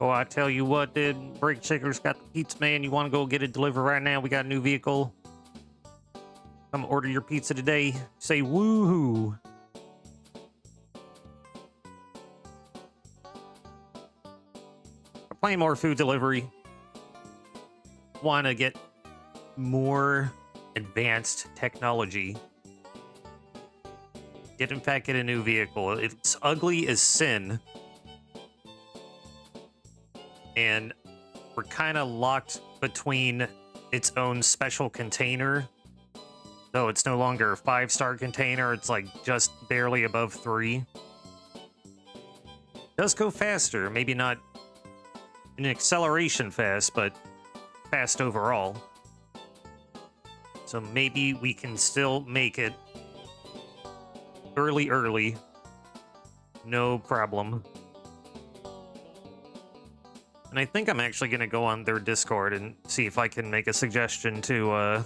Oh, I tell you what, dude. Brake Checker's got the pizza, man. You want to go get it delivered right now? We got a new vehicle. Come order your pizza today. Say woohoo. We're playing more food delivery. Want to get more advanced technology. In fact, get a new vehicle. It's ugly as sin. And we're kind of locked between its own special container. Though it's no longer a 5-star container, it's like just barely above 3. Does go faster, maybe not in acceleration fast, but fast overall. So maybe we can still make it early. No problem. And I think I'm actually going to go on their Discord and see if I can make a suggestion to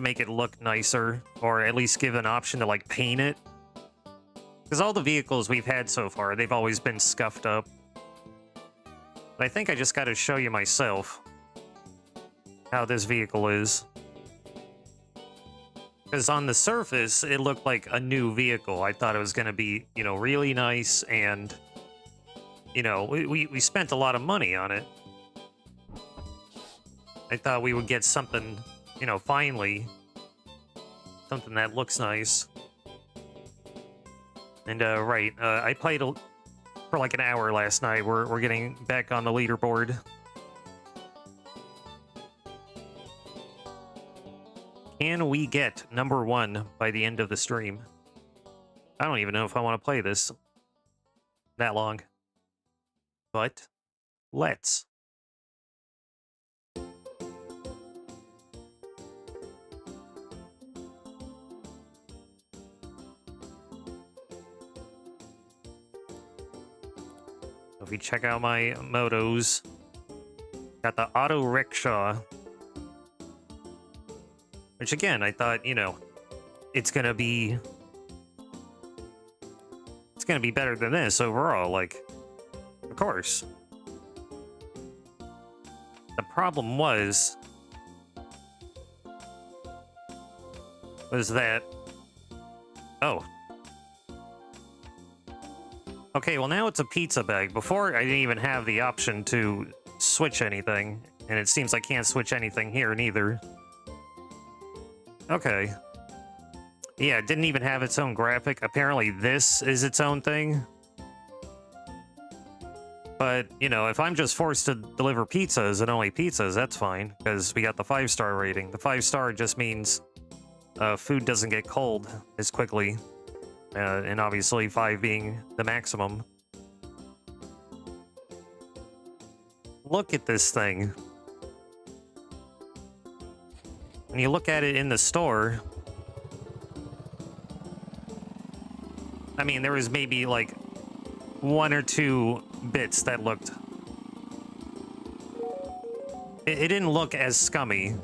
make it look nicer, or at least give an option to, like, paint it. Because all the vehicles we've had so far, they've always been scuffed up. But I think I just got to show you myself how this vehicle is. Because on the surface, it looked like a new vehicle. I thought it was going to be, you know, really nice, and, you know, we spent a lot of money on it. I thought we would get something, you know, finally, something that looks nice. And, right, I played for like an hour last night. We're getting back on the leaderboard. Can we get #1 by the end of the stream? I don't even know if I want to play this that long. But let's. If we check out my motos, got the auto rickshaw. Which, again, I thought, you know, it's gonna be better than this overall, like, of course. The problem was that, oh. Okay, well now it's a pizza bag. Before, I didn't even have the option to switch anything, and it seems I can't switch anything here neither. Okay. Yeah, it didn't even have its own graphic. Apparently this is its own thing. But, you know, if I'm just forced to deliver pizzas and only pizzas, that's fine, because we got the 5-star rating. The 5-star just means food doesn't get cold as quickly. And obviously 5 being the maximum. Look at this thing. When you look at it in the store, I mean, there was maybe like 1 or 2 bits that looked... It didn't look as scummy.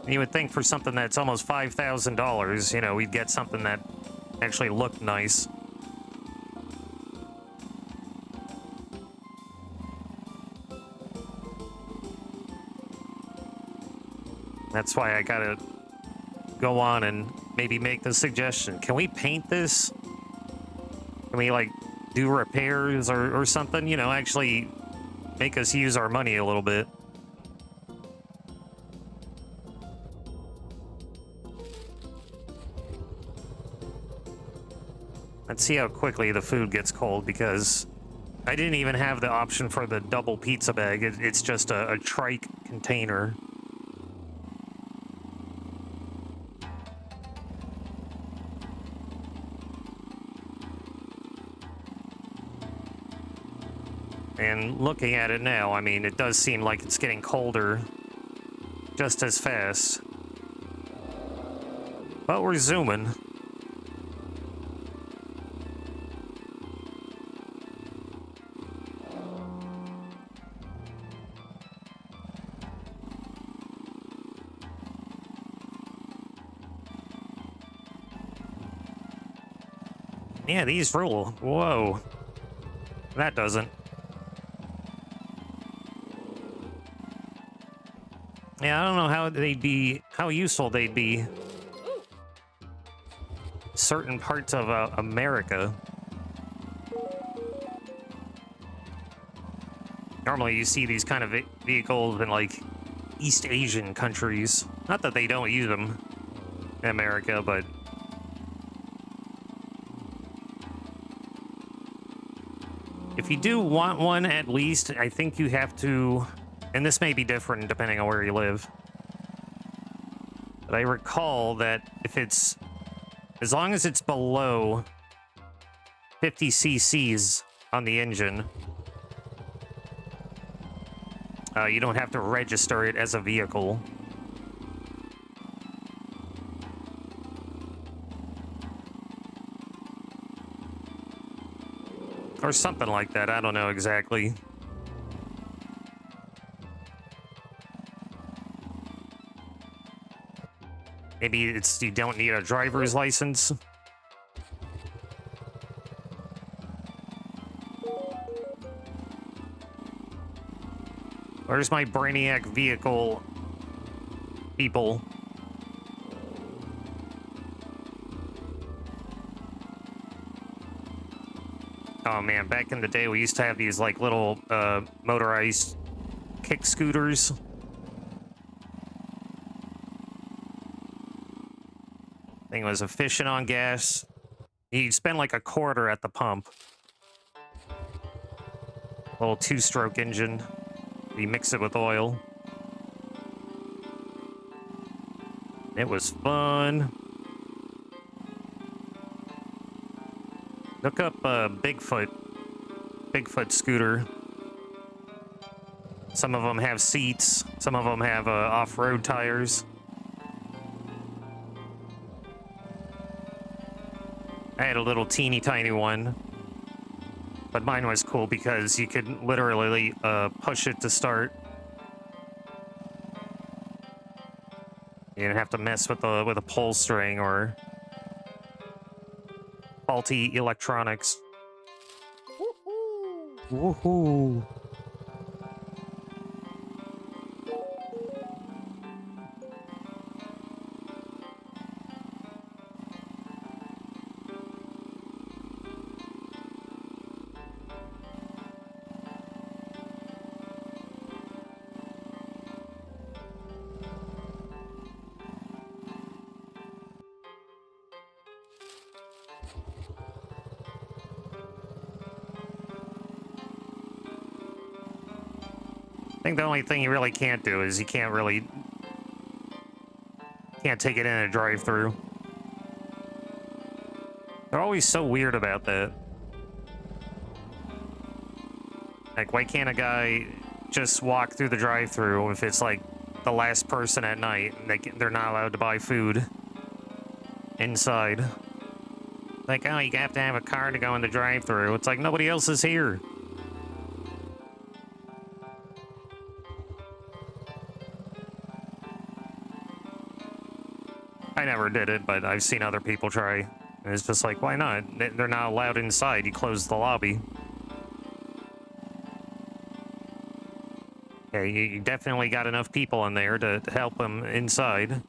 You would think for something that's almost $5,000, you know, we'd get something that actually looked nice. That's why I gotta go on and maybe make the suggestion. Can we paint this? Can we, like, do repairs or something? You know, actually make us use our money a little bit. Let's see how quickly the food gets cold, because I didn't even have the option for the double pizza bag. It's just a trike container. And looking at it now, I mean, it does seem like it's getting colder just as fast. But we're zooming. Yeah, these rule. Whoa. That doesn't. Yeah, I don't know how useful they'd be. Certain parts of America. Normally you see these kind of vehicles in like East Asian countries. Not that they don't use them in America, but if you do want one, at least, I think you have to, and this may be different depending on where you live, but I recall that if it's, as long as it's below 50 cc's on the engine, you don't have to register it as a vehicle. Or something like that, I don't know exactly. Maybe it's you don't need a driver's license. Where's my Brainiac vehicle people? Oh man, back in the day we used to have these like little motorized kick scooters. Thing was efficient on gas. You'd spend like a quarter at the pump. Little 2-stroke engine. You mix it with oil. It was fun. Look up Bigfoot scooter. Some of them have seats. Some of them have off-road tires. I had a little teeny tiny one. But mine was cool because you could literally push it to start. You didn't have to mess with a pull string or faulty electronics. Woohoo! Woohoo! I think the only thing you really can't do is you can't take it in a drive-through. They're always so weird about that. Like, why can't a guy just walk through the drive-through if it's like the last person at night? They're not allowed to buy food inside. Like, oh, you have to have a car to go in the drive-through. It's like nobody else is here. I never did it, but I've seen other people try. And it's just like, why not? They're not allowed inside. You close the lobby. Yeah, you definitely got enough people in there to help them inside.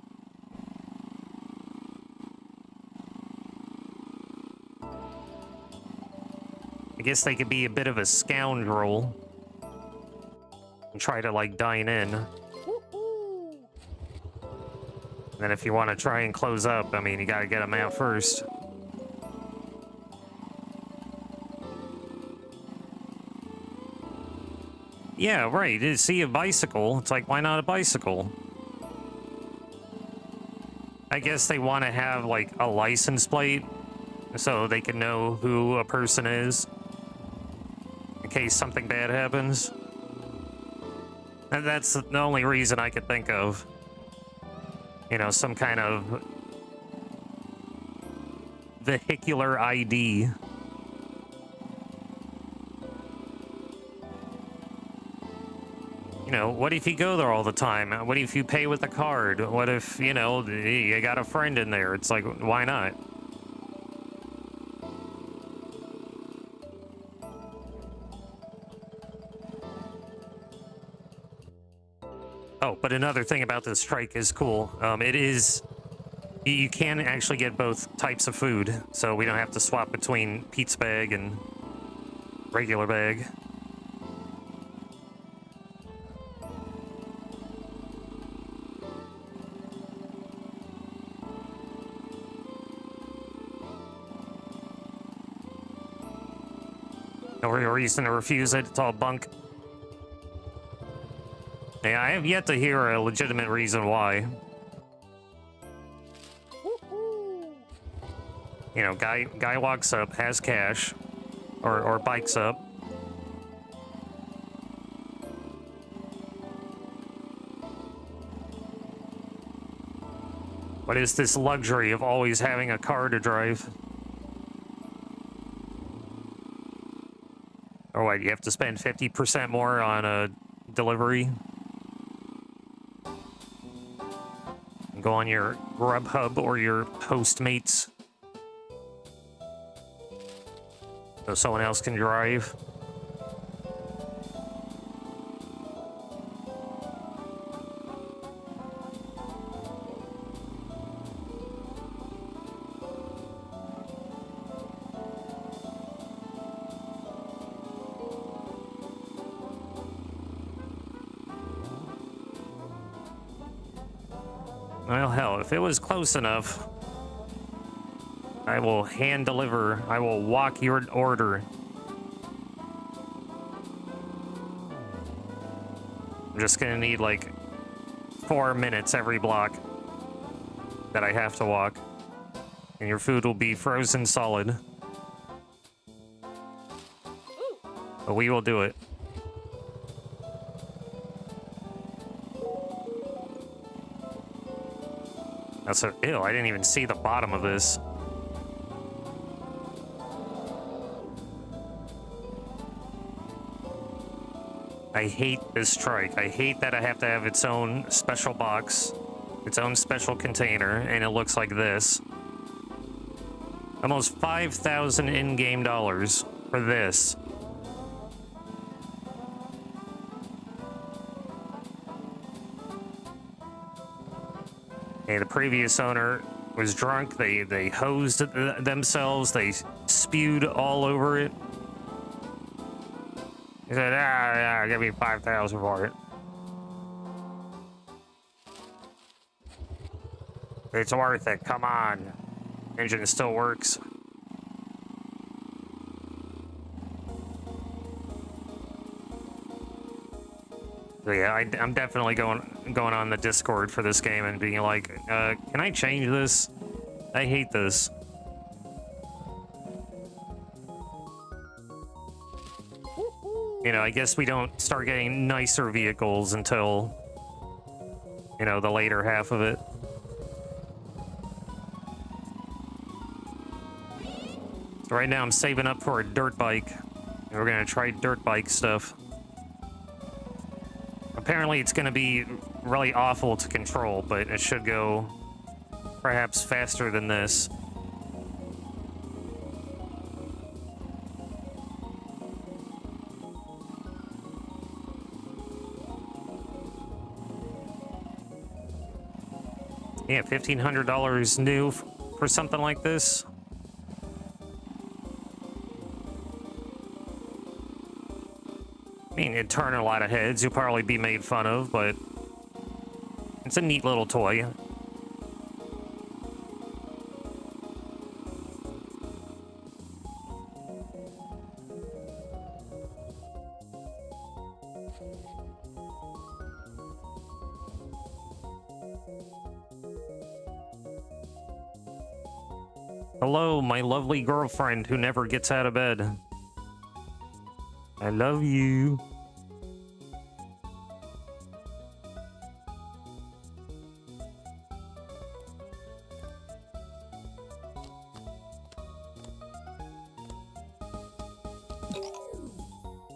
I guess they could be a bit of a scoundrel and try to, like, dine in. And then if you want to try and close up, I mean, you gotta get them out first. Yeah, right. You see a bicycle. It's like, why not a bicycle? I guess they want to have, like, a license plate so they can know who a person is in case something bad happens. And that's the only reason I could think of. You know, some kind of vehicular ID. You know, what if you go there all the time? What if you pay with a card? What if, you know, you got a friend in there? It's like, why not? Oh, but another thing about this trike is cool. It is... You can actually get both types of food, so we don't have to swap between pizza bag and regular bag. No reason to refuse it. It's all bunk. Yeah, I have yet to hear a legitimate reason why. You know, guy walks up, has cash, or bikes up. What is this luxury of always having a car to drive? Or what, you have to spend 50% more on a delivery? And go on your Grubhub or your Postmates so someone else can drive. Well, hell, if it was close enough, I will hand deliver. I will walk your order. I'm just gonna need like 4 minutes every block that I have to walk. And your food will be frozen solid. But we will do it. That's a... Ew, I didn't even see the bottom of this. I hate this trike. I hate that I have to have its own special box, its own special container, and it looks like this. Almost 5,000 in-game dollars for this. Hey, the previous owner was drunk. They hosed themselves. They spewed all over it. He said, yeah, give me 5,000 for it. It's worth it, come on. Engine still works. So yeah, I'm definitely going on the Discord for this game and being like, can I change this? I hate this. You know, I guess we don't start getting nicer vehicles until, you know, the later half of it. So right now I'm saving up for a dirt bike. And we're gonna try dirt bike stuff. Apparently it's gonna be really awful to control, but it should go perhaps faster than this. Yeah, $1,500 new for something like this. I mean, it'd turn a lot of heads. You'll probably be made fun of, but it's a neat little toy. Hello, my lovely girlfriend who never gets out of bed. I love you.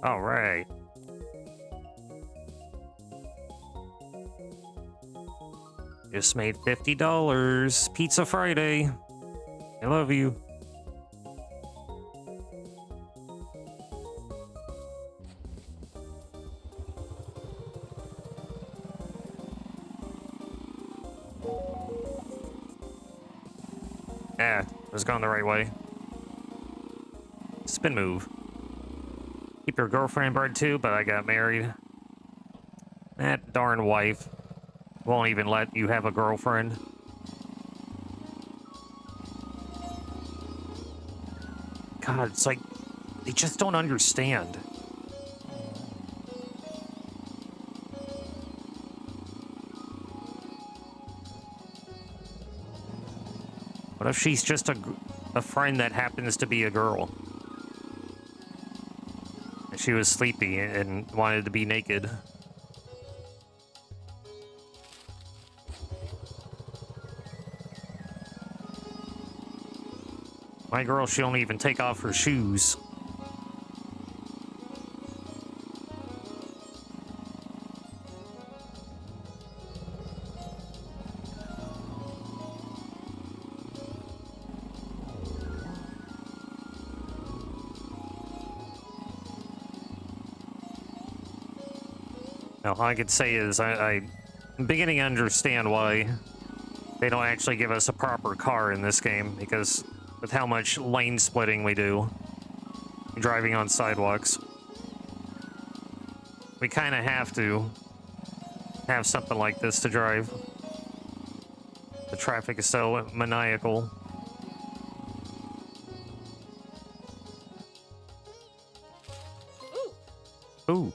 All right. Just made $50. Pizza Friday. I love you. Yeah, I was going the right way. Spin move. Keep your girlfriend bird too, but I got married. That darn wife won't even let you have a girlfriend. God, it's like they just don't understand. What if she's just a friend that happens to be a girl? And she was sleepy and wanted to be naked. My girl, she don't even take off her shoes. Now, all I could say is I'm beginning to understand why they don't actually give us a proper car in this game, because with how much lane splitting we do, driving on sidewalks, we kind of have to have something like this to drive. The traffic is so maniacal. Ooh.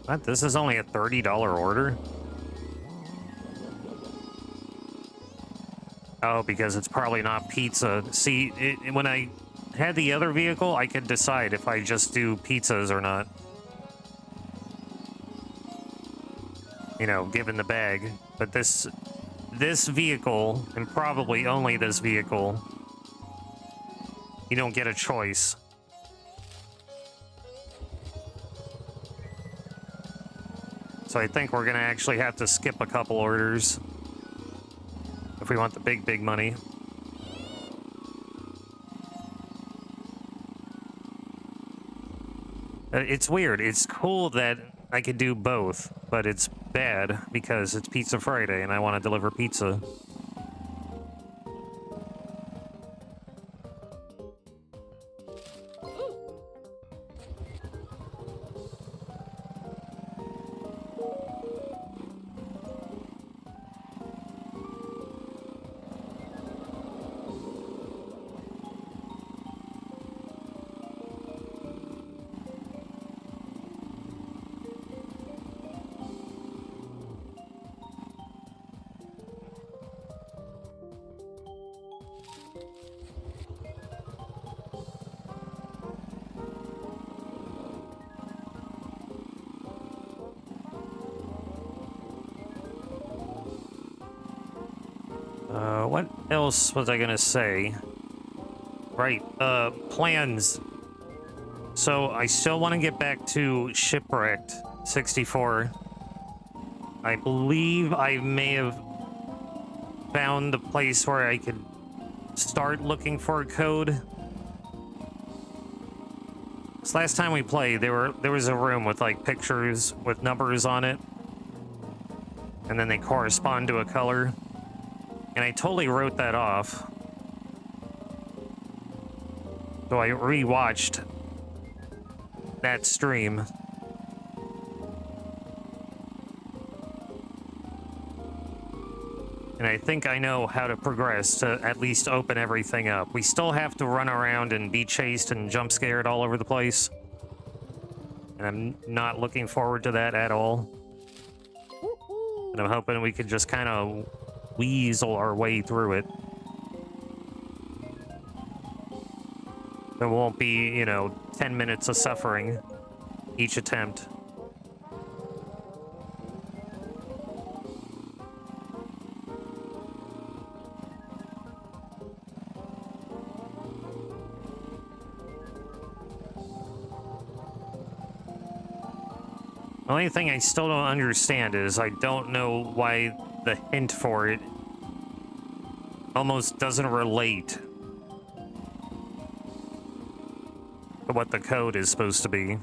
What? This is only a $30 order? Oh, because it's probably not pizza. See, when I had the other vehicle, I could decide if I just do pizzas or not. You know, given the bag. But this vehicle, and probably only this vehicle, you don't get a choice. So I think we're gonna actually have to skip a couple orders if we want the big money. It's weird. It's cool that I could do both, but it's bad because it's Pizza Friday and I want to deliver pizza. What else was I gonna say? Right, plans. So I still want to get back to Shipwrecked 64. I believe I may have found the place where I could start looking for a code. This last time we played, there was a room with like pictures with numbers on it, and then they correspond to a color. And I totally wrote that off. So I rewatched that stream. And I think I know how to progress to at least open everything up. We still have to run around and be chased and jump scared all over the place. And I'm not looking forward to that at all. And I'm hoping we could just kind of weasel our way through it. There won't be, you know, 10 minutes of suffering each attempt. The only thing I still don't understand is I don't know why the hint for it almost doesn't relate to what the code is supposed to be.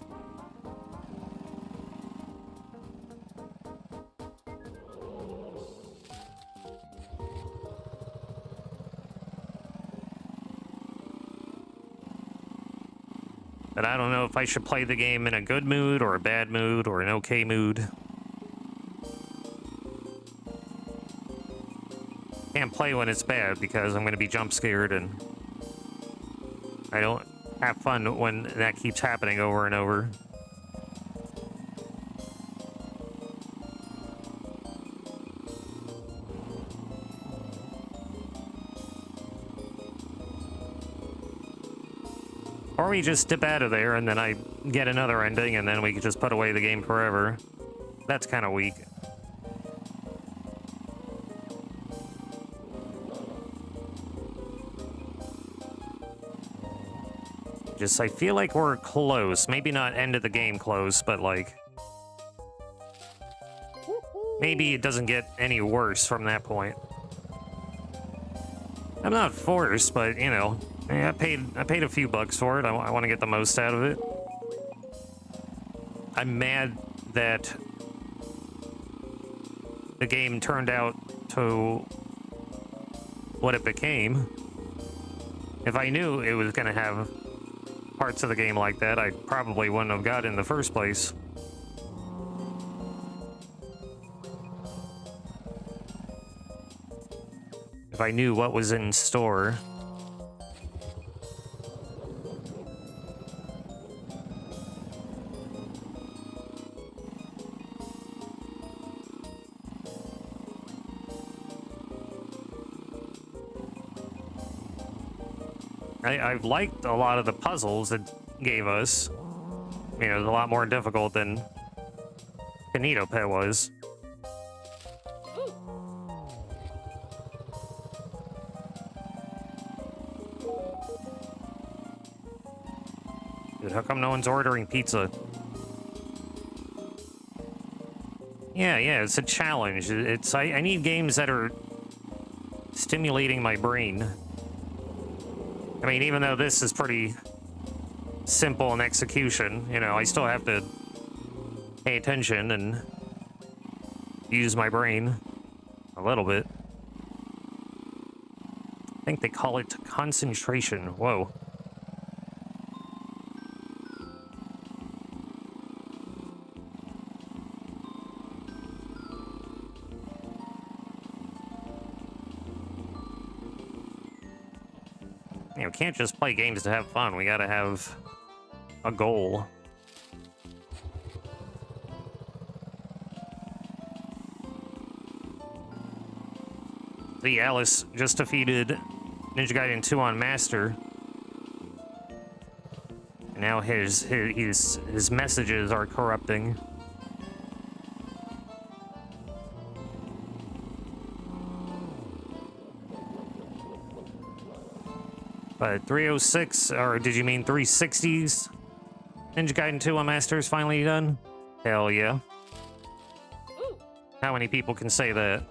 But I don't know if I should play the game in a good mood or a bad mood or an okay mood. Can't play when it's bad because I'm going to be jump scared, and I don't have fun when that keeps happening over and over. Or we just dip out of there and then I get another ending and then we can just put away the game forever. That's kind of weak. I feel like we're close. Maybe not end of the game close, but like... maybe it doesn't get any worse from that point. I'm not forced, but, you know, I paid a few bucks for it. I want to get the most out of it. I'm mad that the game turned out to what it became. If I knew it was going to have parts of the game like that, I probably wouldn't have got it in the first place. If I knew what was in store. I've liked a lot of the puzzles it gave us. You know, it was a lot more difficult than Finito Pet was. Dude, how come no one's ordering pizza? Yeah, it's a challenge. I need games that are stimulating my brain. I mean, even though this is pretty simple in execution, you know, I still have to pay attention and use my brain a little bit. I think they call it concentration. Whoa. You know, can't just play games to have fun. We gotta have a goal. The Alice just defeated Ninja Gaiden 2 on Master. And now his messages are corrupting. But 306, or did you mean 360s? Ninja Gaiden 2 on Master is finally done? Hell yeah. How many people can say that?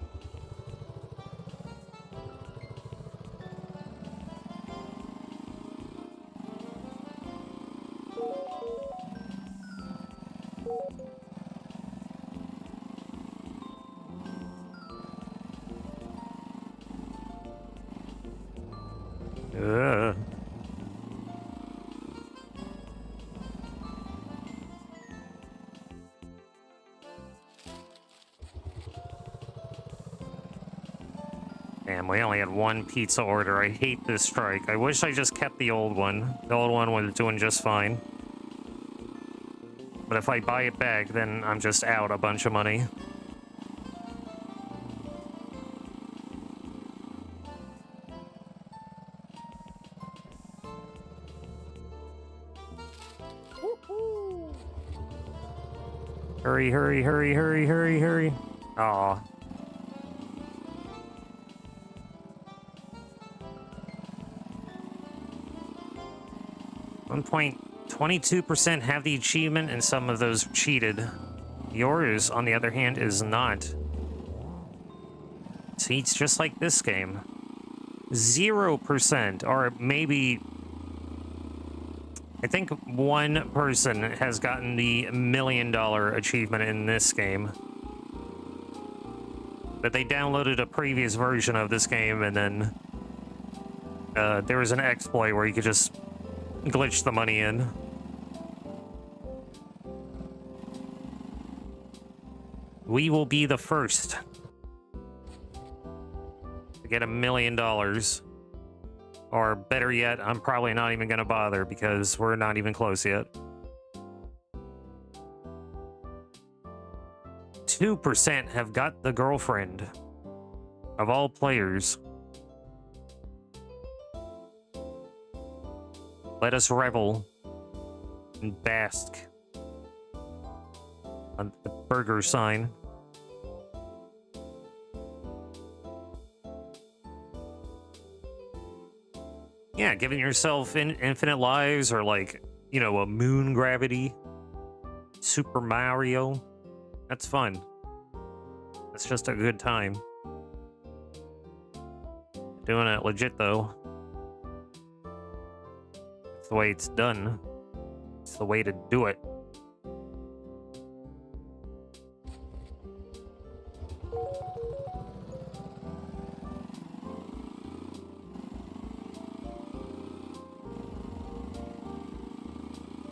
Ugh. Damn, we only had one pizza order. I hate this strike. I wish I just kept the old one. The old one was doing just fine. But if I buy it back, then I'm just out a bunch of money. Hurry, hurry, hurry, hurry, hurry, hurry. Aw. .22% have the achievement, and some of those cheated. Yours, on the other hand, is not. See, it's just like this game. 0%, or maybe... I think one person has gotten the $1 million achievement in this game. But they downloaded a previous version of this game, and then there was an exploit where you could just glitch the money in. We will be the first to get $1 million. Or better yet, I'm probably not even going to bother because we're not even close yet. 2% have got the girlfriend of all players. Let us revel and bask on the burger sign. Yeah, giving yourself infinite lives or like, you know, a moon gravity. Super Mario. That's fun. It's just a good time. Doing it legit though. It's the way it's done. It's the way to do it.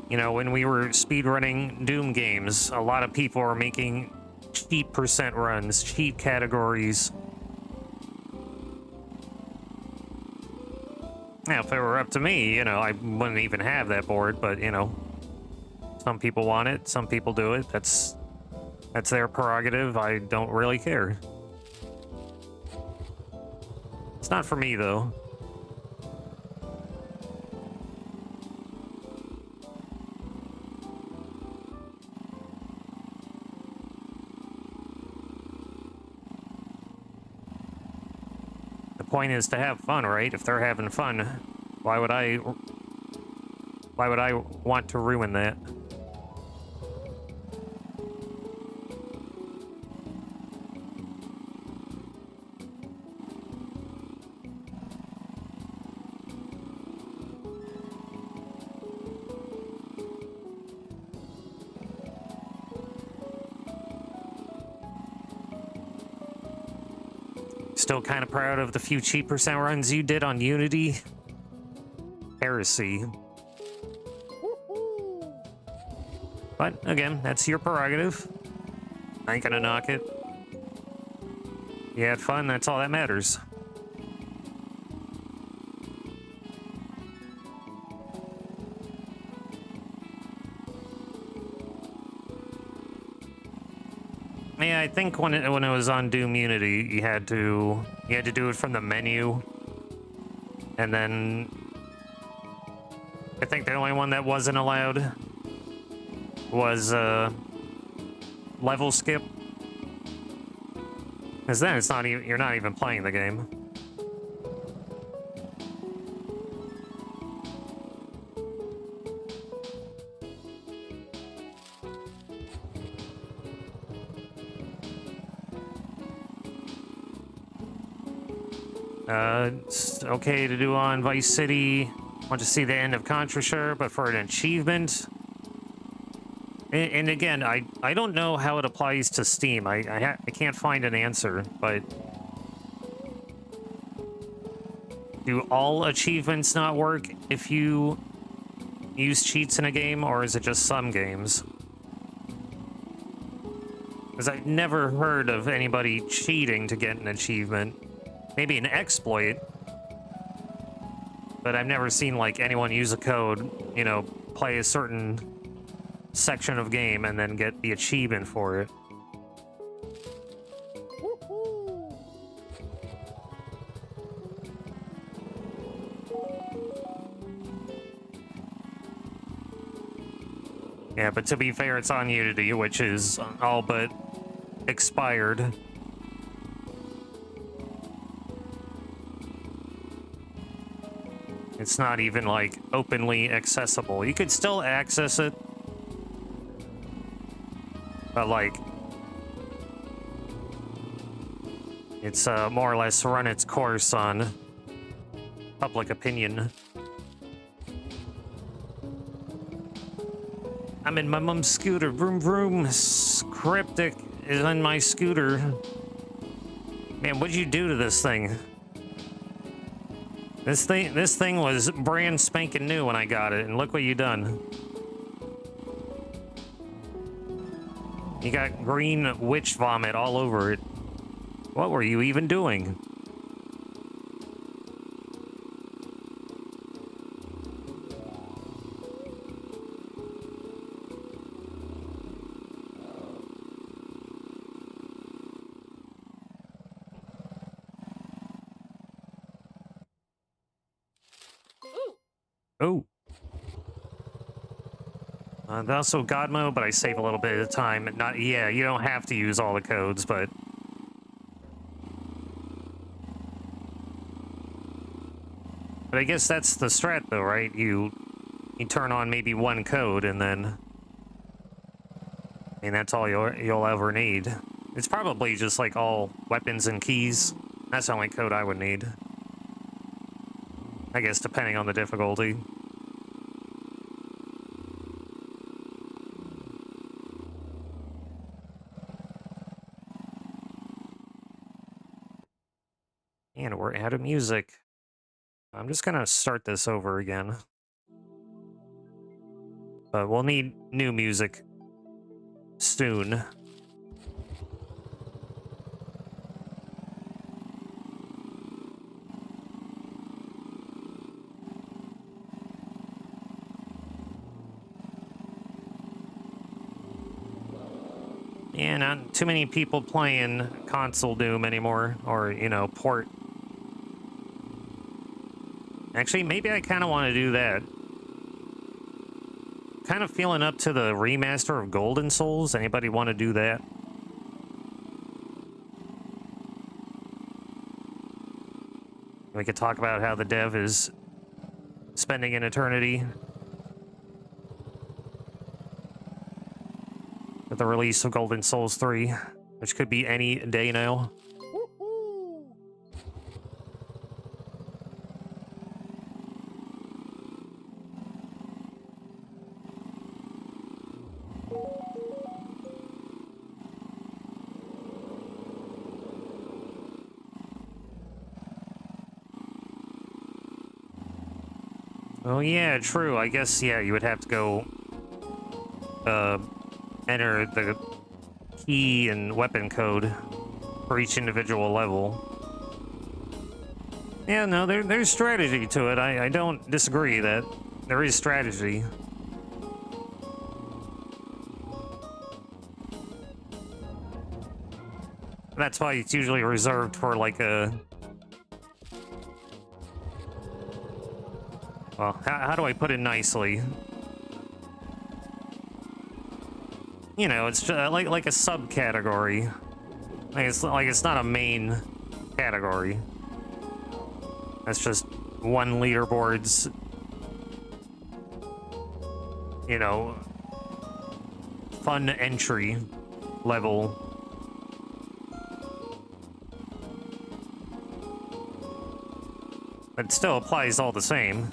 You know, when we were speedrunning Doom games, a lot of people were making cheap percent runs, cheap categories. Now, if it were up to me, you know, I wouldn't even have that board, but, you know, some people want it, some people do it. That's their prerogative. I don't really care. It's not for me, though. Point is to have fun, right? If they're having fun, why would I want to ruin that? Still kind of proud of the few cheap percent runs you did on Unity. Heresy. But again, that's your prerogative. I ain't gonna knock it. You had fun, that's all that matters. Yeah, I think when it was on Doom Unity, you had to do it from the menu, and then I think the only one that wasn't allowed was level skip, because then it's not even you're not even playing the game. It's okay to do on Vice City. Want to see the end of Contra, but for an achievement. And again, I don't know how it applies to Steam. I can't find an answer, but do all achievements not work if you use cheats in a game, or is it just some games? Because I've never heard of anybody cheating to get an achievement. Maybe an exploit, but I've never seen like anyone use a code, you know, play a certain section of game and then get the achievement for it. Yeah, but to be fair, it's on Unity, which is all but expired. It's not even, like, openly accessible. You could still access it, but, like, it's more or less run its course on public opinion. I'm in my mom's scooter. Vroom, vroom. Cryptic is in my scooter. Man, what'd you do to this thing? This thing was brand spanking new when I got it, and look what you done. You got green witch vomit all over it. What were you even doing? Oh. Also God mode, but I save a little bit of time. Not, yeah, you don't have to use all the codes, but... But I guess that's the strat, though, right? You turn on maybe one code, and then... I mean, that's all you'll ever need. It's probably just, like, all weapons and keys. That's the only code I would need. I guess, depending on the difficulty. And we're out of music. I'm just gonna start this over again. But we'll need new music soon. Yeah, not too many people playing console Doom anymore, or, you know, port. Actually, maybe I kind of want to do that. Kind of feeling up to the remaster of Golden Souls. Anybody want to do that? We could talk about how the dev is spending an eternity with the release of Golden Souls 3, which could be any day now. Oh yeah, true. I guess, yeah, you would have to go enter the key and weapon code for each individual level. Yeah, no, there's strategy to it. I don't disagree that there is strategy. That's why it's usually reserved for, like, a... Well, how do I put it nicely? You know, it's just like a subcategory. Like it's not a main category. That's just one leaderboard's, you know, fun entry level. But it still applies all the same.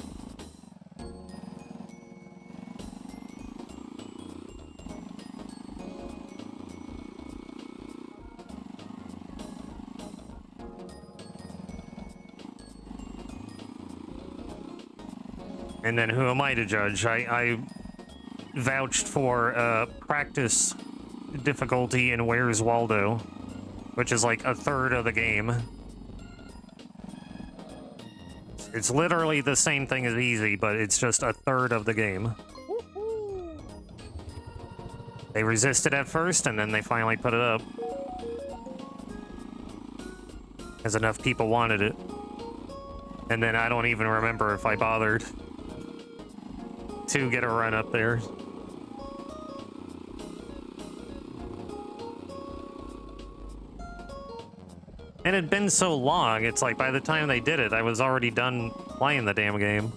And then who am I to judge? I vouched for practice difficulty in Where's Waldo, which is like a third of the game. It's literally the same thing as easy, but it's just a third of the game. They resisted at first, and then they finally put it up. As enough people wanted it. And then I don't even remember if I bothered to get a run up there. And it'd been so long, it's like by the time they did it, I was already done playing the damn game.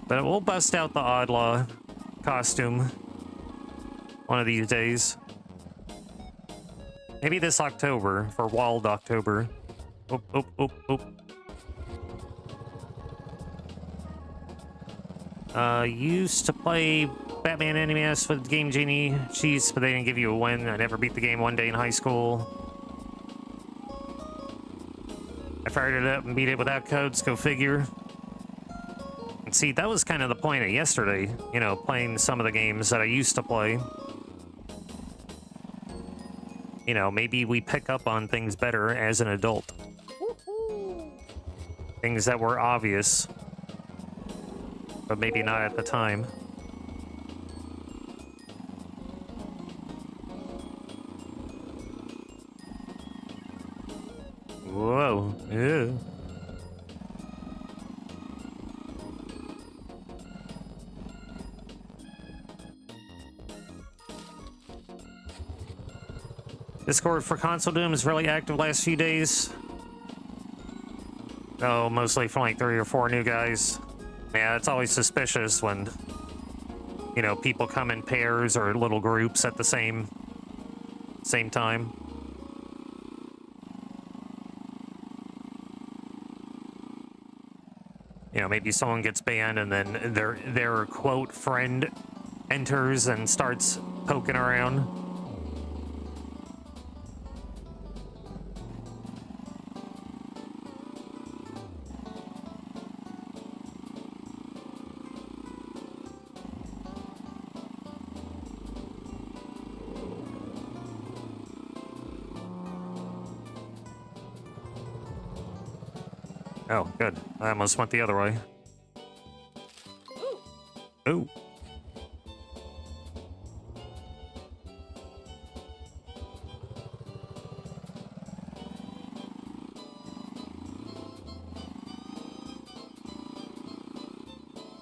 But we'll bust out the Oddlaw costume one of these days. Maybe this October, for Wild October. Oop, oop, oop, oop. Used to play Batman NES with Game Genie Cheese, but they didn't give you a win. I never beat the game one day in high school. I fired it up and beat it without codes, go figure. see, that was kind of the point of yesterday, you know, playing some of the games that I used to play. You know, maybe we pick up on things better as an adult. Things that were obvious, but maybe not at the time. Whoa. Ew. Discord for Console Doom is really active last few days. Oh, mostly from like 3 or 4 new guys. Yeah, it's always suspicious when, you know, people come in pairs or little groups at the same time. You know, maybe someone gets banned and then their quote friend enters and starts poking around. Oh, good. I almost went the other way. Ooh.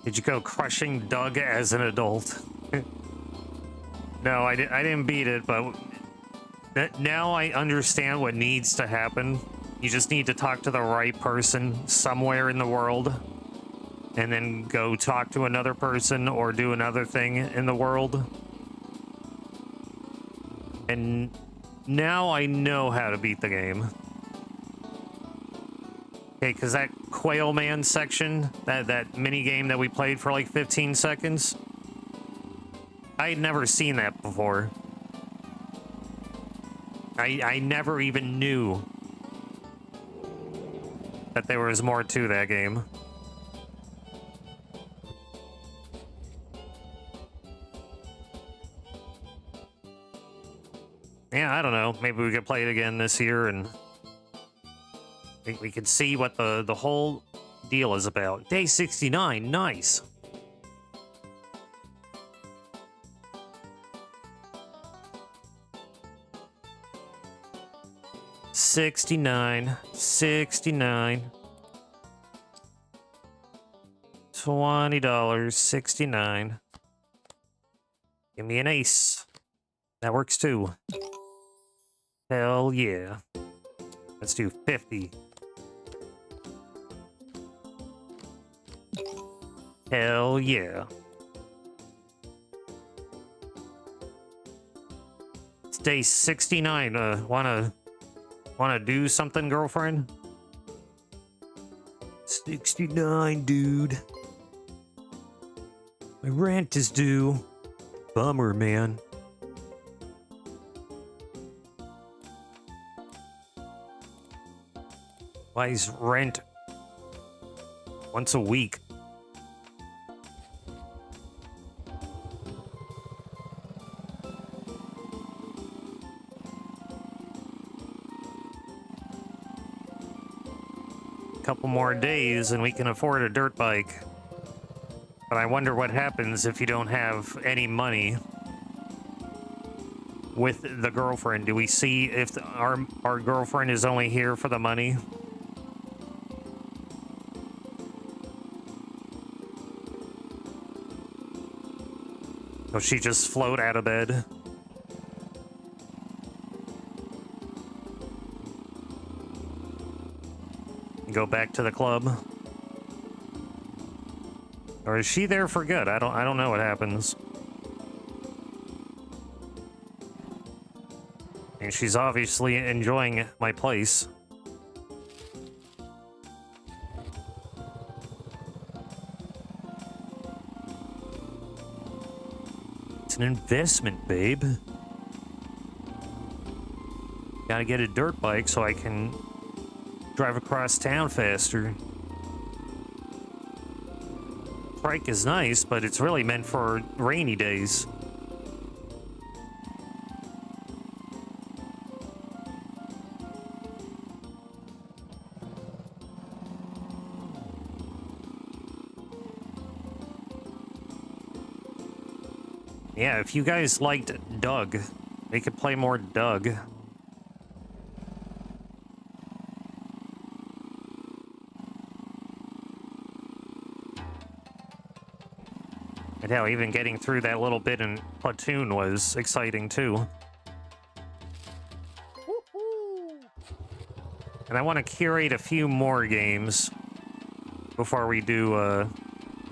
Did you go crushing Doug as an adult? No, I didn't beat it, but now I understand what needs to happen. You just need to talk to the right person somewhere in the world, and then go talk to another person or do another thing in the world. And now I know how to beat the game. Okay, because that Quail Man section, that mini game that we played for like 15 seconds, I had never seen that before. I never even knew that there was more to that game. Yeah, I don't know. Maybe we could play it again this year and we could see what the whole deal is about. Day 69, nice. $69. $20. 69. Give me an ace. That works too. Hell yeah. Let's do 50. Hell yeah. It's day 69. Wanna do something, girlfriend? 69, dude. My rent is due. Bummer, man. Why is rent once a week? Couple more days and we can afford a dirt bike. But I wonder what happens if you don't have any money with the girlfriend. Do we see if our girlfriend is only here for the money? Will she just float out of bed? Go back to the club? Or is she there for good? I don't know what happens. And she's obviously enjoying my place. It's an investment, babe. Gotta get a dirt bike so I can drive across town faster. Sprite is nice, but it's really meant for rainy days. Yeah, if you guys liked Doug, we could play more Doug. And hell, even getting through that little bit in Platoon was exciting too. And I want to curate a few more games before we do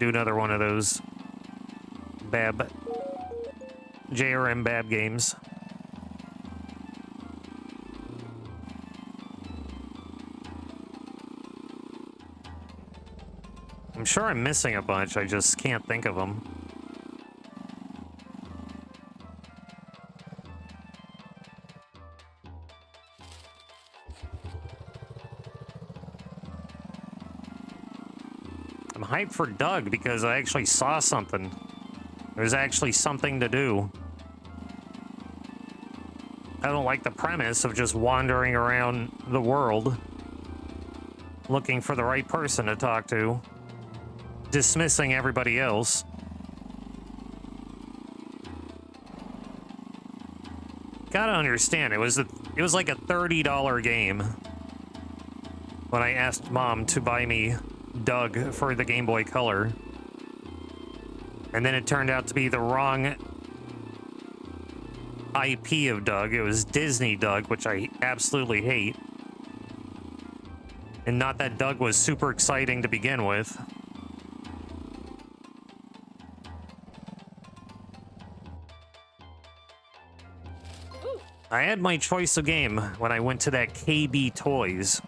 another one of those JRM Bab games. I'm sure I'm missing a bunch, I just can't think of them. I'm hyped for Doug because I actually saw something. There's actually something to do. I don't like the premise of just wandering around the world looking for the right person to talk to, dismissing everybody else. Gotta understand, it was like a $30 game when I asked Mom to buy me Doug for the Game Boy Color. And then it turned out to be the wrong IP of Doug. It was Disney Doug, which I absolutely hate. And not that Doug was super exciting to begin with. I had my choice of game when I went to that KB Toys.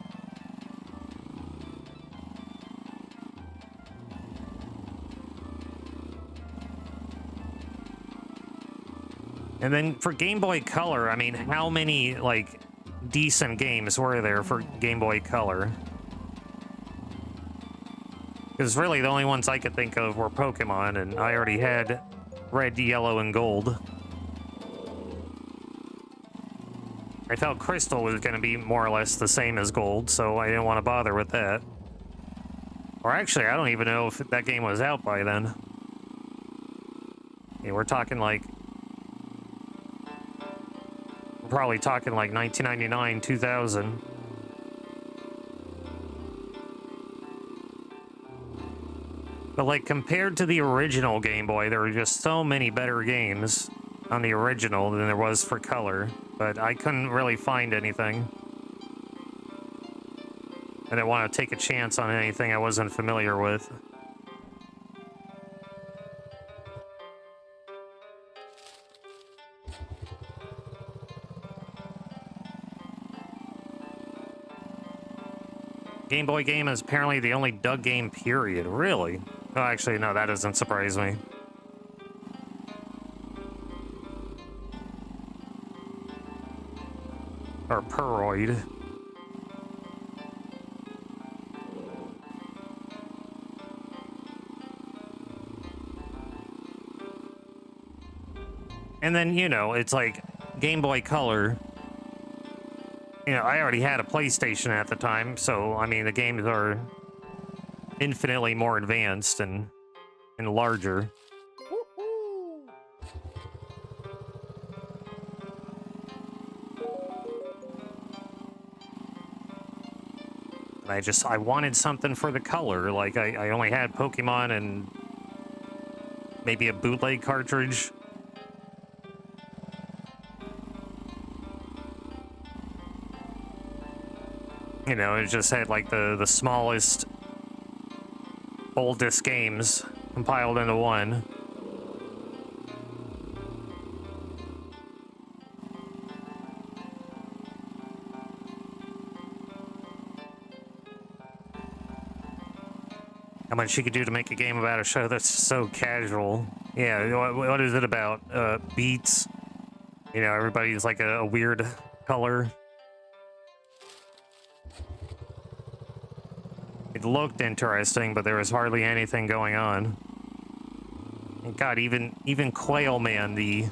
And then for Game Boy Color, I mean, how many, like, decent games were there for Game Boy Color? Because really the only ones I could think of were Pokemon, and I already had Red, Yellow, and Gold. I felt Crystal was going to be more or less the same as Gold, so I didn't want to bother with that. Or actually, I don't even know if that game was out by then. Yeah, we're talking like... We're probably talking like 1999, 2000. But like, compared to the original Game Boy, there were just so many better games on the original than there was for Color. But I couldn't really find anything. I didn't want to take a chance on anything I wasn't familiar with. Game Boy game is apparently the only Doug game, period. Really? Oh, actually, no, that doesn't surprise me. Or Peroid. And then, you know, it's like Game Boy Color. You know, I already had a PlayStation at the time, so, I mean, the games are infinitely more advanced and larger. And I wanted something for the Color. Like, I only had Pokemon and maybe a bootleg cartridge. You know, it just had like the smallest, oldest games compiled into one. How much you could do to make a game about a show that's so casual. Yeah, what is it about? Beats? You know, everybody's like a weird color. It looked interesting, but there was hardly anything going on. God, even Quail Man, the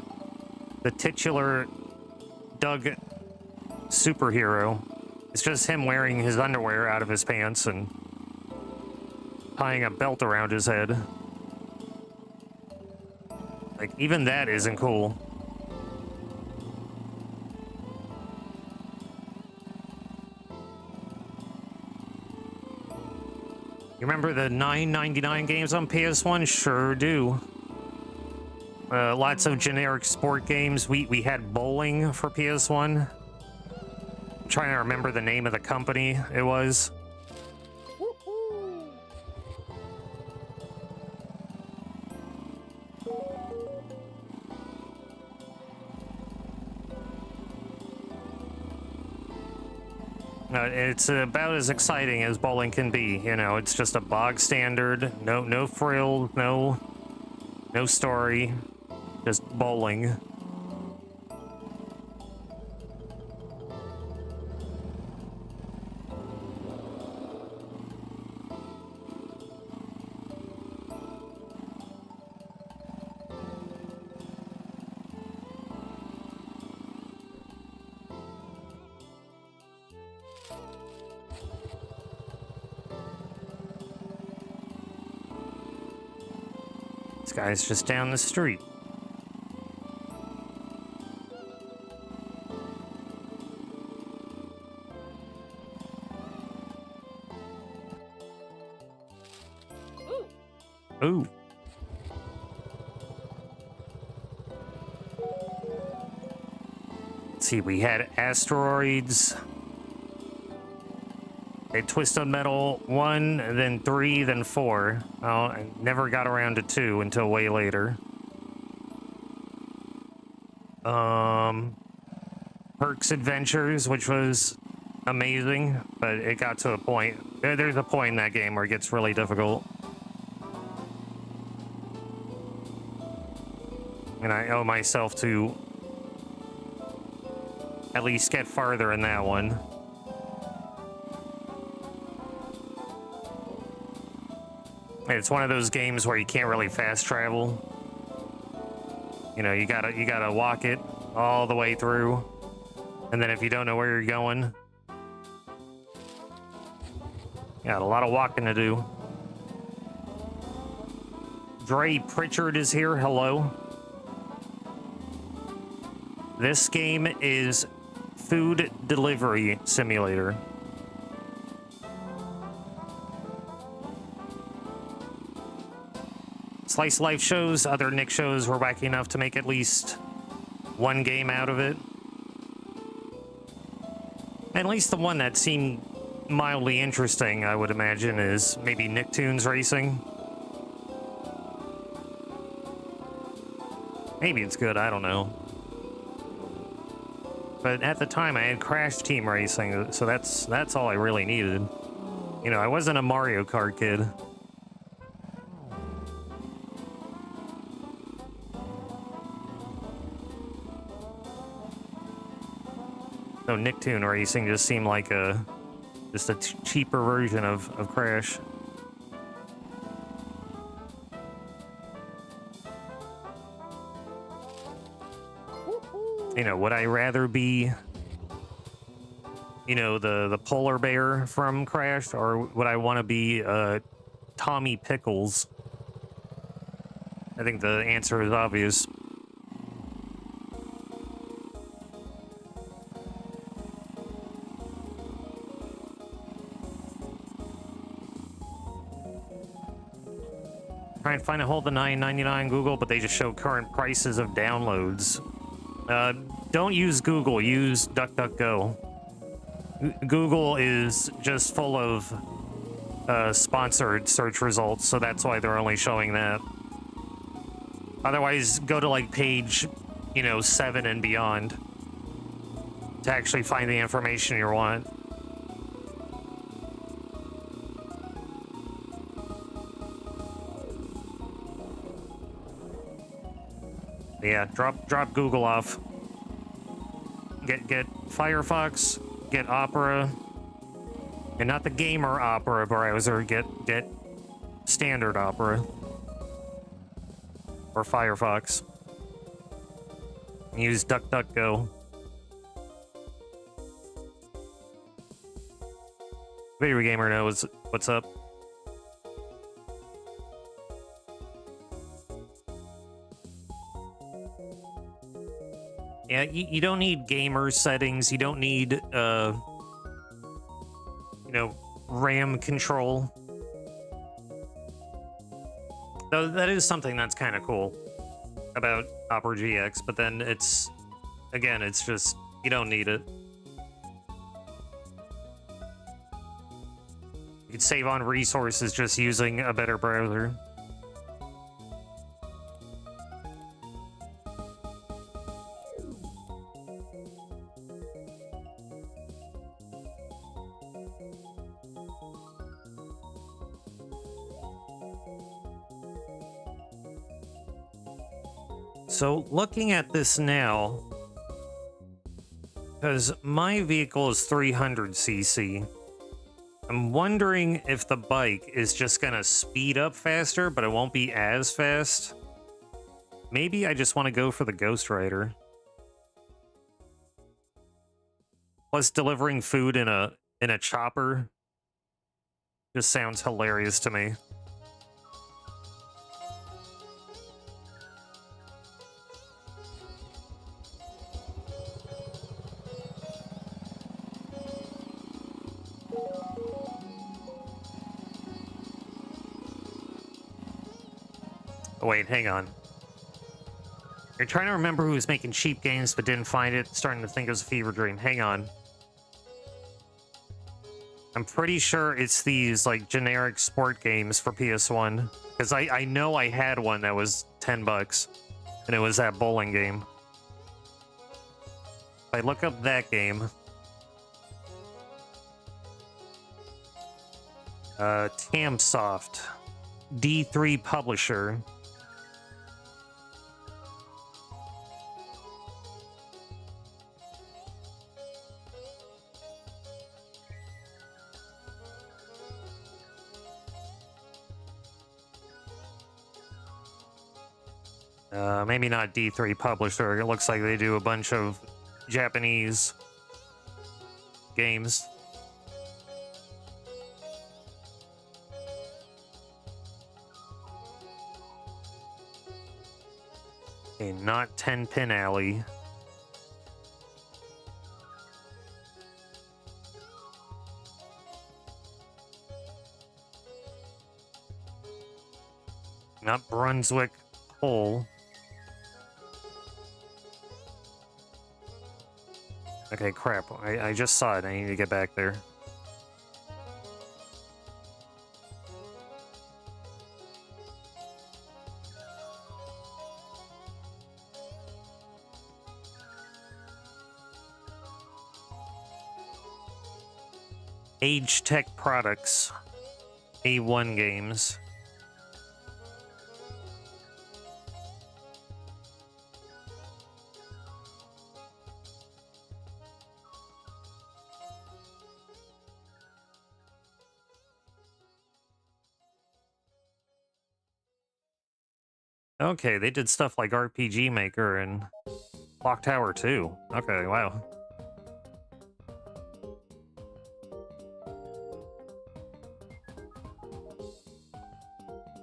titular Doug superhero, it's just him wearing his underwear out of his pants and tying a belt around his head. Like, even that isn't cool. You remember the $9.99 games on PS1? Sure do. Lots of generic sport games. We had bowling for PS1. I'm trying to remember the name of the company it was. It's about as exciting as bowling can be. You know, it's just a bog standard, no frill, no story, just bowling. This guy's just down the street. Ooh. Let's see, we had asteroids. They Twisted Metal 1, then 3, then 4. Oh, I never got around to 2 until way later. Perks Adventures, which was amazing, but it got to a point. There's a point in that game where it gets really difficult. And I owe myself to at least get farther in that one. It's one of those games where you can't really fast travel. You know, you gotta walk it all the way through. And then if you don't know where you're going, you got a lot of walking to do. Dre Pritchard is here, hello. This game is Food Delivery Simulator. Slice Life shows, other Nick shows were wacky enough to make at least one game out of it. At least the one that seemed mildly interesting, I would imagine, is maybe Nicktoons Racing. Maybe it's good, I don't know. But at the time, I had Crash Team Racing, so that's all I really needed. You know, I wasn't a Mario Kart kid. So Nicktoon Racing just seemed like just a cheaper version of Crash. You know, would I rather be, you know, the polar bear from Crash, or would I want to be Tommy Pickles? I think the answer is obvious. Trying to find a hold of the $9.99 Google, but they just show current prices of downloads. Don't use Google, use DuckDuckGo. Google is just full of sponsored search results, so that's why they're only showing that. Otherwise, go to like page, you know, 7 and beyond to actually find the information you want. Yeah, drop Google off. Get Firefox, get Opera, and not the gamer Opera browser. Get standard Opera. or Firefox. Use DuckDuckGo. Video Gamer knows what's up. Yeah, you don't need gamer settings. You don't need, you know, RAM control. Though that is something that's kind of cool about Opera GX, but then it's, again, it's just, you don't need it. You could save on resources just using a better browser. So looking at this now, because my vehicle is 300cc, I'm wondering if the bike is just gonna speed up faster, but it won't be as fast. Maybe I just want to go for the Ghost Rider. Plus, delivering food in a chopper just sounds hilarious to me. Oh, wait, hang on. You're trying to remember who was making cheap games but didn't find it. Starting to think it was a fever dream. Hang on. I'm pretty sure it's these, like, generic sport games for PS1. Because I know I had one that was $10. And it was that bowling game. If I look up that game... Tamsoft. D3 publisher. Maybe not D3 publisher. It looks like they do a bunch of Japanese games. Okay, not 10 Pin Alley. Not Brunswick Hole. Okay, crap. I just saw it. I need to get back there. Age Tech Products. A1 Games. Okay, they did stuff like RPG Maker and Clock Tower 2. Okay, wow.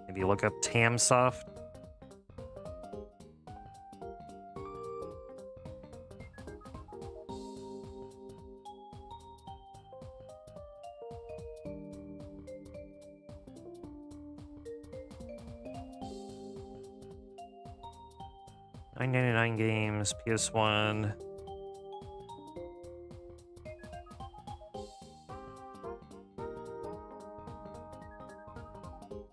Maybe look up Tamsoft. $9.99 games, PS1.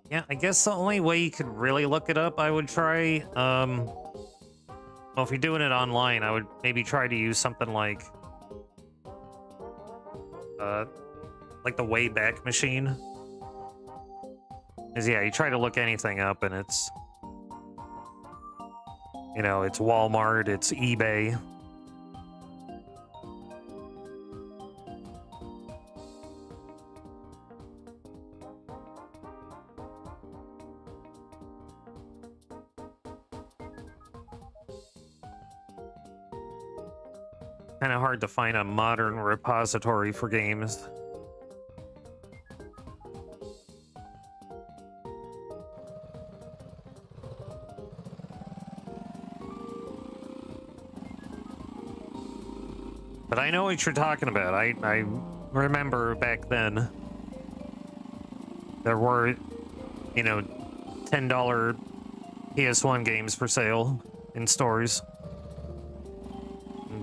Yeah, I guess the only way you could really look it up, I would try, well, if you're doing it online, I would maybe try to use something like the Wayback Machine. Because, yeah, you try to look anything up and it's, you know, it's Walmart, it's eBay. Kind of hard to find a modern repository for games. But I know what you're talking about. I remember back then there were, you know, $10 PS1 games for sale in stores.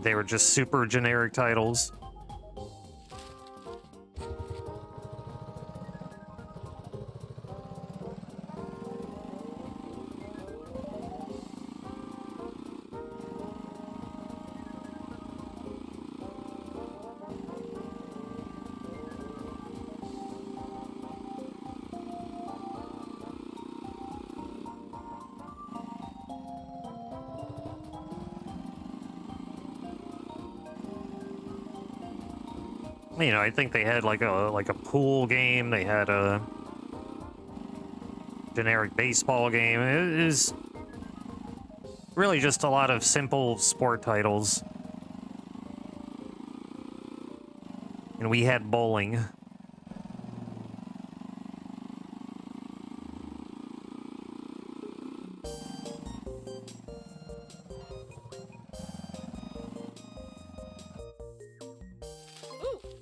They were just super generic titles. You know, I think they had like a pool game. They had a generic baseball game. It is really just a lot of simple sport titles. And we had bowling.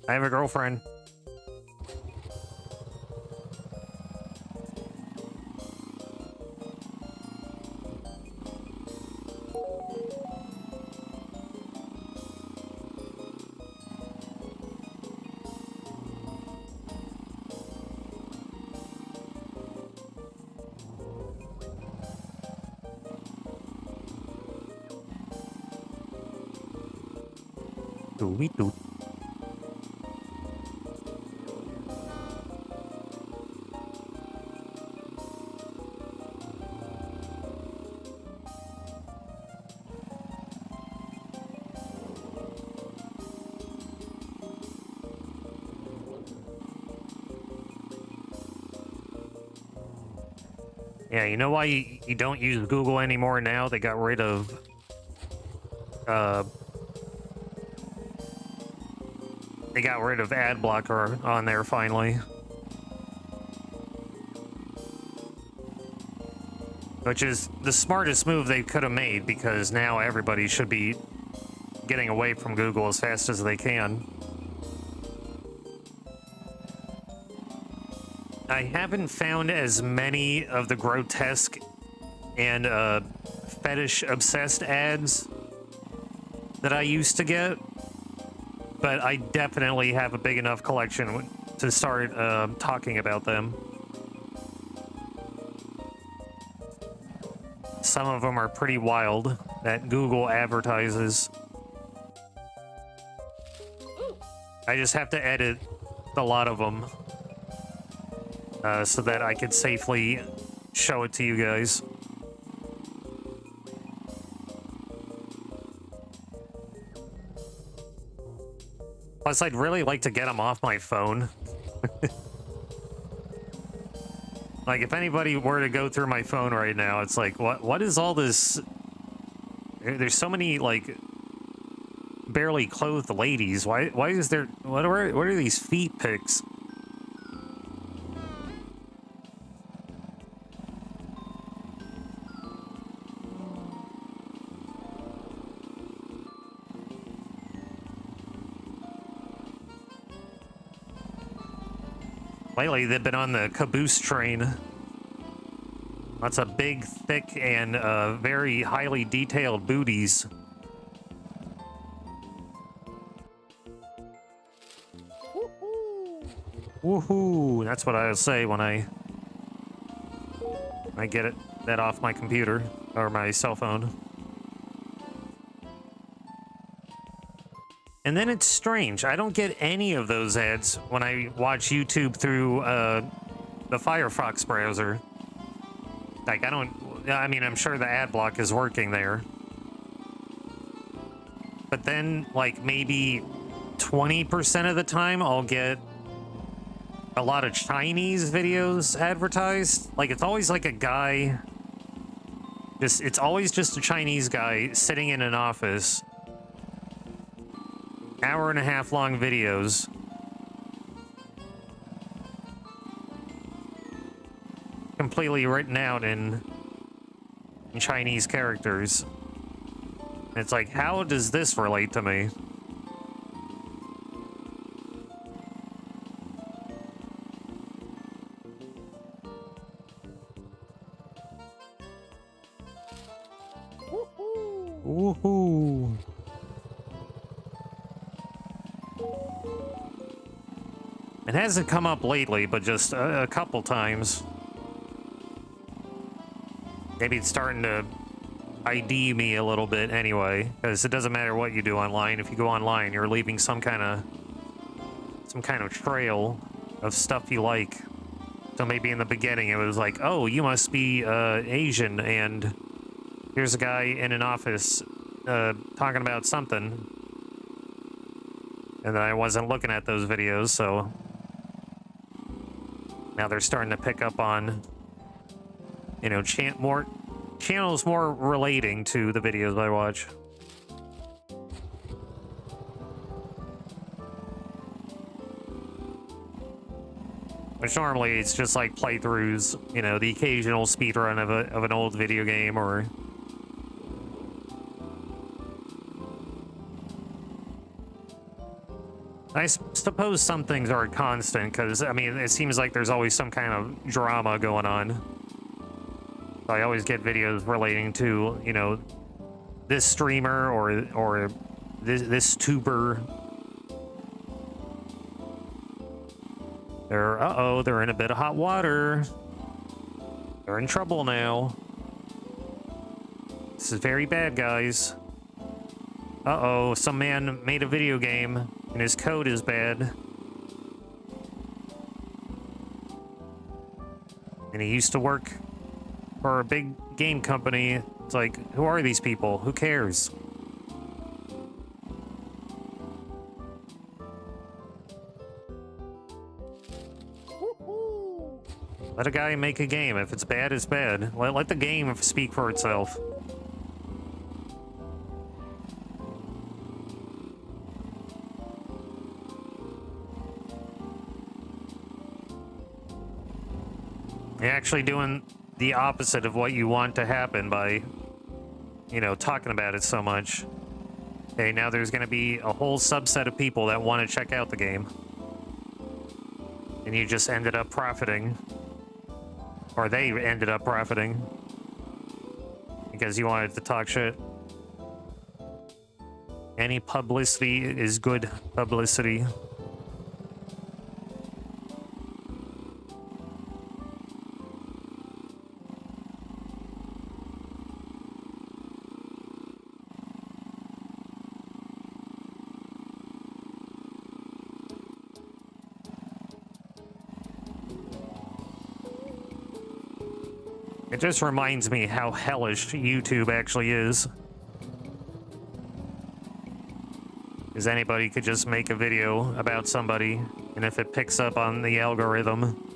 I have a girlfriend. Doo-wee-doo. Yeah, you know why you don't use Google anymore now? They got rid of ad blocker on there finally. Which is the smartest move they could have made, because now everybody should be getting away from Google as fast as they can. I haven't found as many of the grotesque and fetish-obsessed ads that I used to get, but I definitely have a big enough collection to start talking about them. Some of them are pretty wild that Google advertises. I just have to edit a lot of them so that I could safely show it to you guys. Plus, I'd really like to get them off my phone. Like, if anybody were to go through my phone right now, it's like, what is all this? There's so many, like, barely clothed ladies. Why is there, what are these feet pics? Lately, they've been on the caboose train. Lots of big, thick, and very highly detailed booties. Woohoo! That's what I say when I get that off my computer or my cell phone. And then it's strange. I don't get any of those ads when I watch YouTube through the Firefox browser. Like, I mean, I'm sure the ad block is working there. But then, like, maybe 20% of the time, I'll get a lot of Chinese videos advertised. Like, it's always like a guy. It's always just a Chinese guy sitting in an office hour-and-a-half long videos. Completely written out in Chinese characters. It's like, how does this relate to me? Woohoo! It hasn't come up lately, but just a couple times. Maybe it's starting to ID me a little bit anyway, because it doesn't matter what you do online. If you go online, you're leaving some kind of trail of stuff you like. So maybe in the beginning it was like, oh, you must be Asian, and here's a guy in an office talking about something. And then I wasn't looking at those videos, so now they're starting to pick up on, you know, channels more relating to the videos I watch. Which normally it's just like playthroughs, you know, the occasional speedrun of an old video game, or I suppose some things are constant, because, I mean, it seems like there's always some kind of drama going on. So I always get videos relating to, you know, this streamer or this tuber. They're in a bit of hot water. They're in trouble now. This is very bad, guys. Some man made a video game and his code is bad. And he used to work for a big game company. It's like, who are these people? Who cares? Let a guy make a game. If it's bad, it's bad. Let the game speak for itself. You're actually doing the opposite of what you want to happen by, you know, talking about it so much. Okay, now there's going to be a whole subset of people that want to check out the game. And you just ended up profiting. Or they ended up profiting. Because you wanted to talk shit. Any publicity is good publicity. It just reminds me how hellish YouTube actually is. Because anybody could just make a video about somebody, and if it picks up on the algorithm,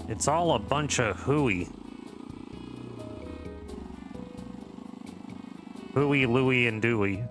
it's all a bunch of hooey. Hooey, Louie, and Dewey.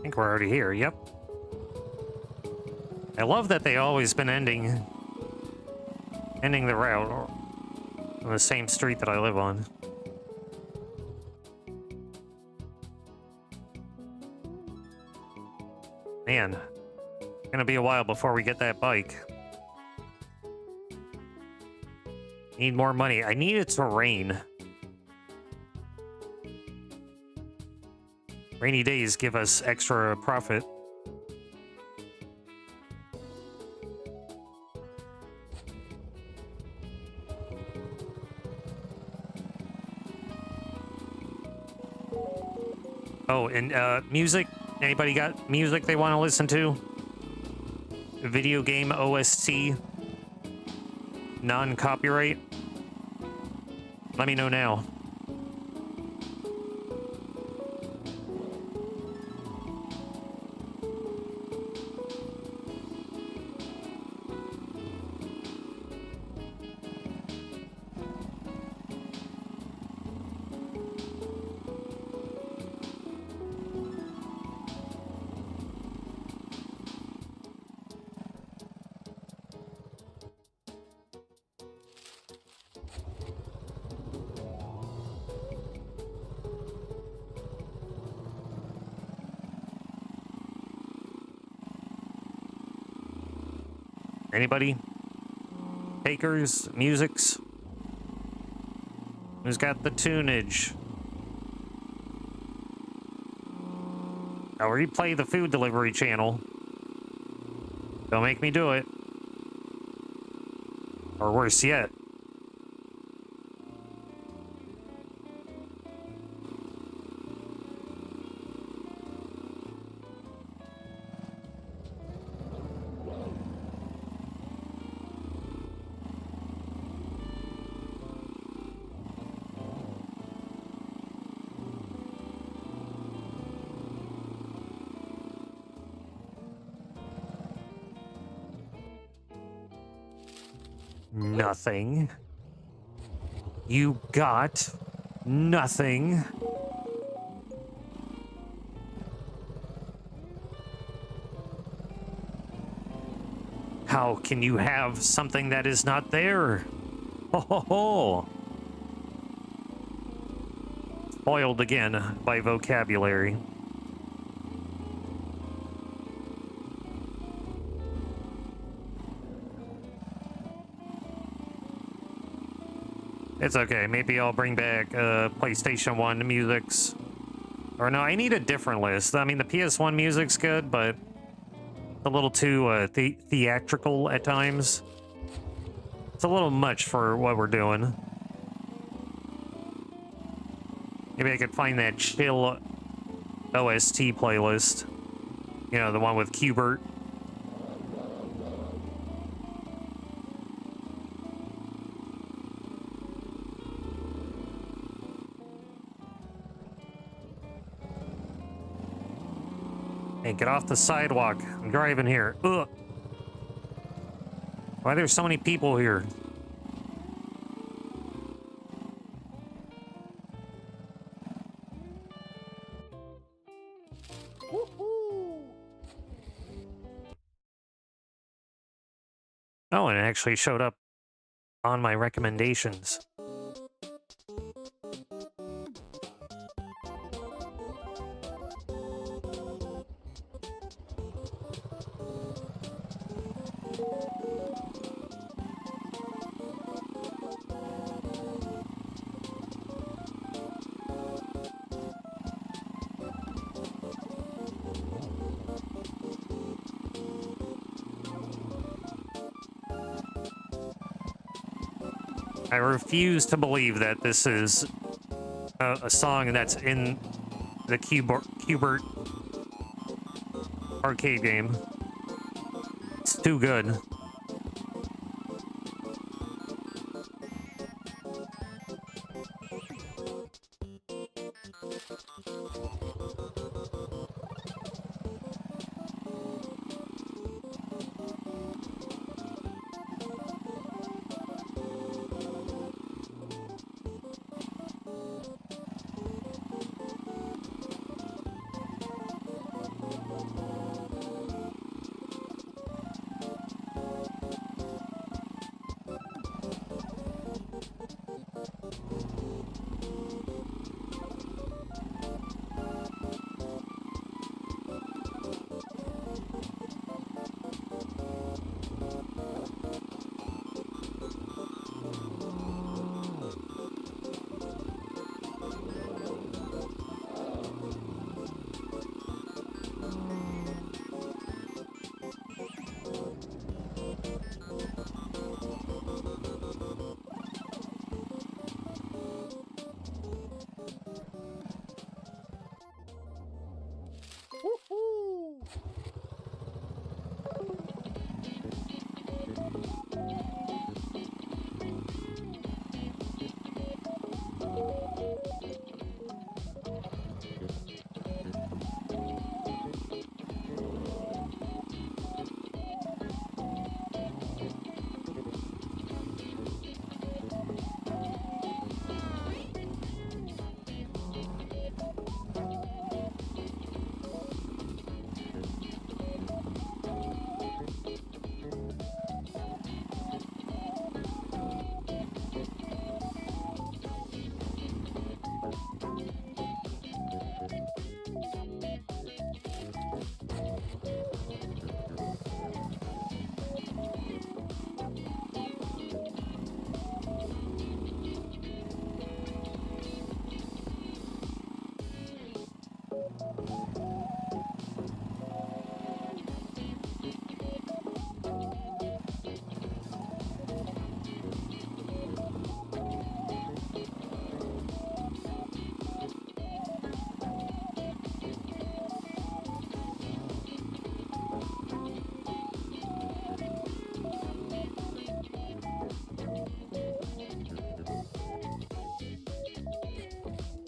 think we're already here. Yep. I love that they always been ending the route on the same street that I live on. Man, it's gonna be a while before we get that bike. Need more money. I need it to rain. Rainy days give us extra profit. Oh, and music? Anybody got music they want to listen to? Video game OST? Non-copyright? Let me know now. Anybody? Takers? Musics? Who's got the tunage? I'll replay the food delivery channel. Don't make me do it. Or worse yet. Nothing. You got nothing. How can you have something that is not there? Ho ho ho! Spoiled again by vocabulary. It's okay. Maybe I'll bring back PlayStation 1 musics. Or no, I need a different list. I mean, the PS1 music's good, but a little too theatrical at times. It's a little much for what we're doing. Maybe I could find that chill OST playlist. You know, the one with Qbert. Hey, get off the sidewalk. I'm driving here. Ugh. Why are there so many people here? Oh, and it actually showed up on my recommendations. I refuse to believe that this is a song that's in the Qbert arcade game. It's too good.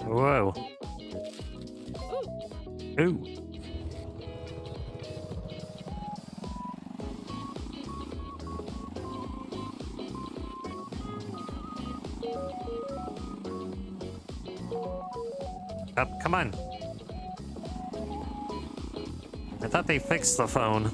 Whoa. Ooh. Up, come on. I thought they fixed the phone.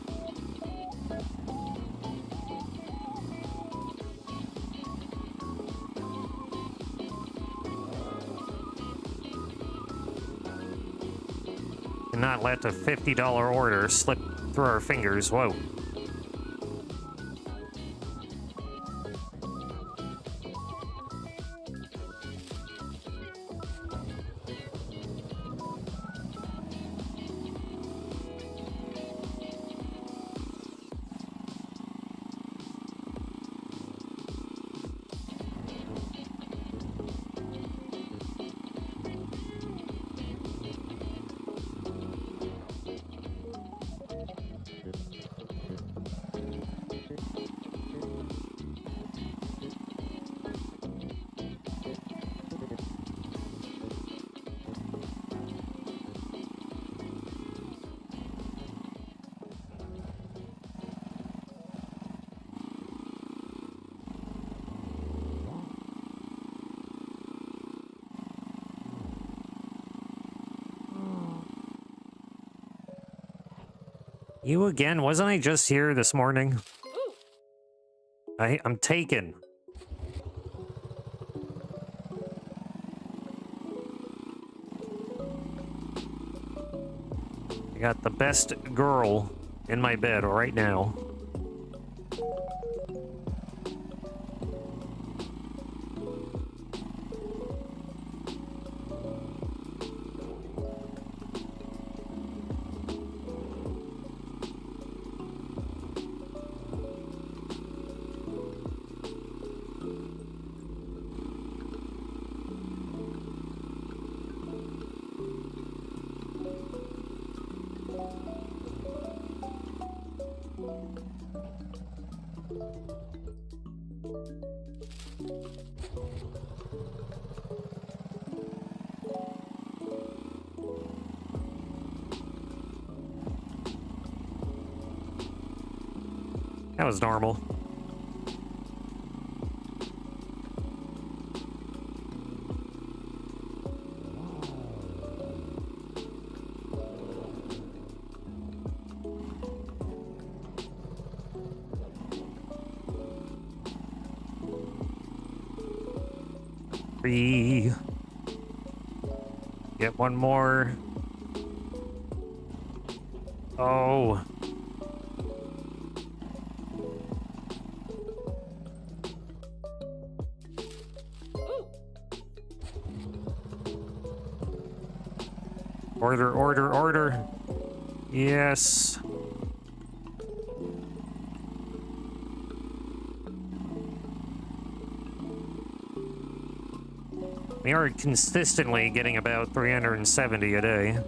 Cannot let a $50 order slip through our fingers. Whoa. You again? Wasn't I just here this morning? I'm taken. I got the best girl in my bed right now. That was normal. Three. Get one more. Oh. Order, order, order. Yes. We are consistently getting about 370 a day.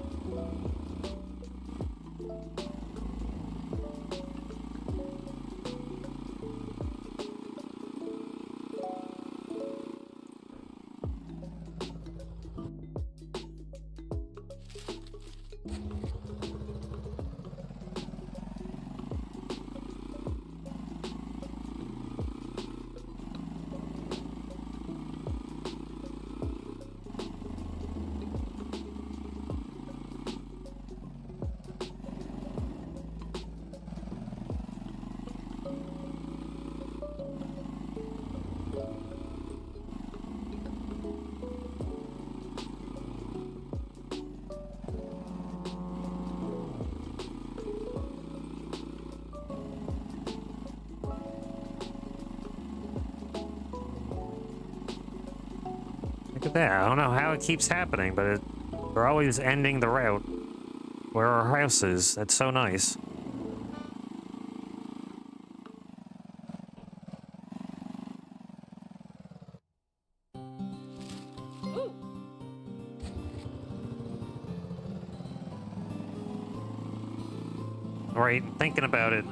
Look at that. I don't know how it keeps happening, but we're always ending the route where our house is. That's so nice. Right, thinking about it.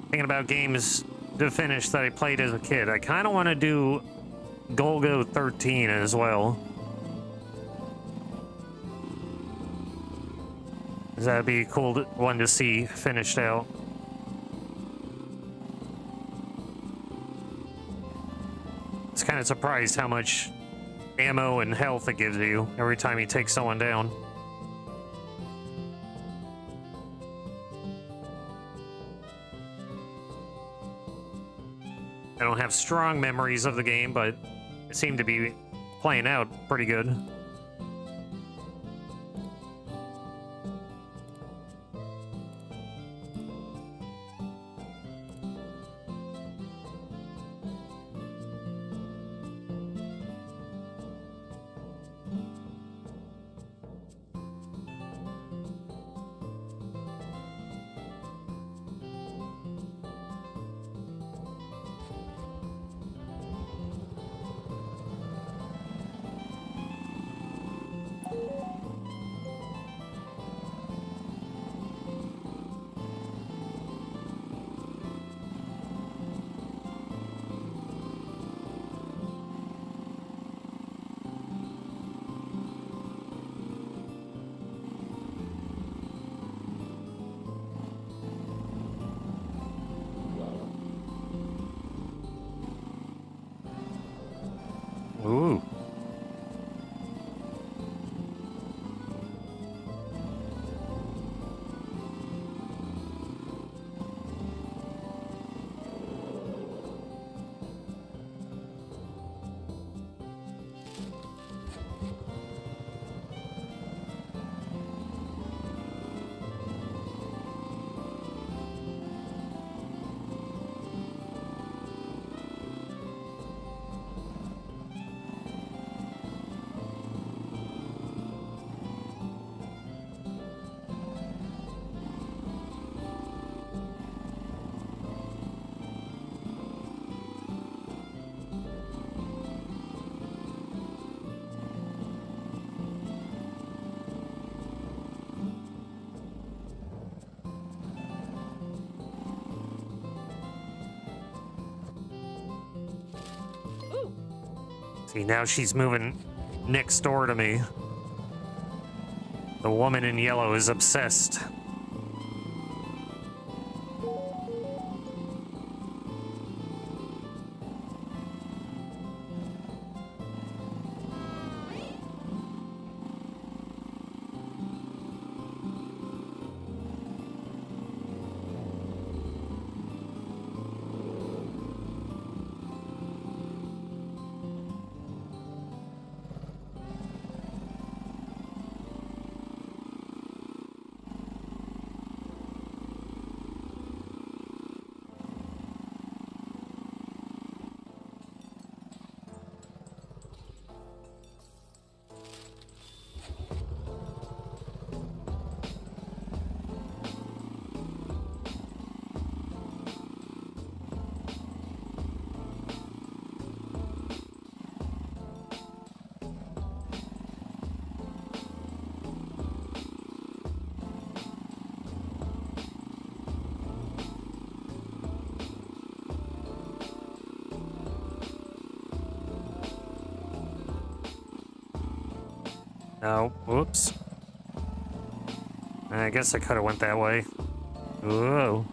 Thinking about games to finish that I played as a kid. I kind of want to do Golgo 13 as well. That'd be a cool one to see finished out. It's kind of surprised how much ammo and health it gives you every time you take someone down. I don't have strong memories of the game, but it seemed to be playing out pretty good. Ooh. See, now she's moving next door to me. The woman in yellow is obsessed. Oh, whoops. I guess I could have went that way. Whoa.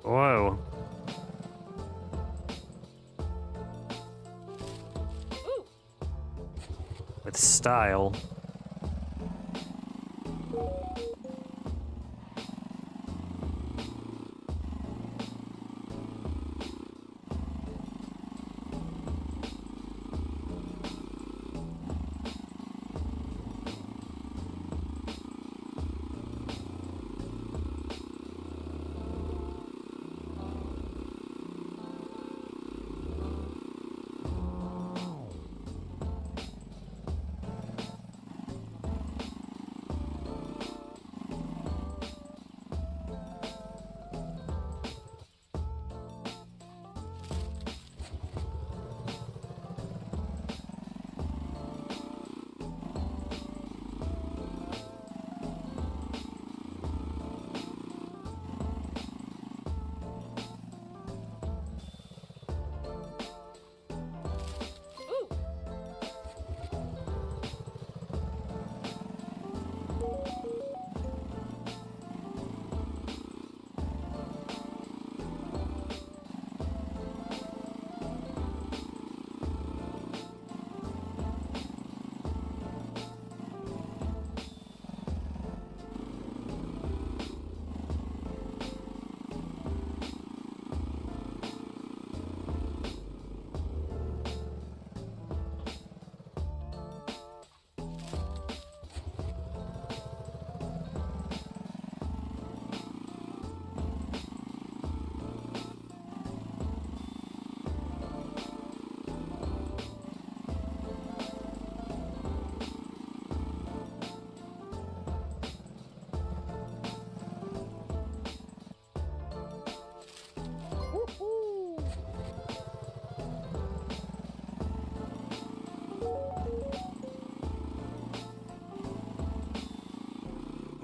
Whoa. With style.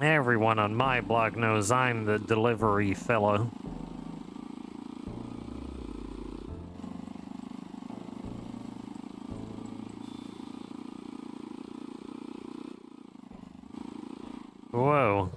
Everyone on my block knows I'm the delivery fella. Whoa.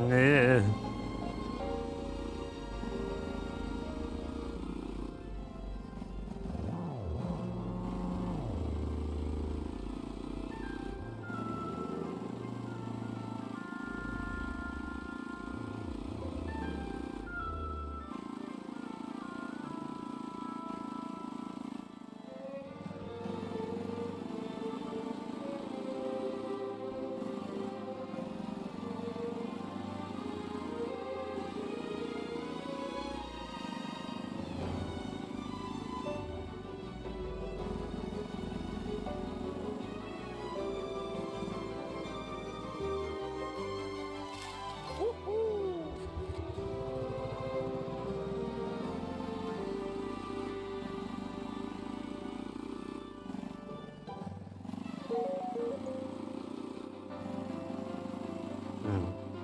Yeah.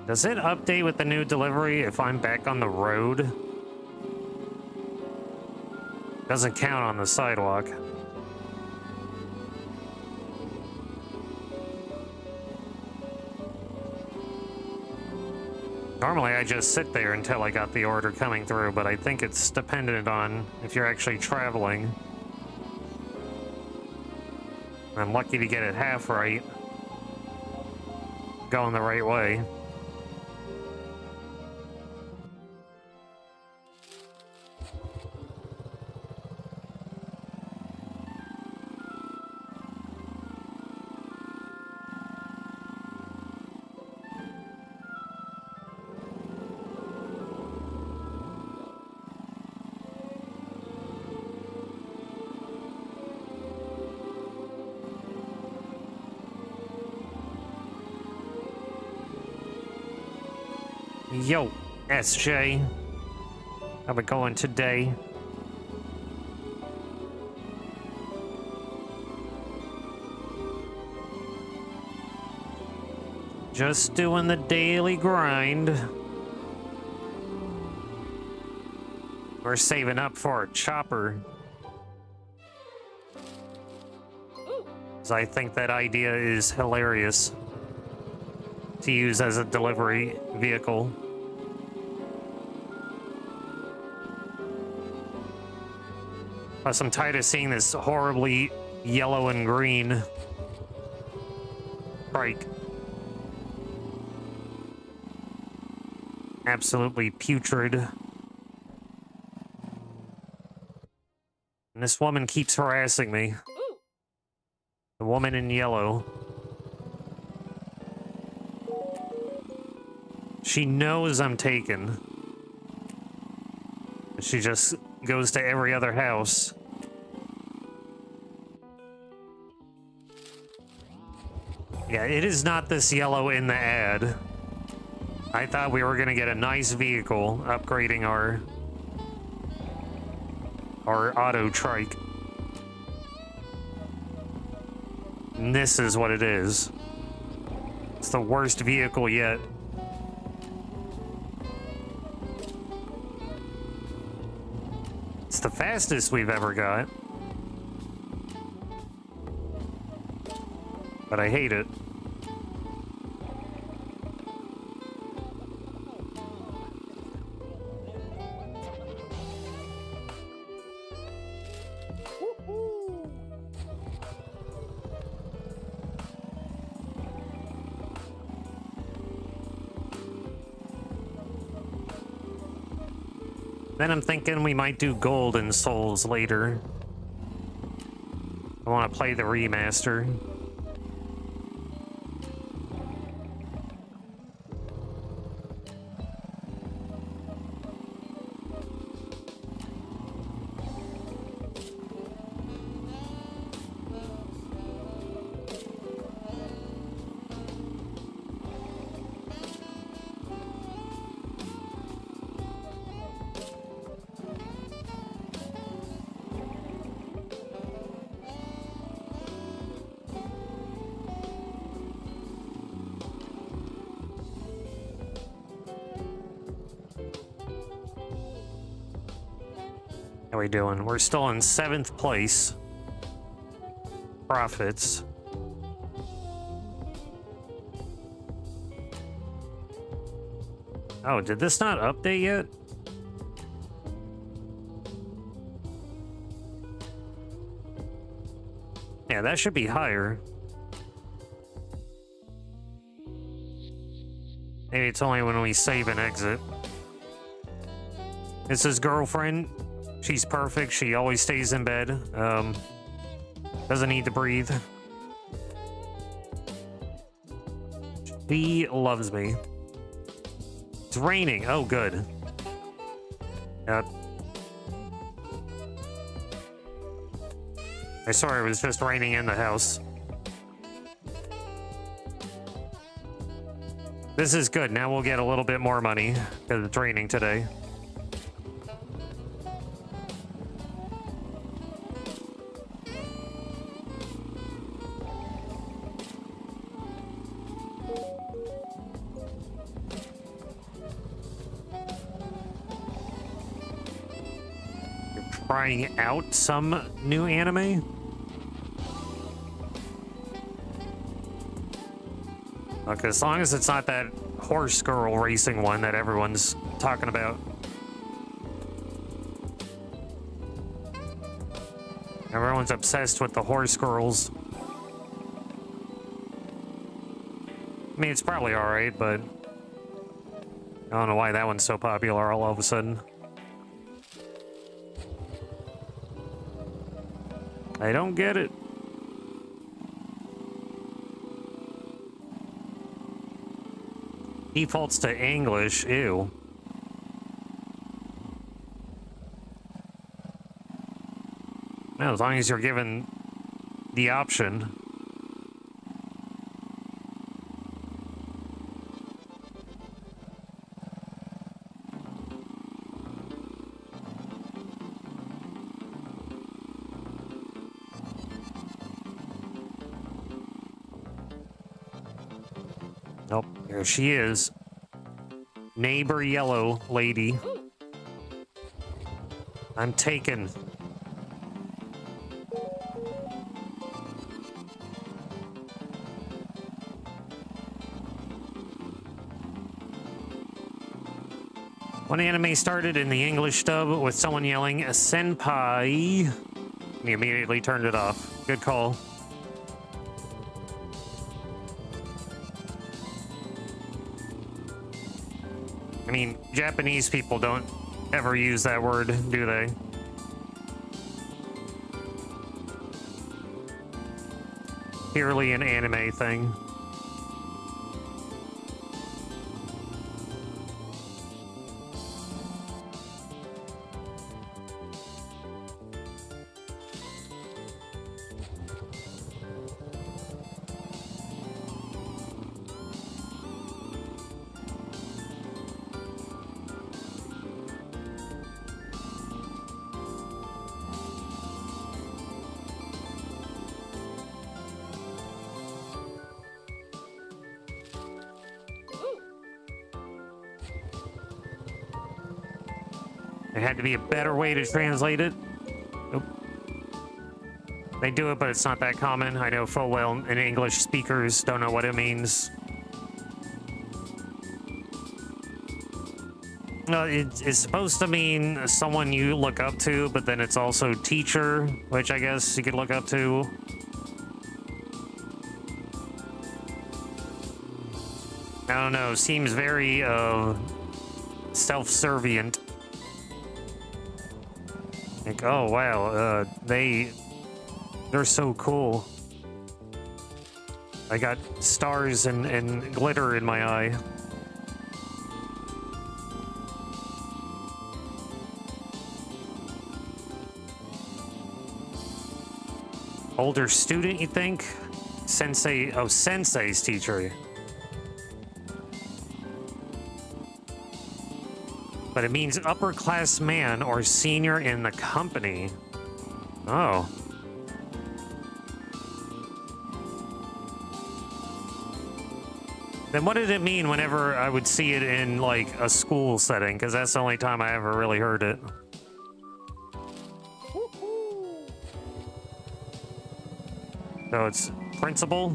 Does it update with the new delivery if I'm back on the road? Doesn't count on the sidewalk. Normally I just sit there until I got the order coming through, but I think it's dependent on if you're actually traveling. I'm lucky to get it half right. Going the right way. Yo, SJ. How we going today? Just doing the daily grind. We're saving up for a chopper. 'Cause I think that idea is hilarious to use as a delivery vehicle. Plus, I'm tired of seeing this horribly yellow and green trike. Absolutely putrid. And this woman keeps harassing me. The woman in yellow. She knows I'm taken. She just goes to every other house. Yeah, it is not this yellow in the ad. I thought we were gonna get a nice vehicle upgrading our auto trike. And this is what it is. It's the worst vehicle yet. It's the fastest we've ever got. But I hate it. Then I'm thinking we might do Gold and Souls later. I want to play the remaster. we doing? We're still in 7th place. Profits. Oh, did this not update yet? Yeah, that should be higher. Maybe it's only when we save and exit. It's his girlfriend. She's perfect. She always stays in bed. Doesn't need to breathe. She loves me. It's raining. Oh, good. Yep. I saw it was just raining in the house. This is good. Now we'll get a little bit more money because it's raining today. Trying out some new anime? Okay, as long as it's not that horse girl racing one that everyone's talking about. Everyone's obsessed with the horse girls. I mean, it's probably alright, but I don't know why that one's so popular all of a sudden. I don't get it. Defaults to English, ew. No, as long as you're given the option. Nope, here she is. Neighbor yellow lady. I'm taken. One anime started in the English dub with someone yelling "Senpai." He immediately turned it off. Good call. I mean, Japanese people don't ever use that word, do they? Purely an anime thing. There had to be a better way to translate it. Nope. They do it, but it's not that common. I know full well and English speakers don't know what it means. It's supposed to mean someone you look up to, but then it's also teacher, which I guess you could look up to. I don't know, seems very self-servient. Like, oh wow, they're so cool. I got stars and glitter in my eye. Older student, you think? Sensei, oh, sensei's teacher. But it means upper class man or senior in the company. Oh. Then what did it mean whenever I would see it in, like, a school setting? Because that's the only time I ever really heard it. So it's principal.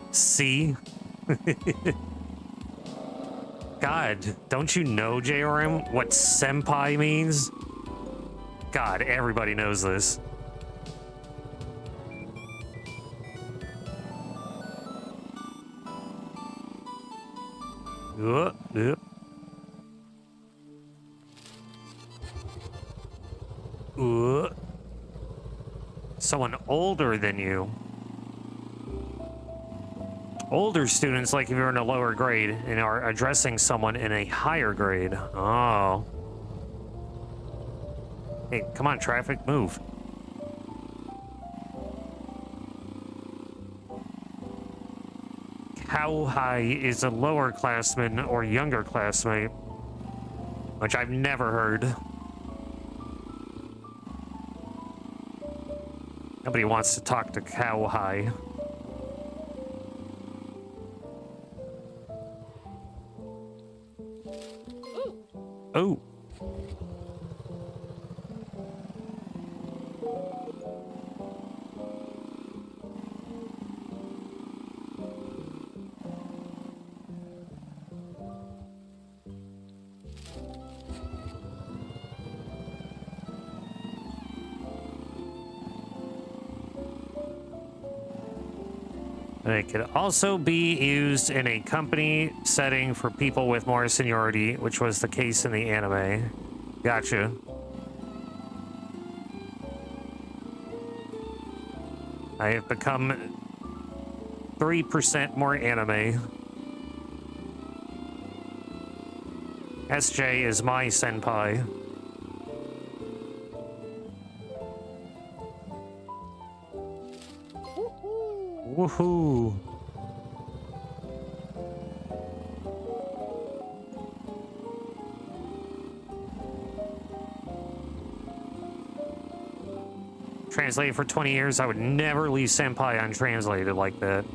C. God, don't you know, JRM, what senpai means? God, everybody knows this. Yep. Someone older than you. Older students, like if you're in a lower grade and are addressing someone in a higher grade. Oh. Hey, come on, traffic, move. How high is a lower classman or younger classmate? Which I've never heard. Nobody wants to talk to Cow High. Oh. It could also be used in a company setting for people with more seniority, which was the case in the anime. Gotcha. I have become 3% more anime. SJ is my senpai. Woohoo! Translated for 20 years, I would never leave senpai untranslated like that.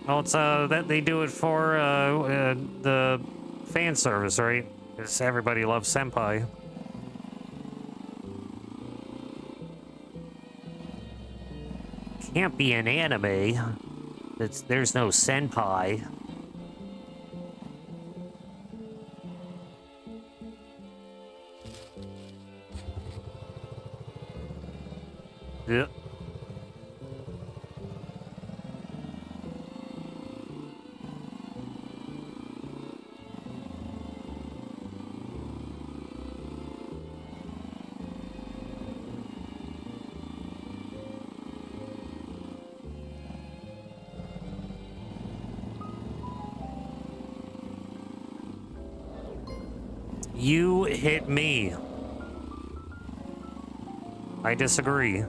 Well, it's that they do it for the fan service, right? Because everybody loves senpai. Can't be an anime. There's no senpai. Yeah. You hit me. I disagree.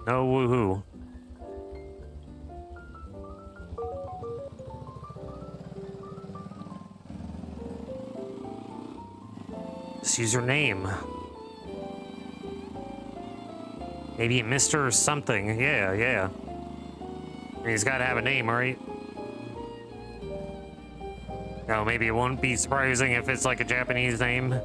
No woohoo. Just use your name. Maybe Mr. something. Yeah. He's got to have a name, right? No, maybe it won't be surprising if it's like a Japanese name.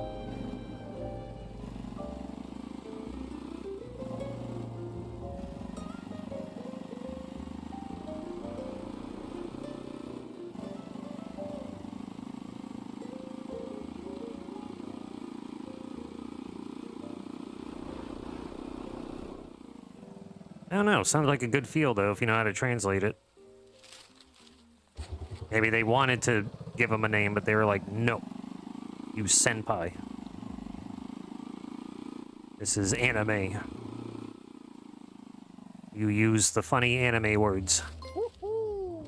I don't know. Sounds like a good feel, though, if you know how to translate it. Maybe they wanted to give him a name, but they were like, no. You senpai. This is anime. You use the funny anime words. You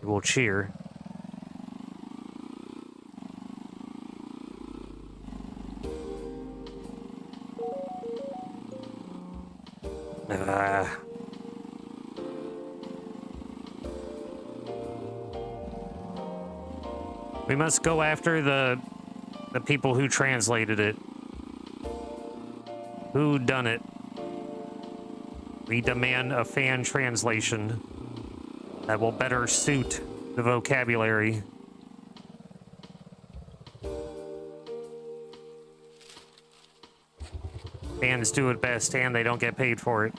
will cheer. We must go after the The people who translated it. Who done it? We demand a fan translation that will better suit the vocabulary. Fans do it best and they don't get paid for it.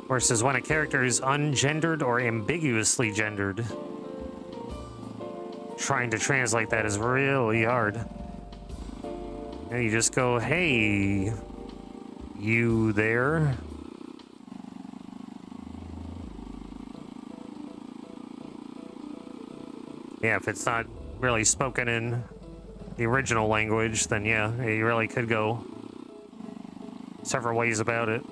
Versus when a character is ungendered or ambiguously gendered. Trying to translate that is really hard. And you just go, hey, you there? Yeah, if it's not really spoken in the original language, then yeah, you really could go several ways about it.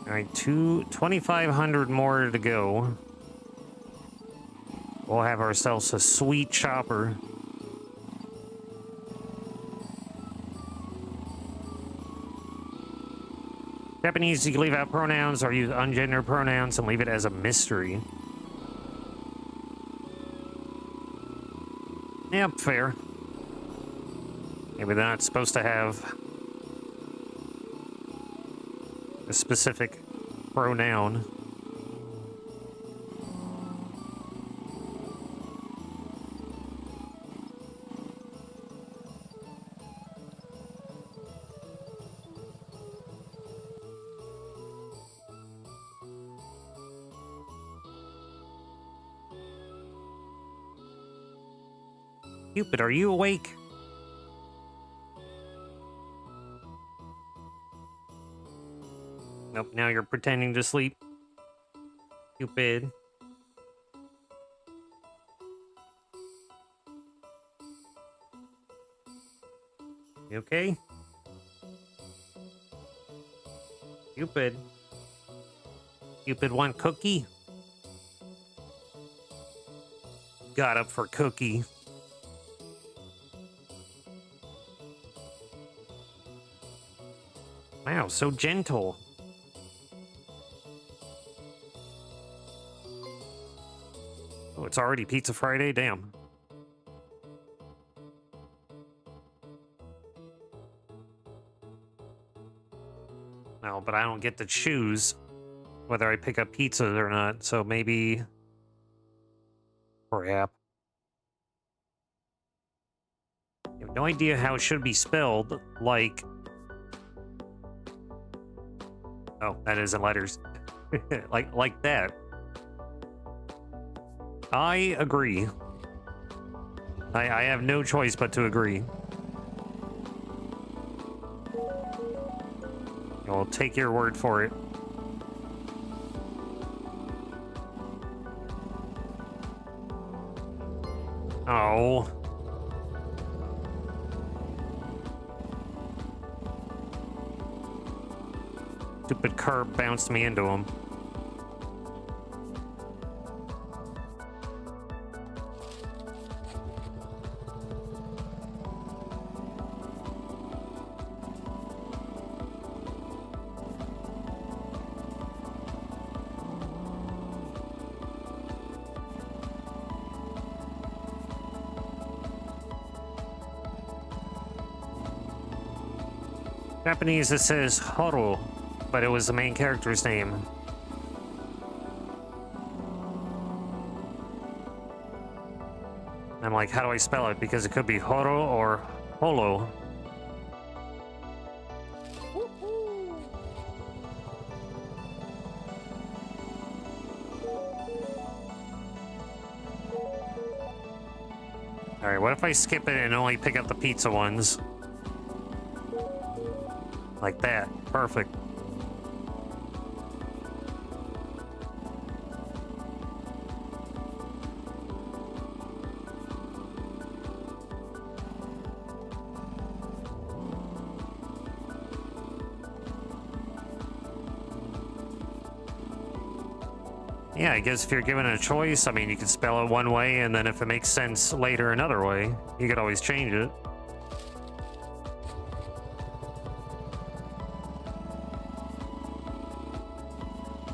All right, 2,500 more to go. We'll have ourselves a sweet chopper. Japanese, you can leave out pronouns or use ungendered pronouns and leave it as a mystery. Yep, fair. Maybe they're not supposed to have a specific pronoun. Cupid, are you awake? Nope, now you're pretending to sleep. Cupid. You okay? Cupid. Cupid want cookie? Got up for cookie. Wow, so gentle. Oh, it's already Pizza Friday? Damn. No, but I don't get to choose whether I pick up pizzas or not, so maybe... Crap. I have no idea how it should be spelled, like... Oh, that is in letters. like that. I agree. I have no choice but to agree. I'll take your word for it. Oh. Stupid curb bounced me into him. Japanese, it says Haru, but it was the main character's name. I'm like, how do I spell it? Because it could be Horo or Holo. Alright, what if I skip it and only pick up the pizza ones? Like that. Perfect. Yeah, I guess if you're given a choice, I mean, you could spell it one way, and then if it makes sense later another way, you could always change it.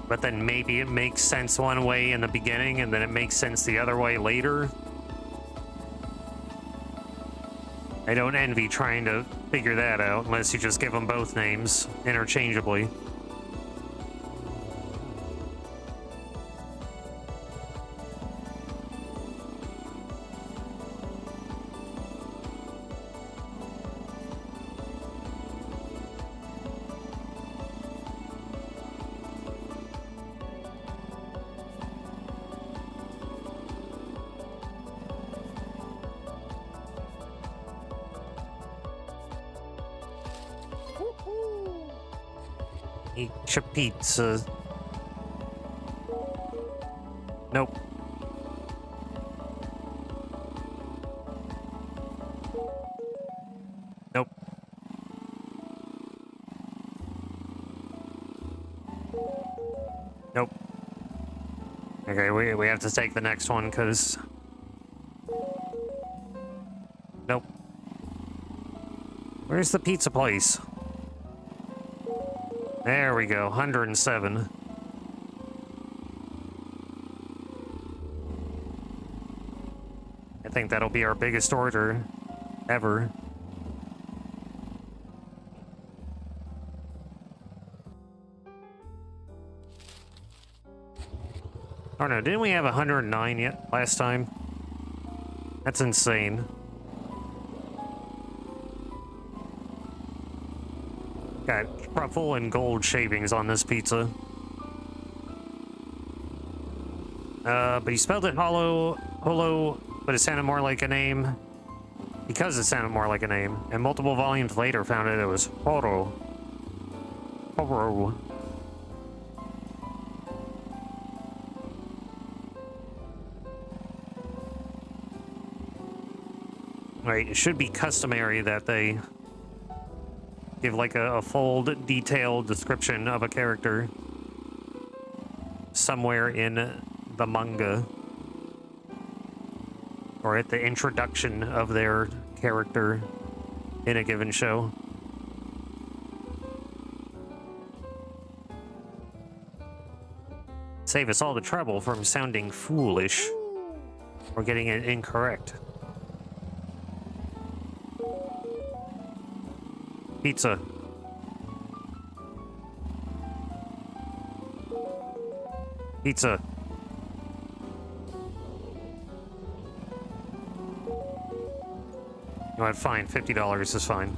But then maybe it makes sense one way in the beginning, and then it makes sense the other way later. I don't envy trying to figure that out, unless you just give them both names interchangeably. Eat your pizza. Nope. Nope. Nope. Okay, we have to take the next one, because... Nope. Where's the pizza place? There we go, 107. I think that'll be our biggest order ever. Oh no, didn't we have 109 yet last time? That's insane. Got truffle and gold shavings on this pizza. But he spelled it holo, but it sounded more like a name. Because it sounded more like a name. And multiple volumes later found it was horo. Horo. Right, it should be customary that they give like a full detailed description of a character somewhere in the manga, or at the introduction of their character in a given show. Save us all the trouble from sounding foolish or getting it incorrect. Pizza. Pizza. You know what? Fine. $50 is fine.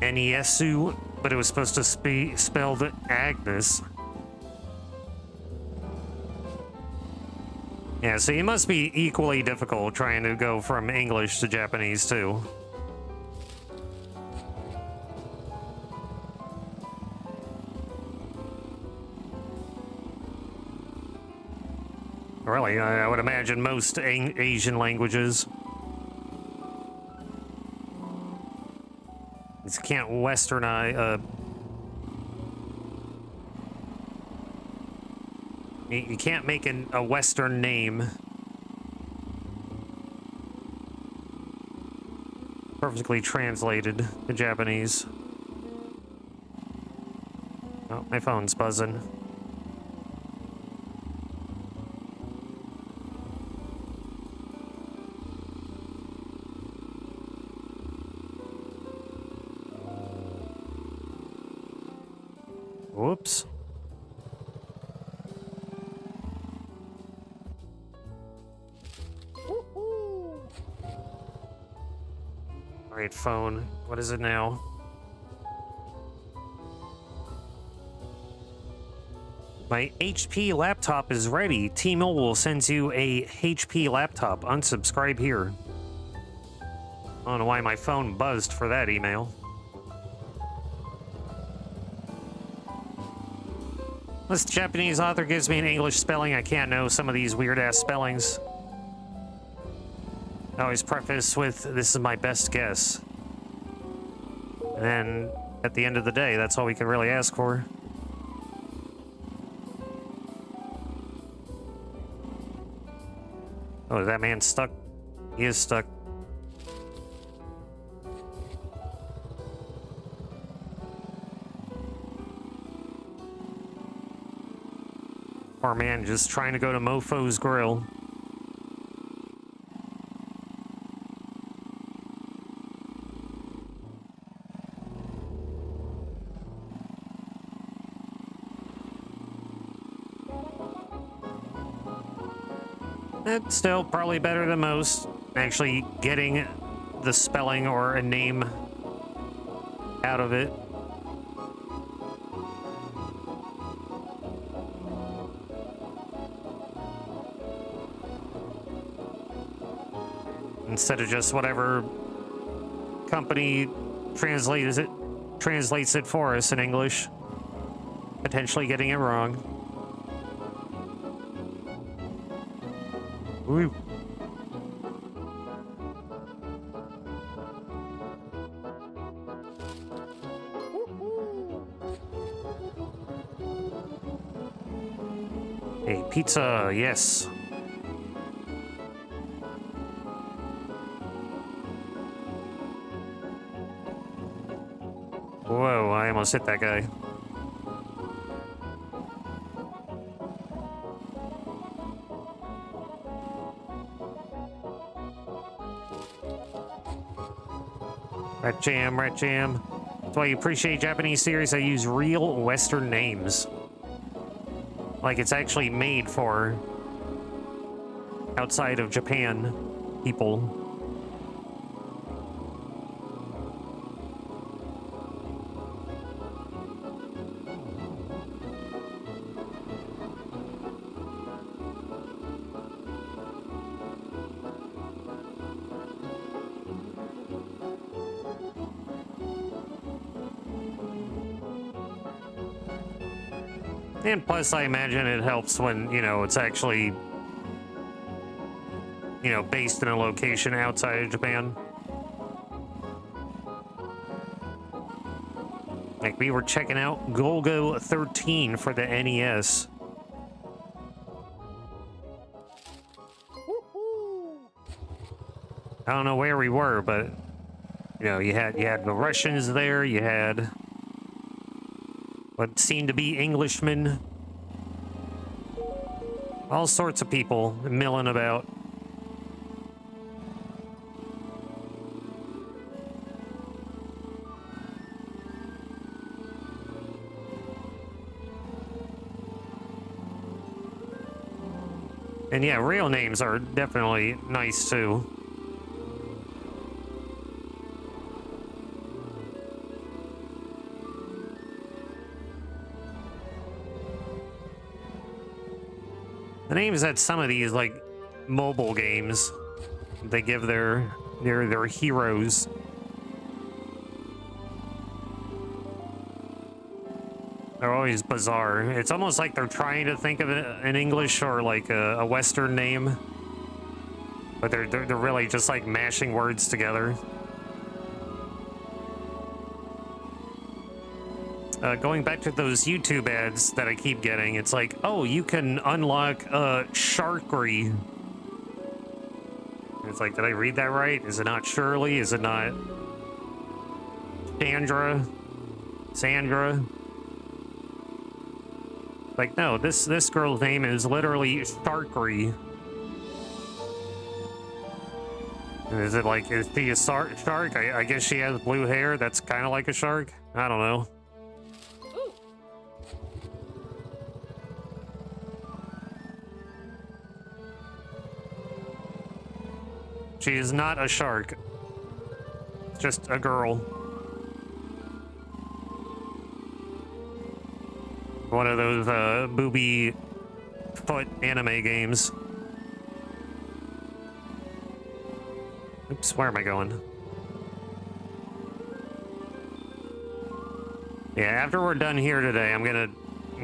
Niesu, but it was supposed to be spelled Agnes. Yeah, so you must be equally difficult trying to go from English to Japanese, too. Really, I would imagine most Asian languages. You can't westernize, you can't make a Western name perfectly translated to Japanese. Oh, my phone's buzzing. Whoops. Alright, phone. What is it now? My HP laptop is ready. T-Mobile sends you a HP laptop. Unsubscribe here. I don't know why my phone buzzed for that email. This Japanese author gives me an English spelling. I can't know some of these weird-ass spellings. I always preface with, this is my best guess. And then at the end of the day, that's all we can really ask for. Oh, is that man stuck? He is stuck. Poor man just trying to go to Mofo's Grill. It's still probably better than most. Actually getting the spelling or a name out of it. Instead of just whatever company translates it for us in English, potentially getting it wrong. Ooh. Hey, pizza, yes. Whoa, I almost hit that guy. Rat Jam, Rat Jam. That's why you appreciate Japanese series. I use real Western names. Like it's actually made for outside of Japan people. And plus, I imagine it helps when, you know, it's actually, you know, based in a location outside of Japan. Like, we were checking out Golgo 13 for the NES. I don't know where we were, but, you know, you had the Russians there, you had what seemed to be Englishmen. All sorts of people milling about. And yeah, real names are definitely nice too. The names that some of these, like, mobile games, they give their heroes. They're always bizarre. It's almost like they're trying to think of an English or like a Western name, but they're really just like mashing words together. Going back to those YouTube ads that I keep getting, it's like, oh, you can unlock Sharkery. It's like, did I read that right? Is it not Shirley? Is it not Sandra? Like, no, this girl's name is literally Sharkery. Is it like, is she a shark? I guess she has blue hair. That's kind of like a shark. I don't know. She is not a shark. It's just a girl. One of those booby foot anime games. Oops, where am I going? Yeah, after we're done here today, I'm gonna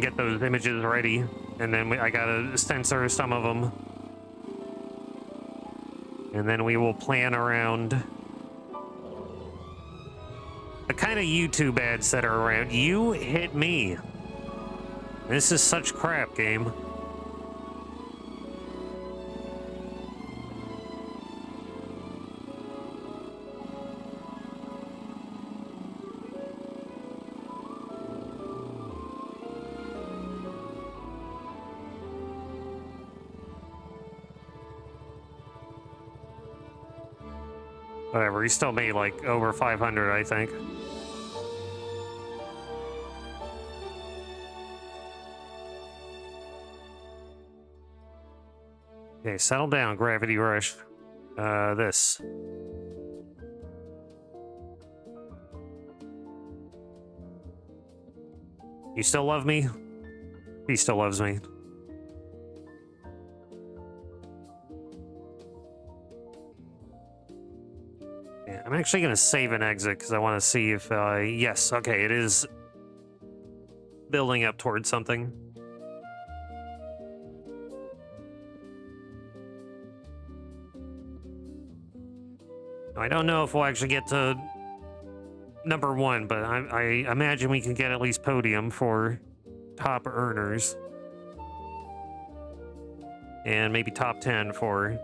get those images ready, and then I gotta censor some of them. And then we will plan around the kind of YouTube ads that are around. You hit me. This is such crap, game. Whatever, he still made like over 500, I think. Okay, settle down, Gravity Rush. This. You still love me? He still loves me. Yeah, I'm actually gonna save and exit because I want to see if, yes, okay, it is building up towards something. I don't know if we'll actually get to number 1, but I imagine we can get at least podium for top earners. And maybe top 10 for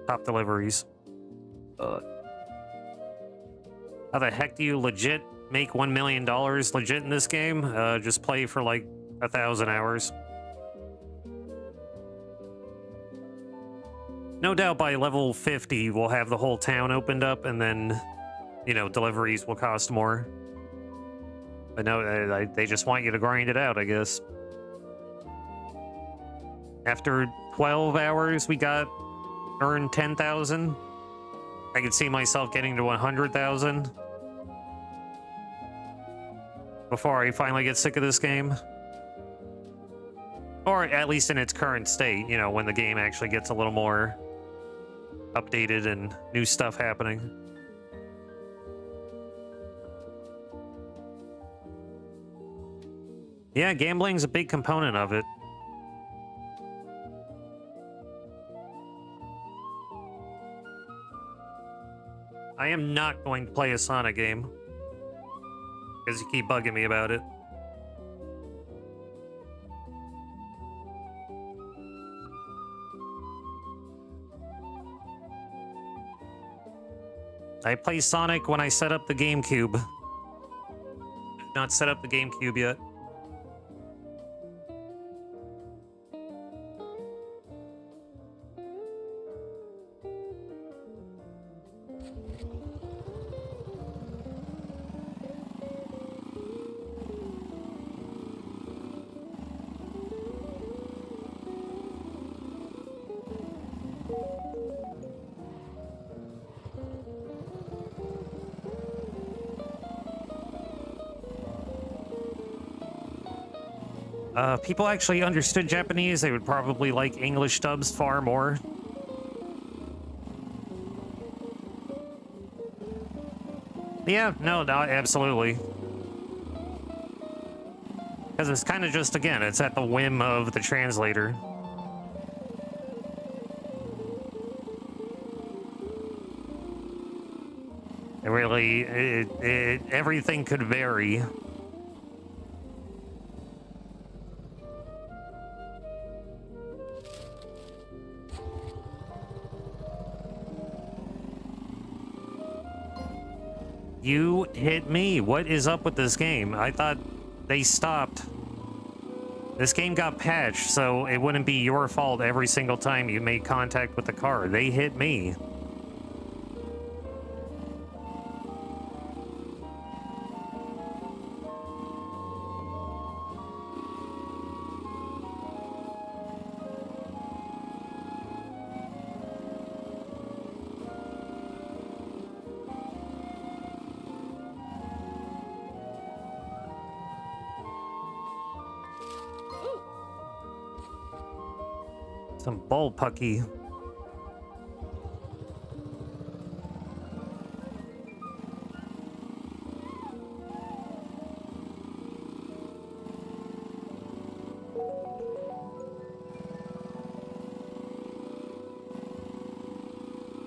top deliveries. How the heck do you legit make $1 million legit in this game? Just play for like 1,000 hours. No doubt by level 50, we'll have the whole town opened up, and then, you know, deliveries will cost more. But no, they just want you to grind it out, I guess. After 12 hours, we earned 10,000. I could see myself getting to 100,000 before I finally get sick of this game. Or at least in its current state, you know, when the game actually gets a little more updated and new stuff happening. Yeah, gambling's a big component of it. I am not going to play a Sonic game because you keep bugging me about it. I play Sonic when I set up the GameCube. I've not set up the GameCube yet. People actually understood Japanese, they would probably like English dubs far more. Yeah, no, absolutely. Because it's kind of just, again, it's at the whim of the translator. It really, everything could vary. You hit me. What is up with this game? I thought they stopped. This game got patched, so it wouldn't be your fault every single time you made contact with the car. They hit me. Some bullpucky.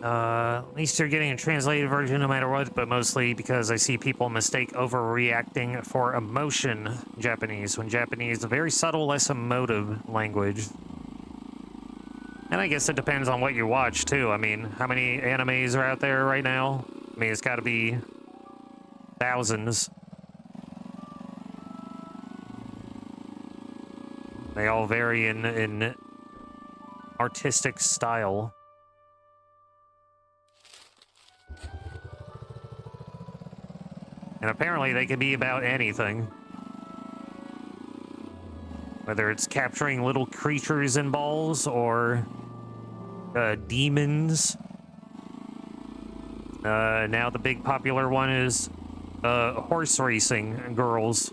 At least you're getting a translated version no matter what, but mostly because I see people mistake overreacting for emotion in Japanese, when Japanese is a very subtle, less emotive language. And I guess it depends on what you watch, too. I mean, how many animes are out there right now? I mean, it's got to be thousands. They all vary in artistic style. And apparently they can be about anything. Whether it's capturing little creatures in balls or demons. Now the big popular one is horse racing girls.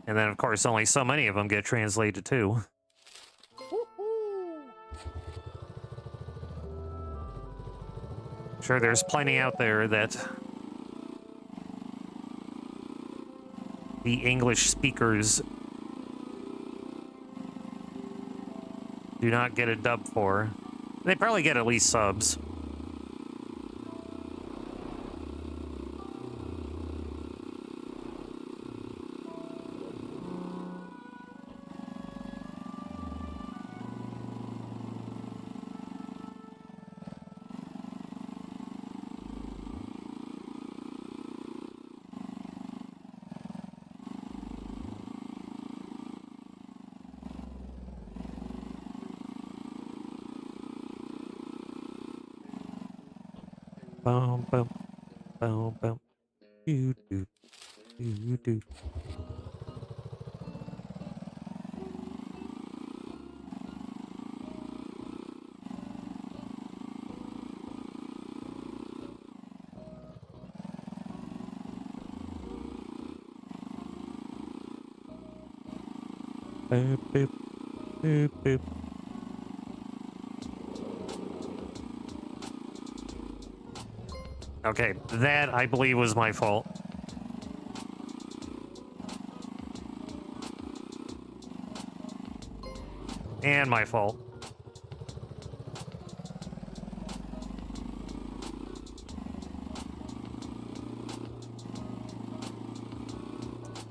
And then, of course, only so many of them get translated, too. Sure, there's plenty out there that the English speakers do not get a dub for. They probably get at least subs. Boom, boom, boom, boom. Do, do, do, do. Boop, boop, boop, boop. Okay, that, I believe, was my fault. And my fault.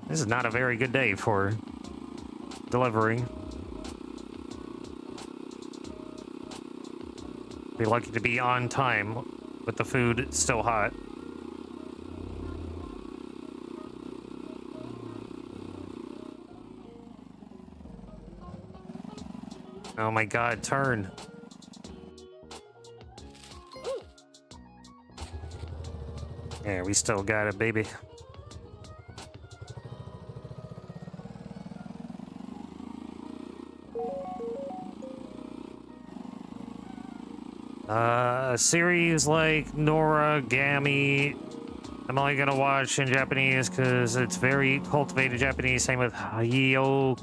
This is not a very good day for delivering. Be lucky to be on time with the food still hot. Oh my god, turn. Yeah, we still got it, baby. A series like Noragami, I'm only gonna watch in Japanese because it's very cultivated Japanese. Same with Hyokyuka.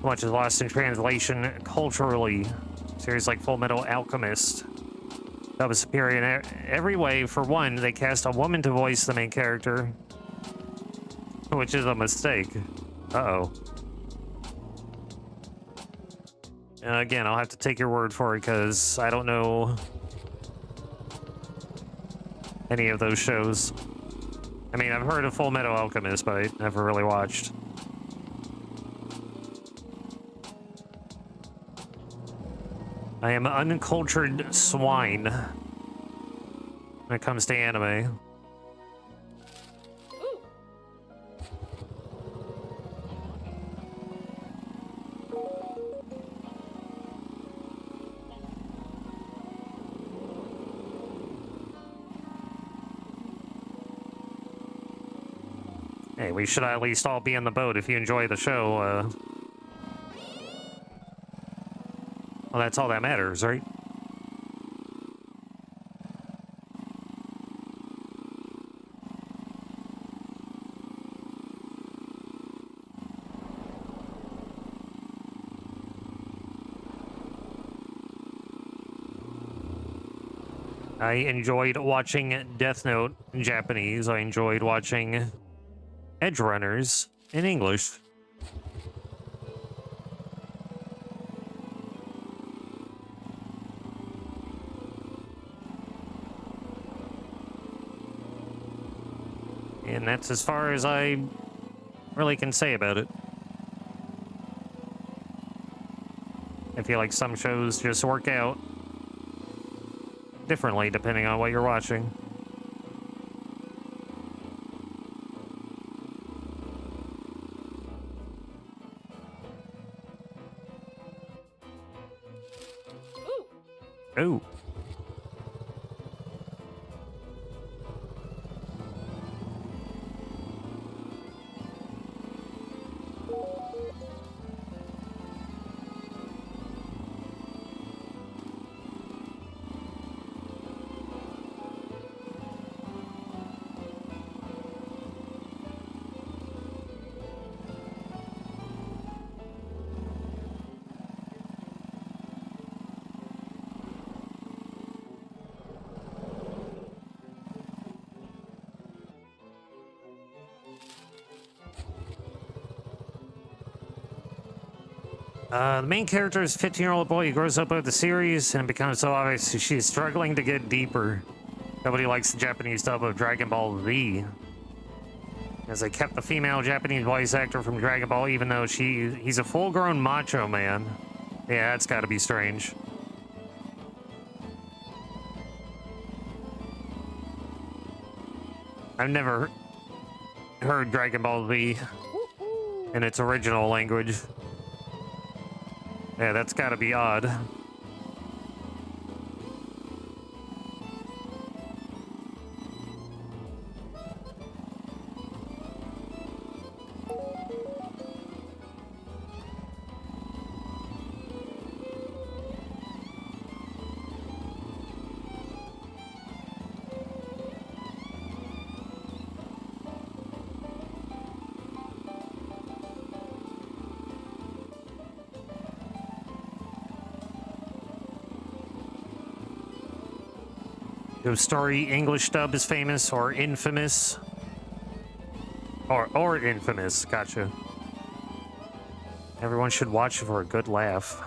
Much is lost in translation culturally. Series like Full Metal Alchemist. That was superior in every way. For one, they cast a woman to voice the main character, which is a mistake. Uh-oh. Again, I'll have to take your word for it because I don't know any of those shows. I mean, I've heard of Full Metal Alchemist, but I never really watched. I am an uncultured swine when it comes to anime. Hey, we should at least all be in the boat if you enjoy the show. Well, that's all that matters, right? I enjoyed watching Death Note in Japanese. I enjoyed watching edge runners in English. And that's as far as I really can say about it. I feel like some shows just work out differently depending on what you're watching. Ooh. The main character is a 15-year-old boy who grows up with the series, and it becomes so obvious she's struggling to get deeper. Nobody likes the Japanese dub of Dragon Ball Z, as they kept the female Japanese voice actor from Dragon Ball, even though he's a full-grown macho man. Yeah, that's got to be strange. I've never heard Dragon Ball Z in its original language. Yeah, that's gotta be odd. Ghost Story English dub is famous or infamous. Or infamous, gotcha. Everyone should watch it for a good laugh.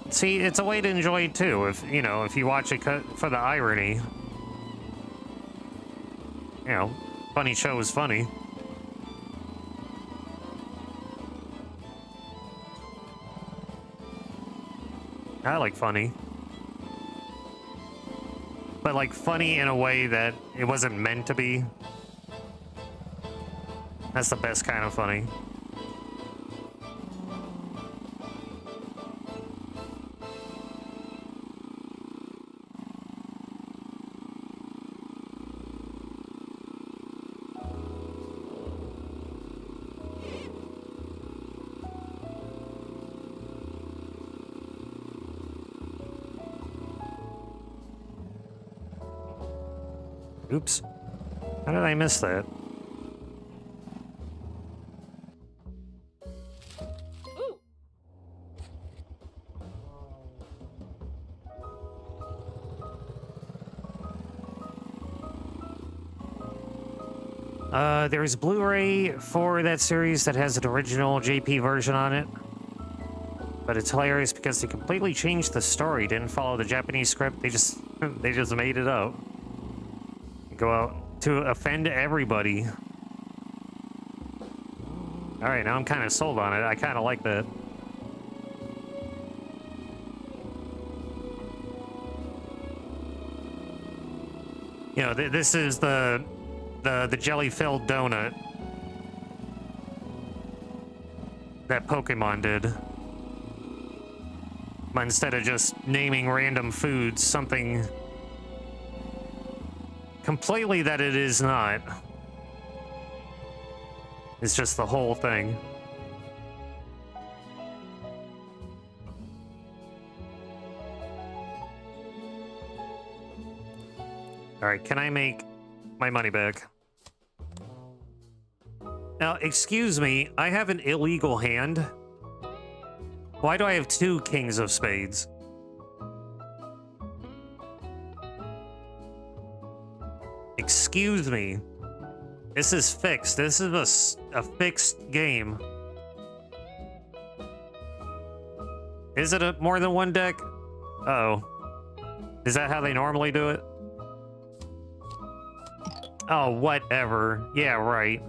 See, it's a way to enjoy it too, if you watch it for the irony. You know, funny show is funny. I like funny. But like funny in a way that it wasn't meant to be. That's the best kind of funny. Oops. How did I miss that? There's Blu-ray for that series that has an original JP version on it. But it's hilarious because they completely changed the story, didn't follow the Japanese script, they just made it up. Go out to offend everybody. Alright, now I'm kind of sold on it. I kind of like that. You know, this is the jelly-filled donut that Pokemon did. But instead of just naming random foods, something completely that it is not. It's just the whole thing. Alright, can I make my money back? Now, excuse me, I have an illegal hand. Why do I have two kings of spades? excuse me. This is fixed. This is a fixed game. Is it more than one deck? Uh-oh. Is that how they normally do it? Oh, whatever. Yeah, right.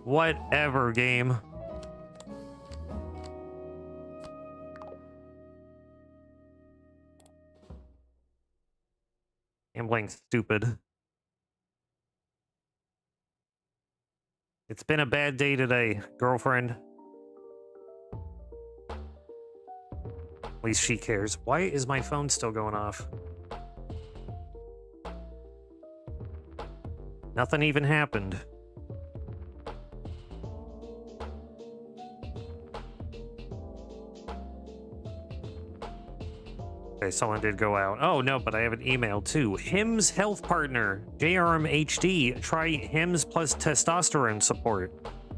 Whatever, game. Gambling stupid. It's been a bad day today, girlfriend. At least she cares. Why is my phone still going off? Nothing even happened. Okay, someone did go out. Oh, no, but I have an email, too. Hims Health Partner. JRM HD. Try Hims plus testosterone support.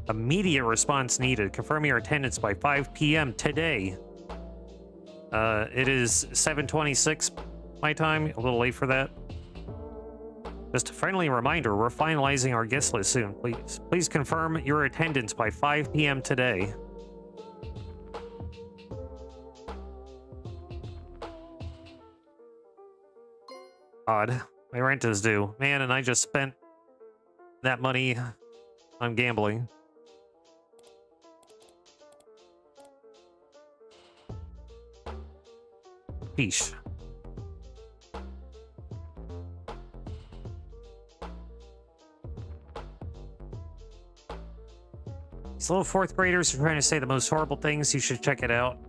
Immediate response needed. Confirm your attendance by 5 p.m. today. It is 7:26 my time. A little late for that. Just a friendly reminder, we're finalizing our guest list soon. Please confirm your attendance by 5 p.m. today. Odd. My rent is due. Man, and I just spent that money on gambling. Peace. These little fourth graders are trying to say the most horrible things. You should check it out.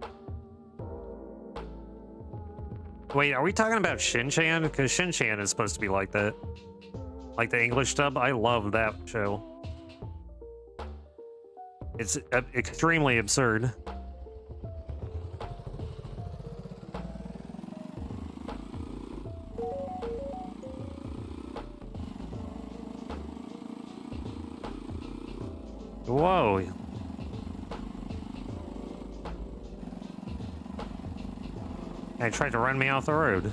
Wait, are we talking about Shin-Chan? Because Shin-Chan is supposed to be like that. Like the English dub? I love that show. It's extremely absurd. Whoa. They tried to run me off the road.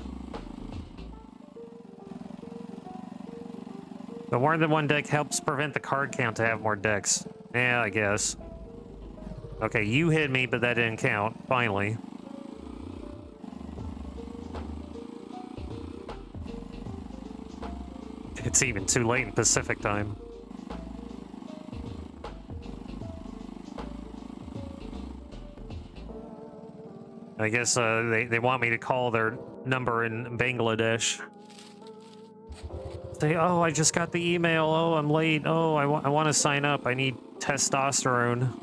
The more than one deck helps prevent the card count to have more decks. Yeah, I guess. Okay, you hit me, but that didn't count. Finally. It's even too late in Pacific time. I guess they want me to call their number in Bangladesh. Say, oh, I just got the email. Oh, I'm late. Oh, I want to sign up. I need testosterone.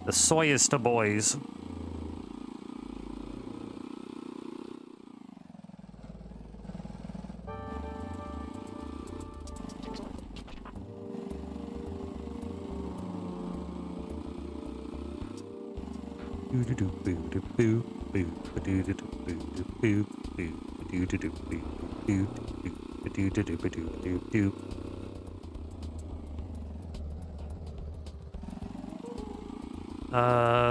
The soyest boys.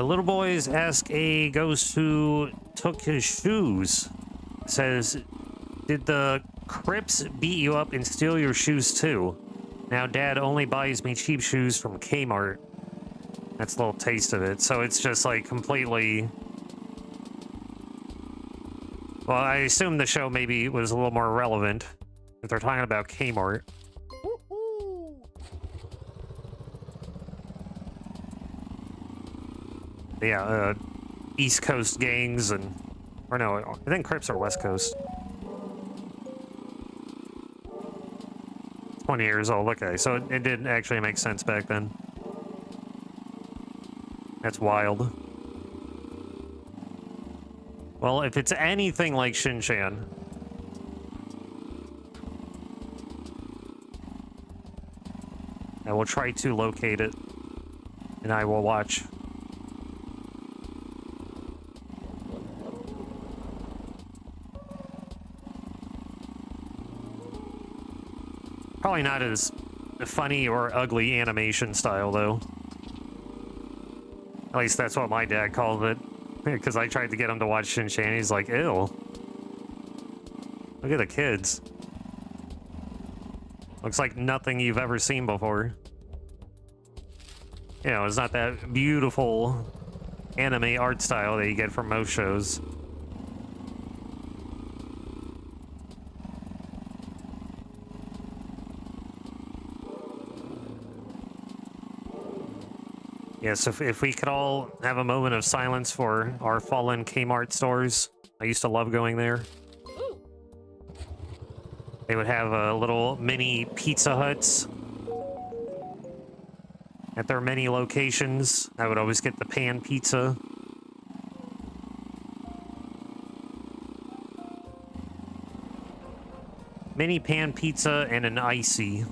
Little boys ask a ghost who took his shoes. Says, did the Crips beat you up and steal your shoes too? Now Dad only buys me cheap shoes from Kmart. That's a little taste of it. So it's just like completely... Well, I assume the show maybe was a little more relevant if they're talking about Kmart. Yeah, East Coast gangs and... Or no, I think Crips are West Coast. 20 years old, okay. So it did actually make sense back then. That's wild. Well, if it's anything like Shin-Chan... I will try to locate it. And I will watch. Probably not as funny or ugly animation style, though. At least that's what my dad called it. Because I tried to get him to watch Shin-Chan, he's like, ew. Look at the kids. Looks like nothing you've ever seen before. You know, it's not that beautiful anime art style that you get from most shows. Yes, if we could all have a moment of silence for our fallen Kmart stores. I used to love going there. They would have little mini Pizza Huts at their many locations. I would always get the pan pizza. Mini pan pizza and an icy.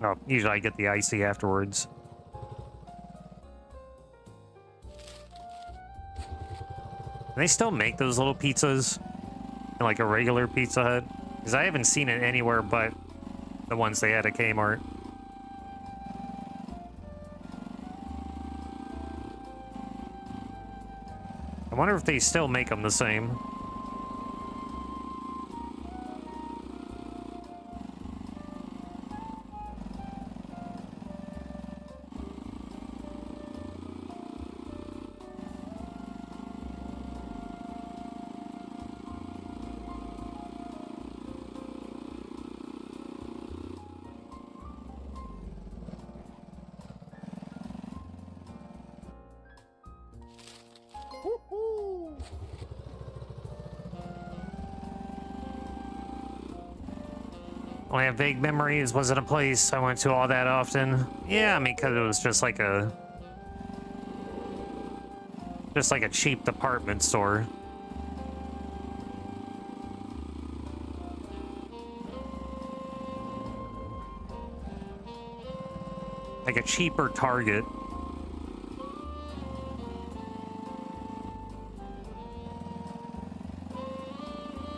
Oh, usually I get the icy afterwards. They still make those little pizzas in like a regular Pizza Hut? Because I haven't seen it anywhere but the ones they had at Kmart. I wonder if they still make them the same. I have vague memories. Was it a place I went to all that often? Yeah, I mean, because it was just like a cheap department store. Like a cheaper Target.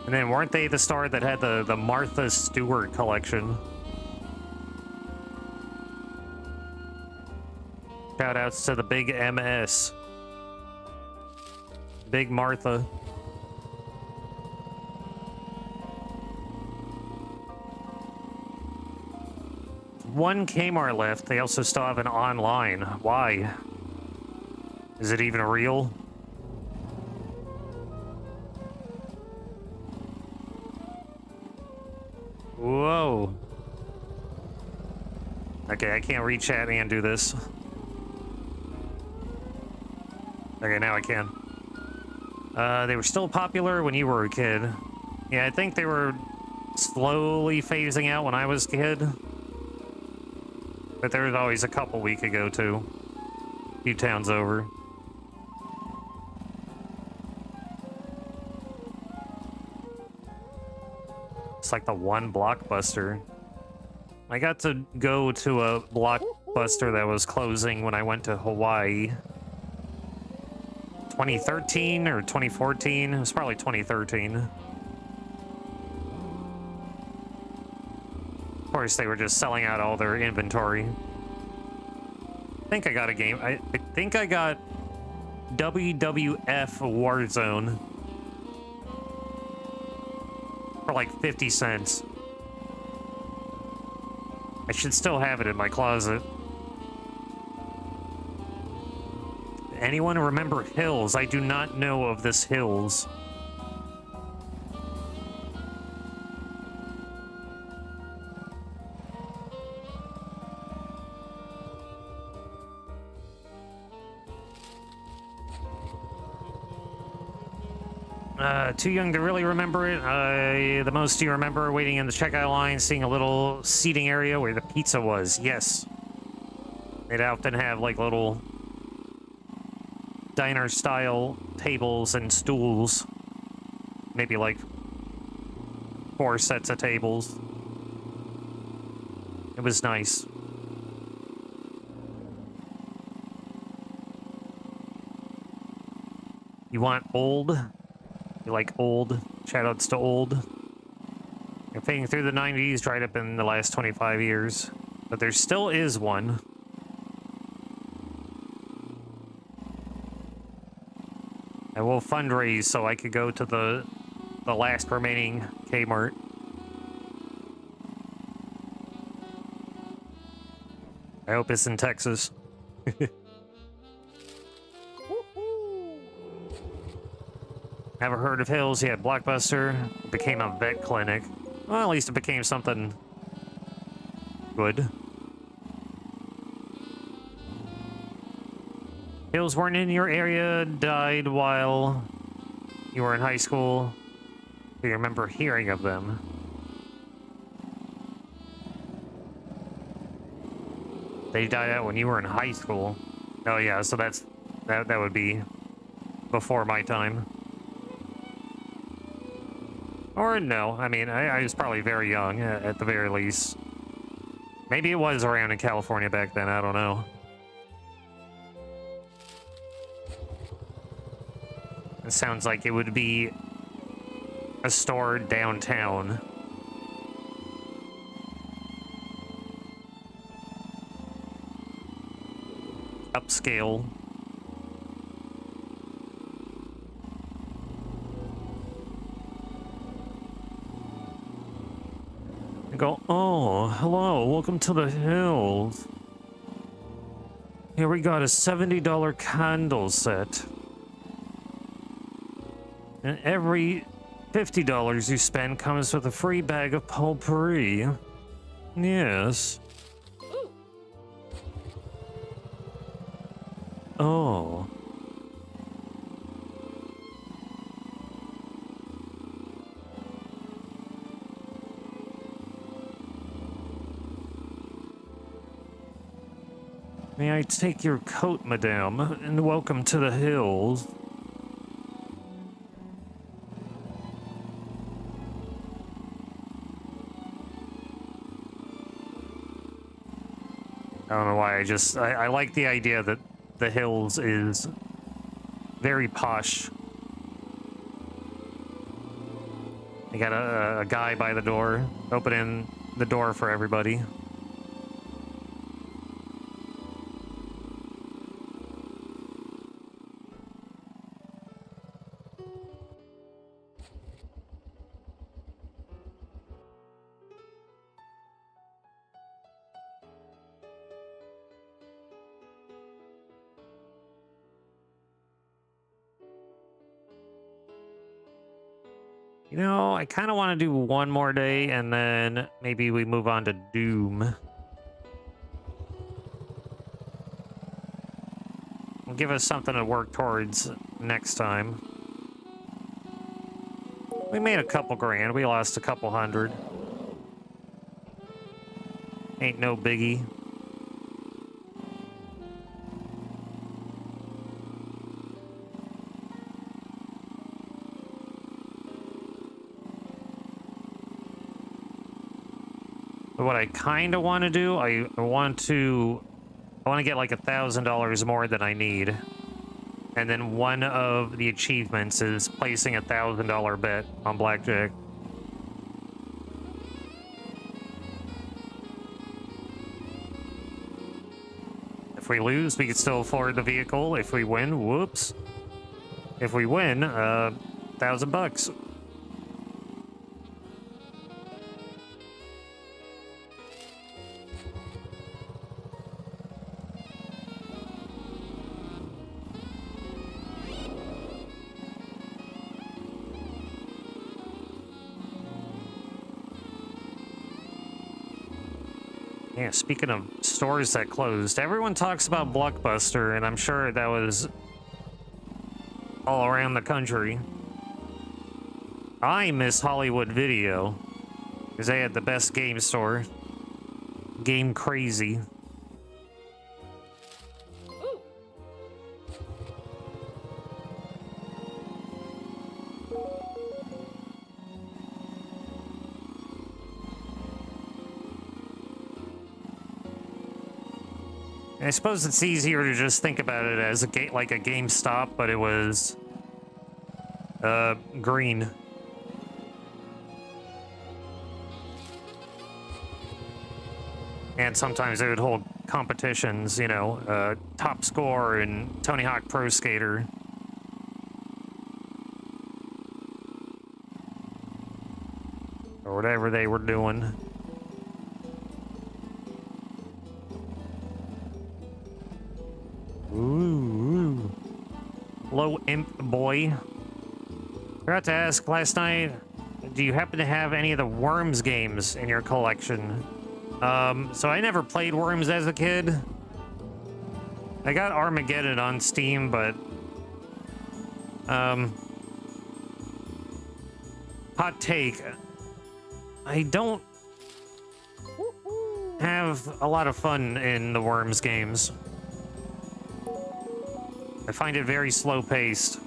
And then weren't they the store that had the Martha Stewart collection? Shout outs to the big MS. Big Martha. One Kmart left. They also still have an online. Why? Is it even real? Whoa. Okay, I can't read chat and do this. Okay, now I can. They were still popular when you were a kid. Yeah, I think they were slowly phasing out when I was a kid. But there was always a couple we could go to. A few towns over. It's like the one Blockbuster. I got to go to a Blockbuster that was closing when I went to Hawaii. 2013 or 2014? It was probably 2013. Of course, they were just selling out all their inventory. I think I got a game. I think I got WWF Warzone for like 50 cents. I should still have it in my closet. Anyone remember Hills? I do not know of this Hills. Too young to really remember it. The most you remember waiting in the checkout line, seeing a little seating area where the pizza was. Yes. They'd often have like little diner style tables and stools. Maybe like 4 sets of tables. It was nice. You want old? You like old? Shoutouts to old. Fading through the 90s, dried up in the last 25 years. But there still is one. I will fundraise so I could go to the last remaining Kmart. I hope it's in Texas. Never heard of Hills yet. Blockbuster became a vet clinic. Well, at least it became something good. Hills weren't in your area, died while you were in high school. Do you remember hearing of them? They died out when you were in high school. Oh yeah, so that would be before my time. Or no, I mean, I was probably very young, at the very least. Maybe it was around in California back then, I don't know. It sounds like it would be a store downtown. Upscale. I go, oh, hello, welcome to the Hills. Here we got a $70 candle set. And every $50 you spend comes with a free bag of potpourri. Yes. Oh. May I take your coat, madame, and welcome to the Hills. I don't know why, I like the idea that the Hills is very posh. You got a guy by the door, opening the door for everybody. You know, I kind of want to do one more day, and then maybe we move on to Doom. It'll give us something to work towards next time. We made a couple grand. We lost a couple hundred. Ain't no biggie. What I kind of want to do, I want to get like $1,000 more than I need, and then one of the achievements is placing a $1,000 bet on blackjack. If we lose, we can still afford the vehicle. If we win, whoops. If we win, $1,000. Yeah, speaking of stores that closed, everyone talks about Blockbuster, and I'm sure that was all around the country. I miss Hollywood Video, because they had the best game store. Game Crazy. I suppose it's easier to just think about it as like a GameStop, but it was green. And sometimes they would hold competitions, you know, top score in Tony Hawk Pro Skater. Or whatever they were doing. Ooh. Hello, Imp Boy. Forgot to ask last night, do you happen to have any of the Worms games in your collection? So I never played Worms as a kid. I got Armageddon on Steam, but... hot take. I don't have a lot of fun in the Worms games. I find it very slow-paced.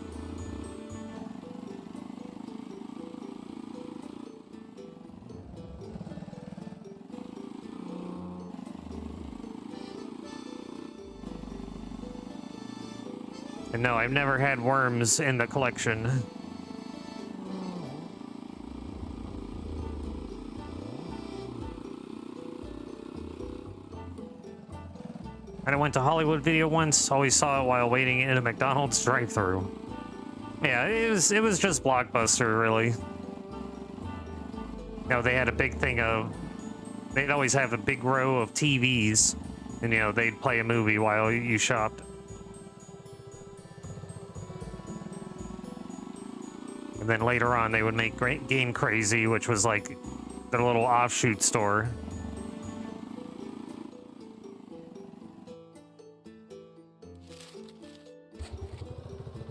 And no, I've never had Worms in the collection. I went to Hollywood Video once, always saw it while waiting in a McDonald's drive-thru. Yeah, it was just Blockbuster, really. You know, they had a big thing of... They'd always have a big row of TVs, and, you know, they'd play a movie while you shopped. And then later on, they would make Game Crazy, which was like their little offshoot store.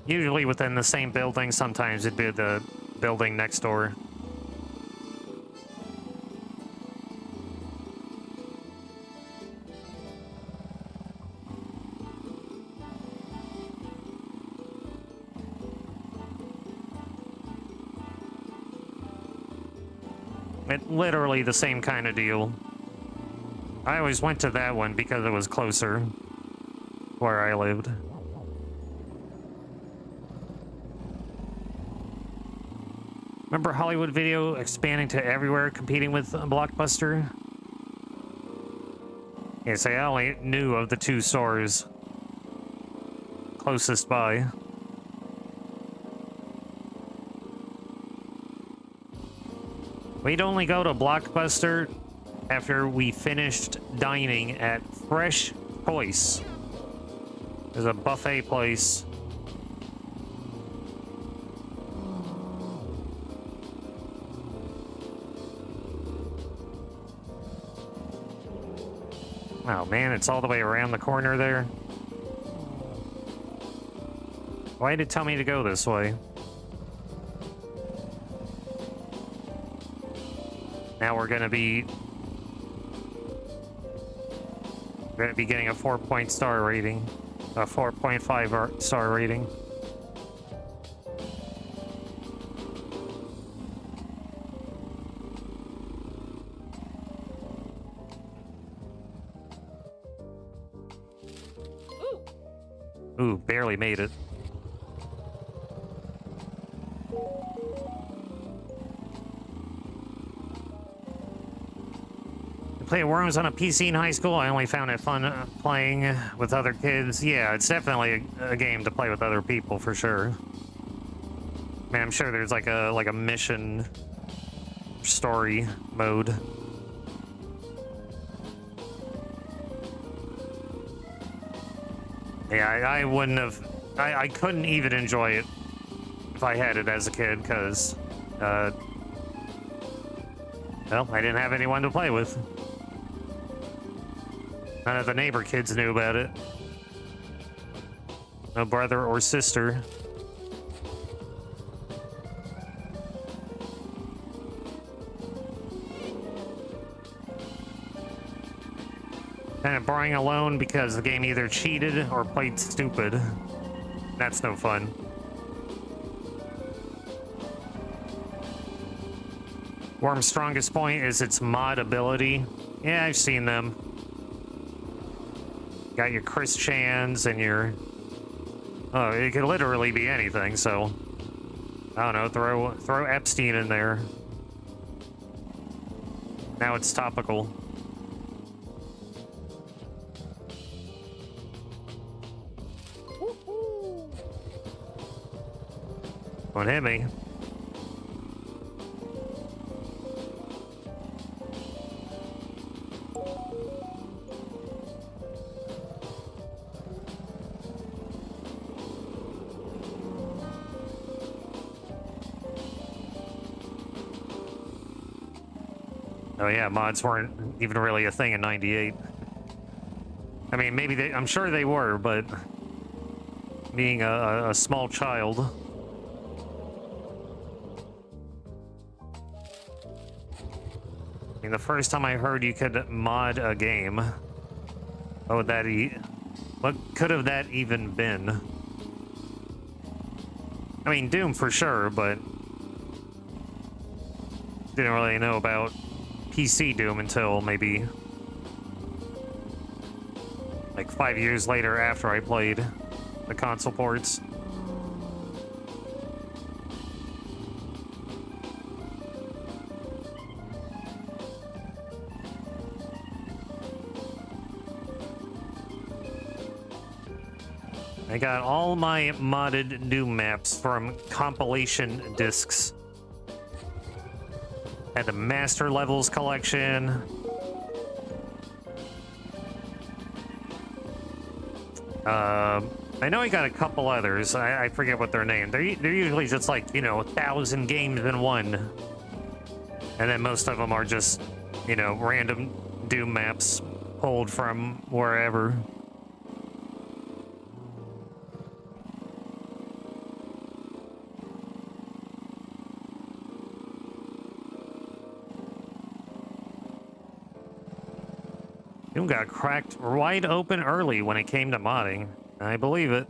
Usually within the same building, sometimes it'd be the building next door. It literally the same kind of deal. I always went to that one because it was closer where I lived. Remember Hollywood Video expanding to everywhere, competing with Blockbuster? Yes, I only knew of the two stores closest by. We'd only go to Blockbuster after we finished dining at Fresh Choice. There's a buffet place. Oh man, it's all the way around the corner there. Why did it tell me to go this way? Now we're gonna be getting a 4-point star rating, a 4.5 star rating. Ooh, barely made it. I played Worms on a PC in high school. I only found it fun playing with other kids. Yeah, it's definitely a game to play with other people for sure. Man, I'm sure there's like a mission story mode. Yeah, I wouldn't have... I couldn't even enjoy it if I had it as a kid, because... well, I didn't have anyone to play with. None of the neighbor kids knew about it. No brother or sister. Kind of boring alone because the game either cheated or played stupid. That's no fun. Worm's strongest point is its mod ability. Yeah, I've seen them. Got your Chris Chans and your... Oh, it could literally be anything, so... I don't know, throw Epstein in there. Now it's topical. Don't hit me. Oh yeah, mods weren't even really a thing in '98. I mean, maybe I'm sure they were, but being a small child. I mean, the first time I heard you could mod a game, what would that what could have that even been? I mean, Doom for sure, but didn't really know about PC Doom until maybe like 5 years later after I played the console ports. I got all my modded Doom maps from compilation discs. Had the Master Levels collection. I know I got a couple others. I forget what they're named. They're usually just like, you know, 1,000 games in one. And then most of them are just, you know, random Doom maps pulled from wherever. Doom got cracked wide open early when it came to modding. I believe it.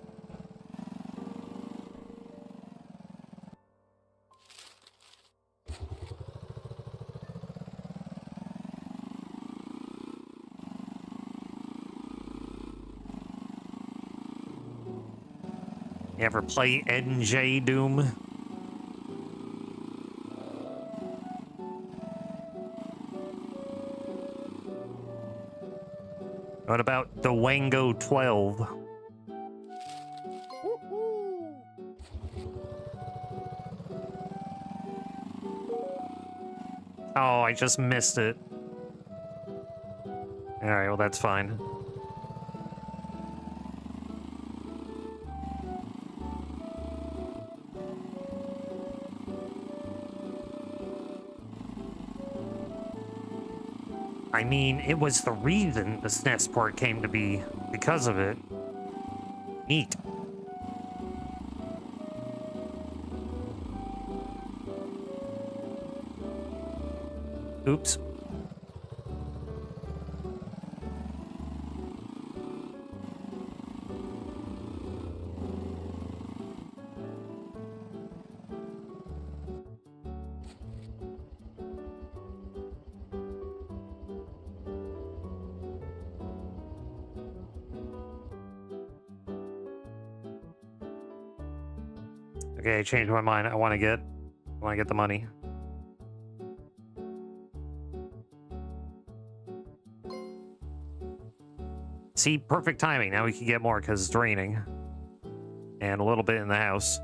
You ever play NJ Doom? What about the Wango 12? Oh, I just missed it. Alright, well that's fine. I mean, it was the reason the SNES port came to be, because of it. Neat. Oops. Okay, I changed my mind. I want to get the money. See, perfect timing. Now we can get more because it's raining. And a little bit in the house.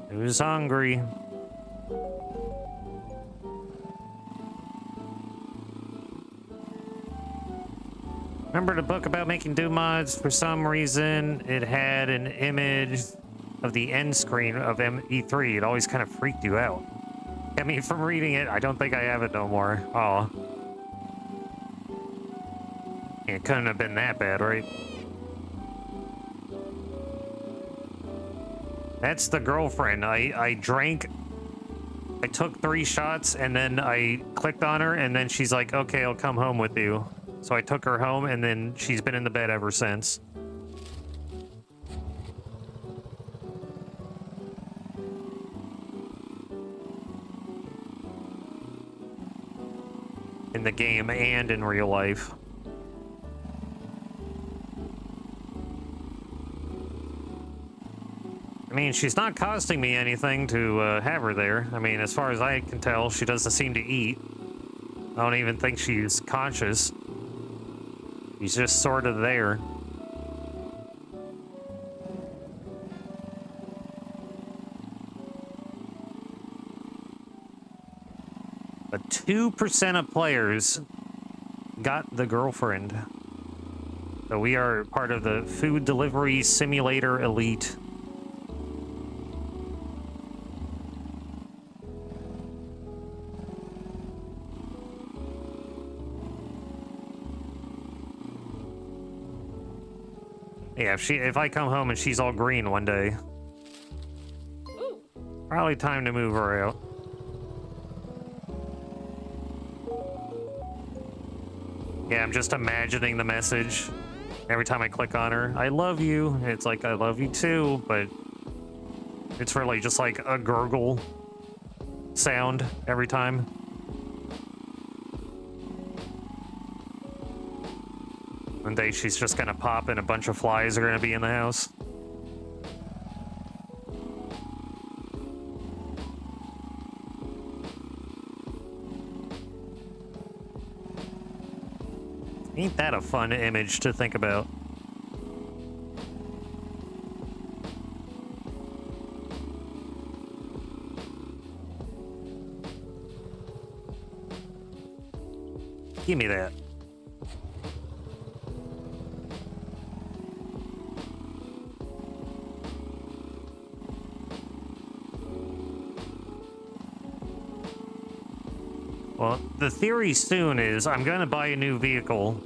Who's hungry? Remember the book about making Doom mods? For some reason, it had an image of the end screen of E3. It always kind of freaked you out. I mean, from reading it, I don't think I have it no more. Oh. It couldn't have been that bad, right? That's the girlfriend. I drank, I took 3 shots, and then I clicked on her, and then she's like, okay, I'll come home with you. So I took her home, and then she's been in the bed ever since. In the game and in real life. I mean, she's not costing me anything to have her there. I mean, as far as I can tell, she doesn't seem to eat. I don't even think she's conscious. She's just sort of there. But 2% of players got the girlfriend. So we are part of the food delivery simulator elite. Yeah, if I come home and she's all green one day, probably time to move her out. Yeah, I'm just imagining the message every time I click on her. I love you. It's like, I love you too, but it's really just like a gurgle sound every time. One day she's just gonna pop and a bunch of flies are gonna be in the house. Ain't that a fun image to think about? Give me that. Well, the theory soon is I'm gonna buy a new vehicle.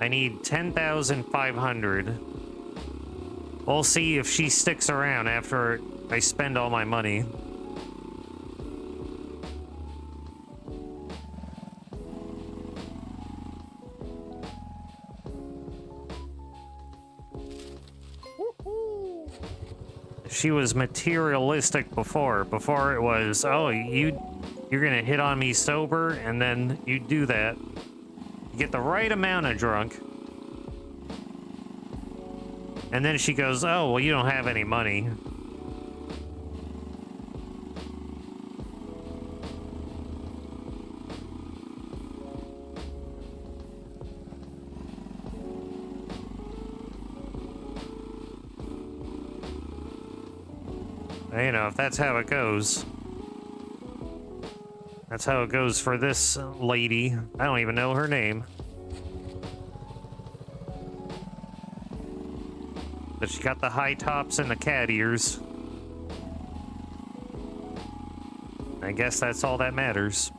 I need 10,500. We'll see if she sticks around after I spend all my money. She was materialistic before. Before it was, oh, you're gonna hit on me sober, and then you do that. You get the right amount of drunk. And then she goes, oh, well, you don't have any money. You know, if that's how it goes. That's how it goes for this lady. I don't even know her name. But she got the high tops and the cat ears. I guess that's all that matters.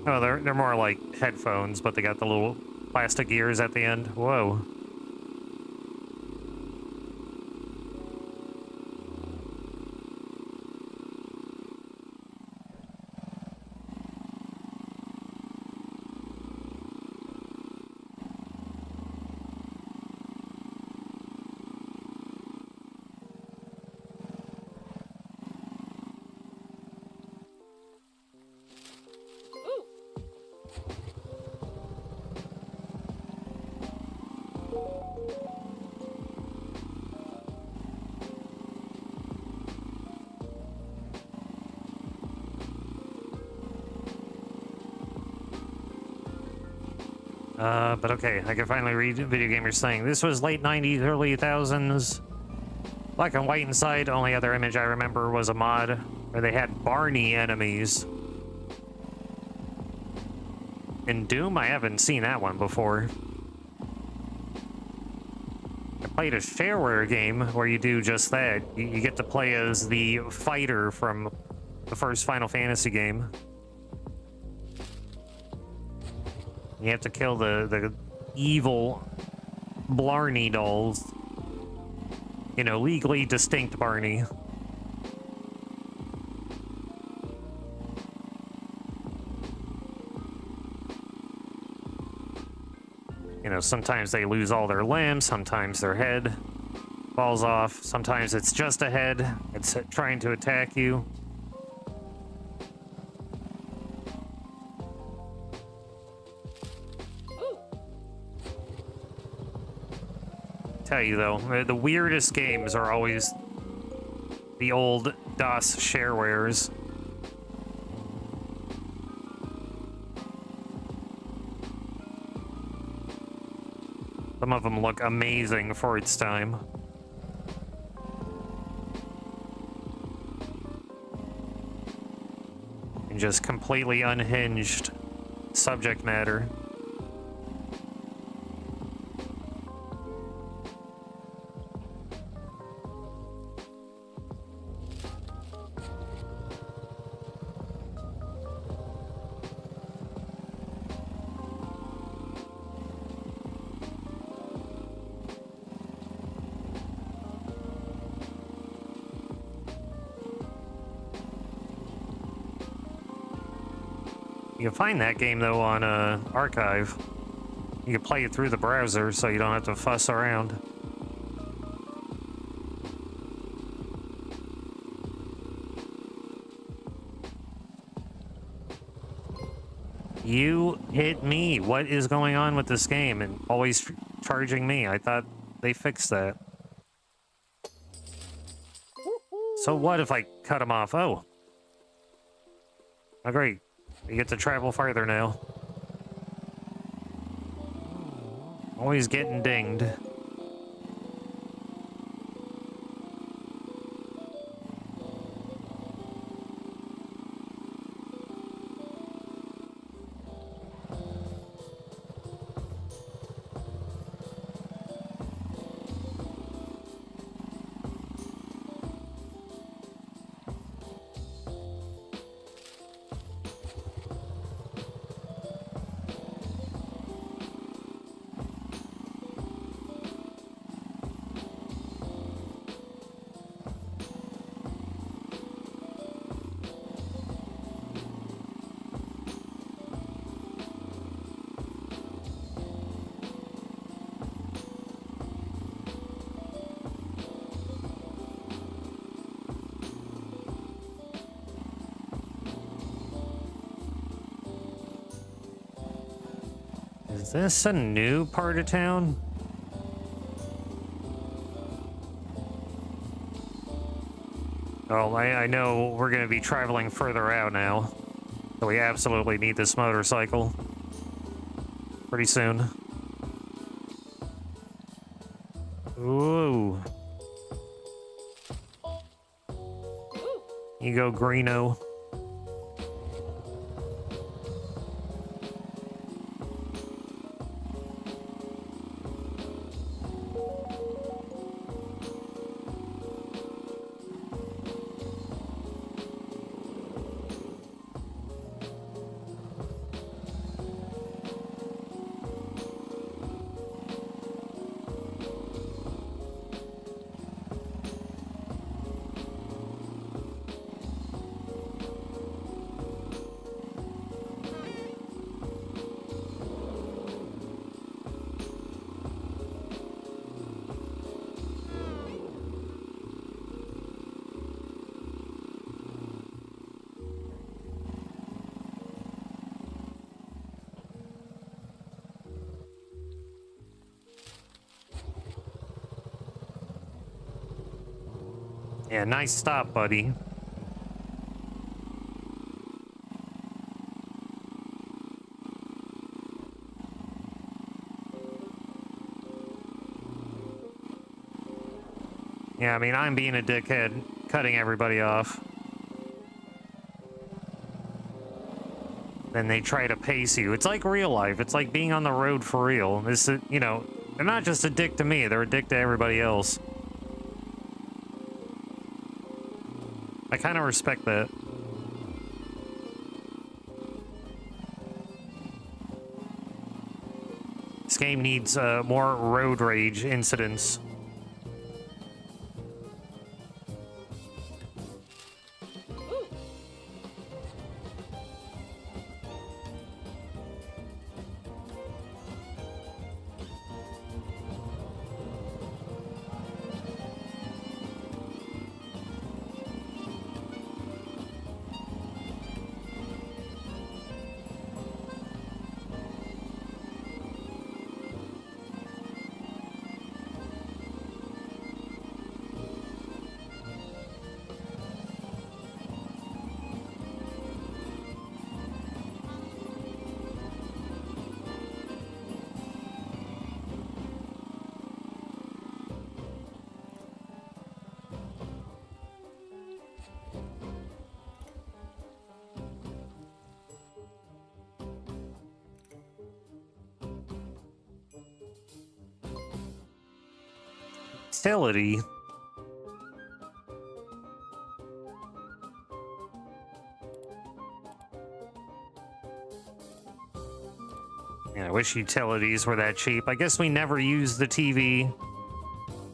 Oh, they're more like headphones, but they got the little plastic ears at the end. Whoa. But okay, I can finally read video gamers saying this was late 90s, early 2000s. Black and white inside. Only other image I remember was a mod where they had Barney enemies. In Doom, I haven't seen that one before. I played a shareware game where you do just that. You get to play as the fighter from the first Final Fantasy game. You have to kill the evil Blarney dolls. You know, legally distinct Barney. You know, sometimes they lose all their limbs, sometimes their head falls off, sometimes it's just a head, it's trying to attack you. tell you though, the weirdest games are always the old DOS sharewares. Some of them look amazing for its time. And just completely unhinged subject matter. You can find that game, though, on Archive. You can play it through the browser, so you don't have to fuss around. You hit me. What is going on with this game? And always charging me. I thought they fixed that. So what if I cut him off? Oh. Oh, great. You get to travel farther now. Always getting dinged. Is this a new part of town? Oh, I know we're going to be traveling further out now. So we absolutely need this motorcycle. Pretty soon. Ooh. You go, Greeno. Yeah, nice stop, buddy. Yeah, I mean, I'm being a dickhead, cutting everybody off. Then they try to pace you. It's like real life. It's like being on the road for real. This is, you know, they're not just a dick to me, they're a dick to everybody else. I kind of respect that. This game needs more road rage incidents. utility. Yeah, I wish utilities were that cheap. I guess we never used the TV.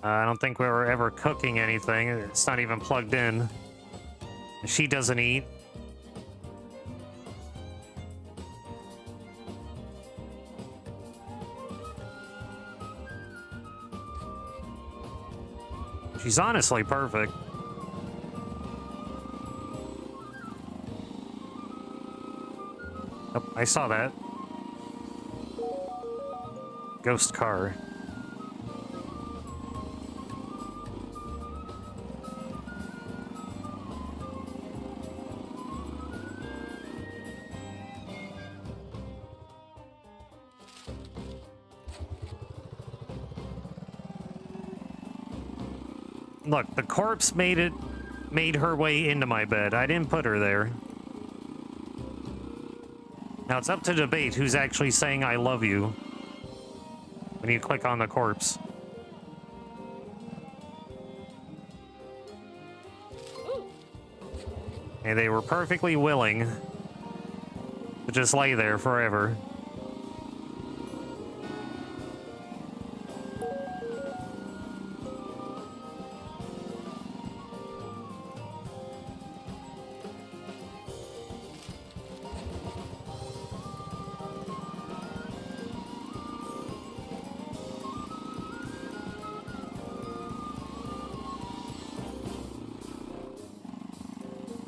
I don't think we were ever cooking anything. It's not even plugged in. She doesn't eat. She's honestly perfect. Oh, I saw that. Ghost car. Look, the corpse made her way into my bed. I didn't put her there. Now it's up to debate who's actually saying I love you when you click on the corpse. And they were perfectly willing to just lay there forever.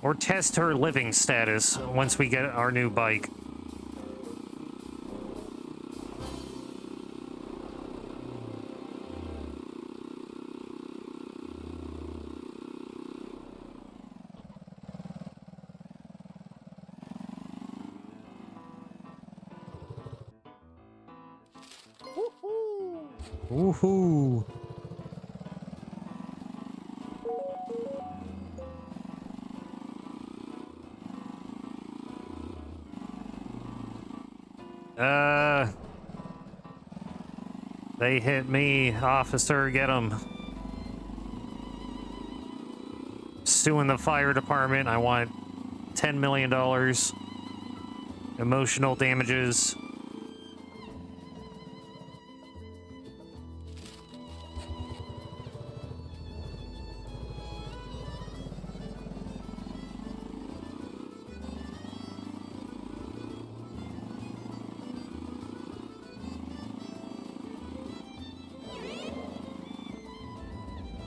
Or test her living status once we get our new bike. Woohoo! They hit me, officer, get them. Suing the fire department, I want $10 million. Emotional damages.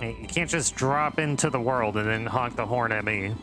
You can't just drop into the world and then honk the horn at me.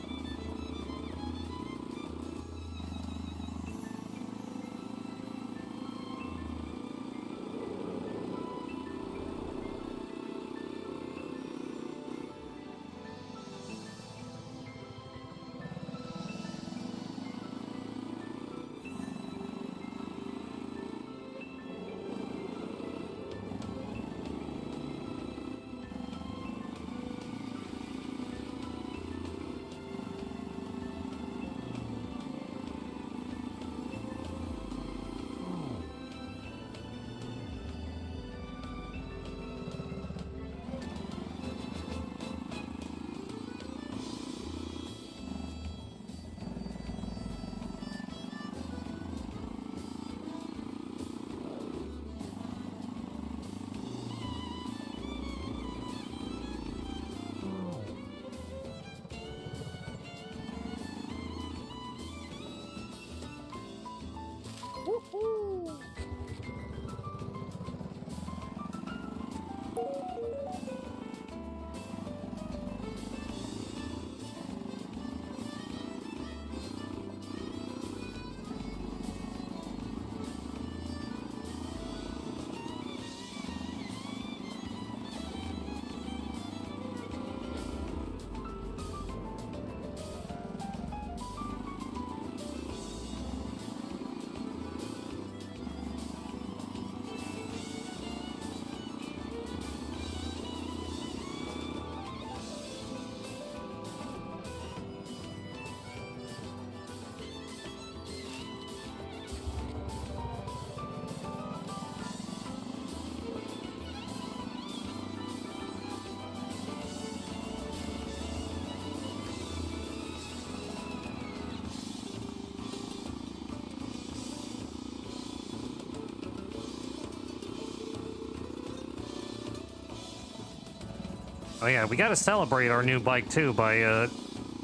Oh yeah, we gotta celebrate our new bike too by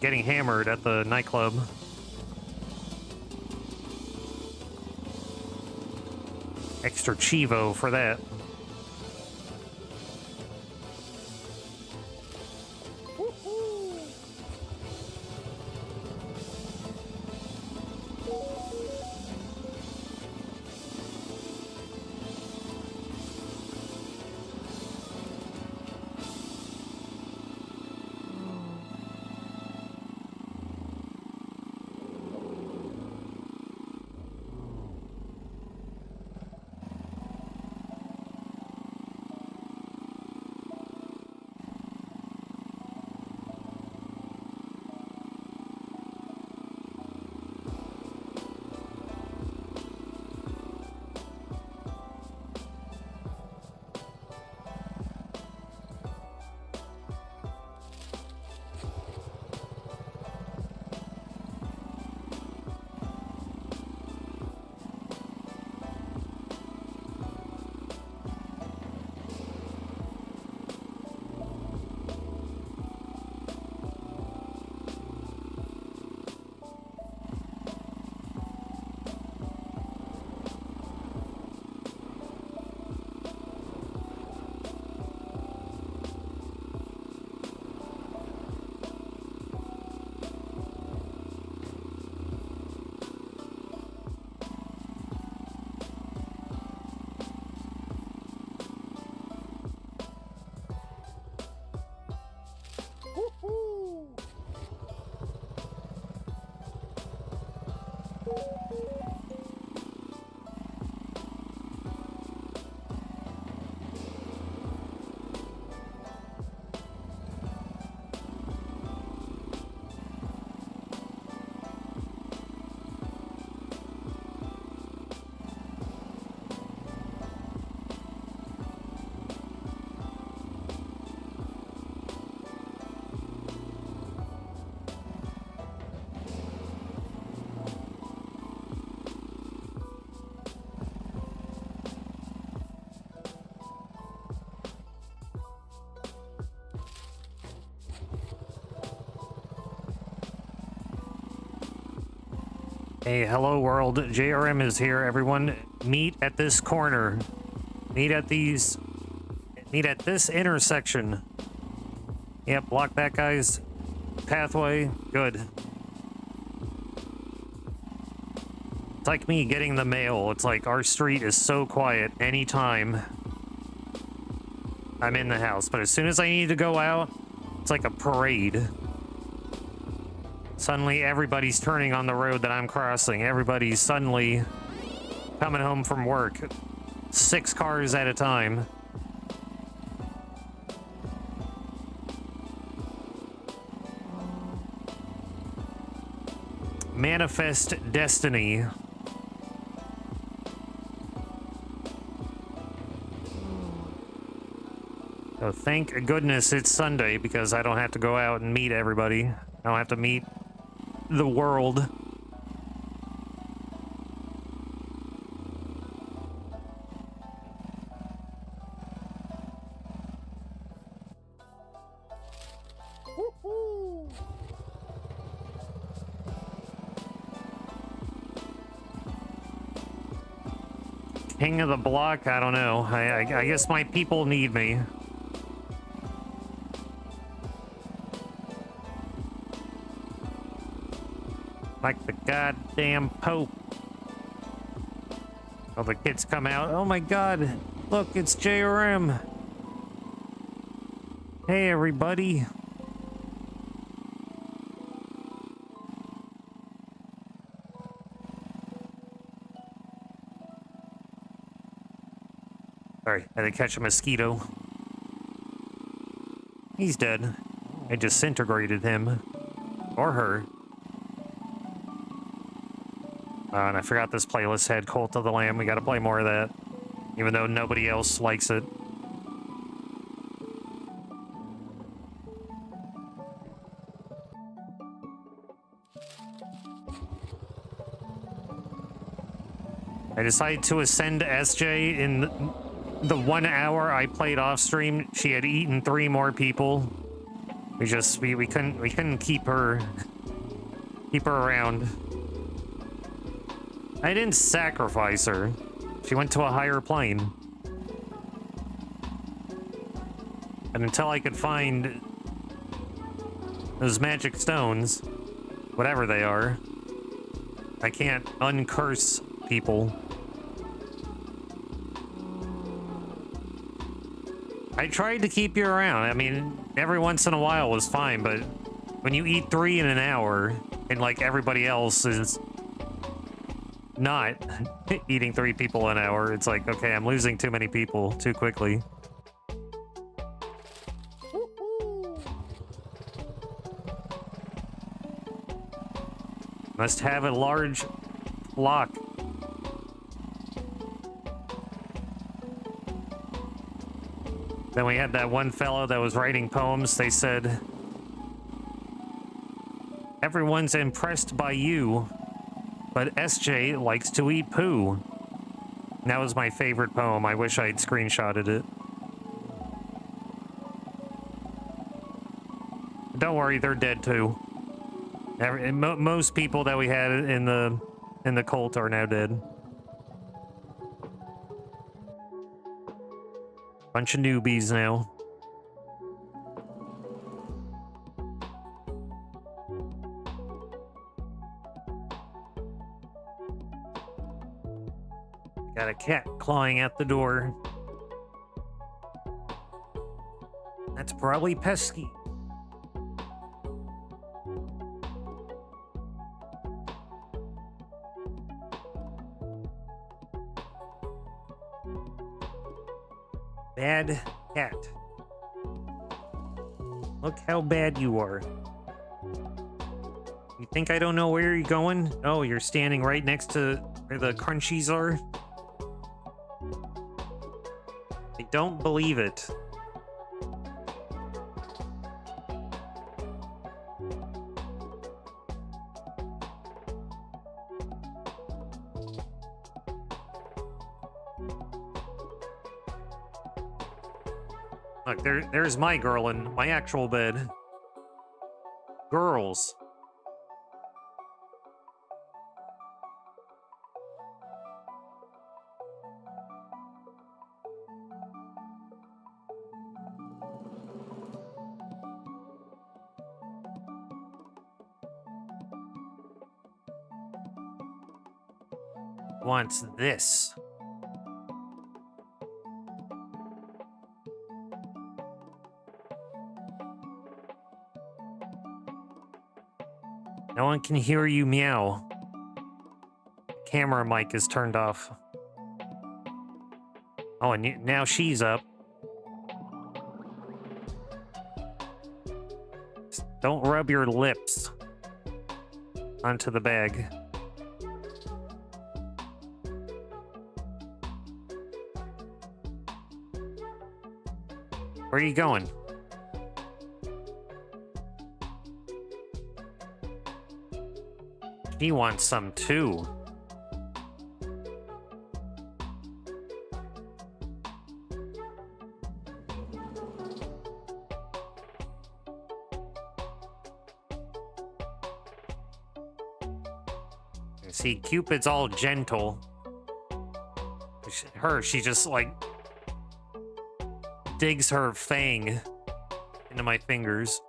getting hammered at the nightclub. Extra chivo for that. Hey, hello world. JRM is here. Everyone, meet at this corner. Meet at this intersection. Yep, block that guy's pathway. Good. It's like me getting the mail. It's like our street is so quiet anytime I'm in the house. But as soon as I need to go out, it's like a parade. Suddenly everybody's turning on the road that I'm crossing. Everybody's suddenly coming home from work. 6 cars at a time. Manifest destiny. So thank goodness it's Sunday because I don't have to go out and meet everybody. I don't have to meet the world. King of the block? I don't know. I guess my people need me. Like the goddamn Pope. Oh, the kids come out. Oh my god. Look, it's JRM. Hey, everybody. Sorry, I had to catch a mosquito. He's dead. I disintegrated him. Or her. And I forgot this playlist had Cult of the Lamb. We gotta play more of that. Even though nobody else likes it. I decided to ascend SJ in the 1 hour I played off stream, she had eaten 3 more people. We couldn't keep her around. I didn't sacrifice her. She went to a higher plane. And until I could find those magic stones, whatever they are, I can't uncurse people. I tried to keep you around. I mean, every once in a while was fine, but when you eat 3 in an hour and like everybody else is not eating 3 people an hour, it's like, okay, I'm losing too many people too quickly. Must have a large flock. Then we had that one fellow that was writing poems. They said, everyone's impressed by you, but SJ likes to eat poo. And that was my favorite poem. I wish I'd screenshotted it. Don't worry, they're dead too. Most people that we had in the cult are now dead. Bunch of newbies now. Got a cat clawing at the door. That's probably pesky. Bad cat. Look how bad you are. You think I don't know where you're going? Oh, you're standing right next to where the crunchies are? I don't believe it. Look, there's my girl in my actual bed. Girls. Wants this. No one can hear you meow. Camera mic is turned off. Oh, and now she's up. Just don't rub your lips onto the bag. Where are you going? She wants some too. See, Cupid's all gentle. She just like digs her fang into my fingers.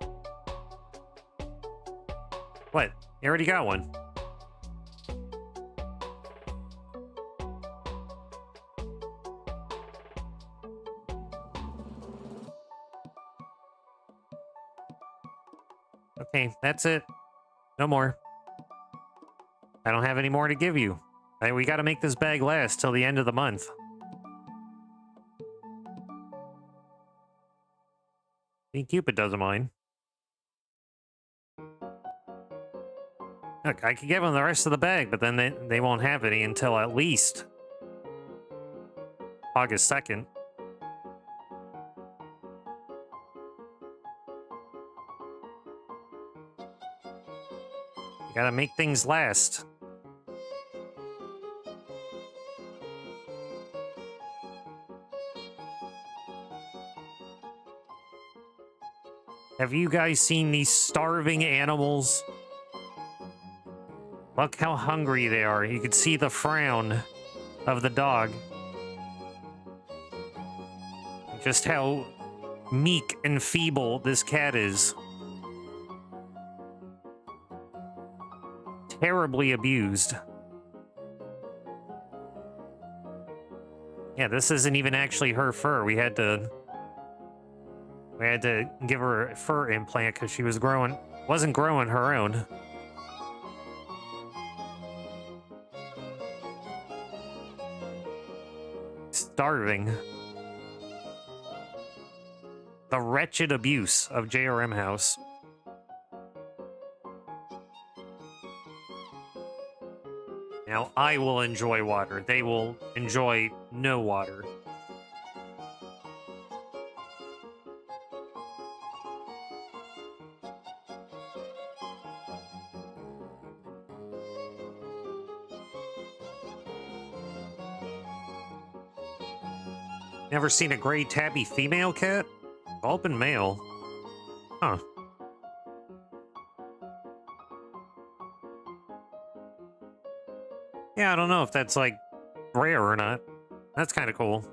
What? You already got one. Okay, that's it. No more. I don't have any more to give you. We gotta make this bag last till the end of the month. See, Cupid doesn't mind. Look, I could give them the rest of the bag, but then they won't have any until at least August 2nd. You gotta make things last. Have you guys seen these starving animals? Look how hungry they are. You can see the frown of the dog. Just how meek and feeble this cat is. Terribly abused. Yeah, this isn't even actually her fur. We had to give her a fur implant because she wasn't growing her own. Starving. The wretched abuse of JRM House. Now, I will enjoy water. They will enjoy no water. Never seen a gray tabby female cat? All been male. Huh. Yeah, I don't know if that's, like, rare or not. That's kind of cool.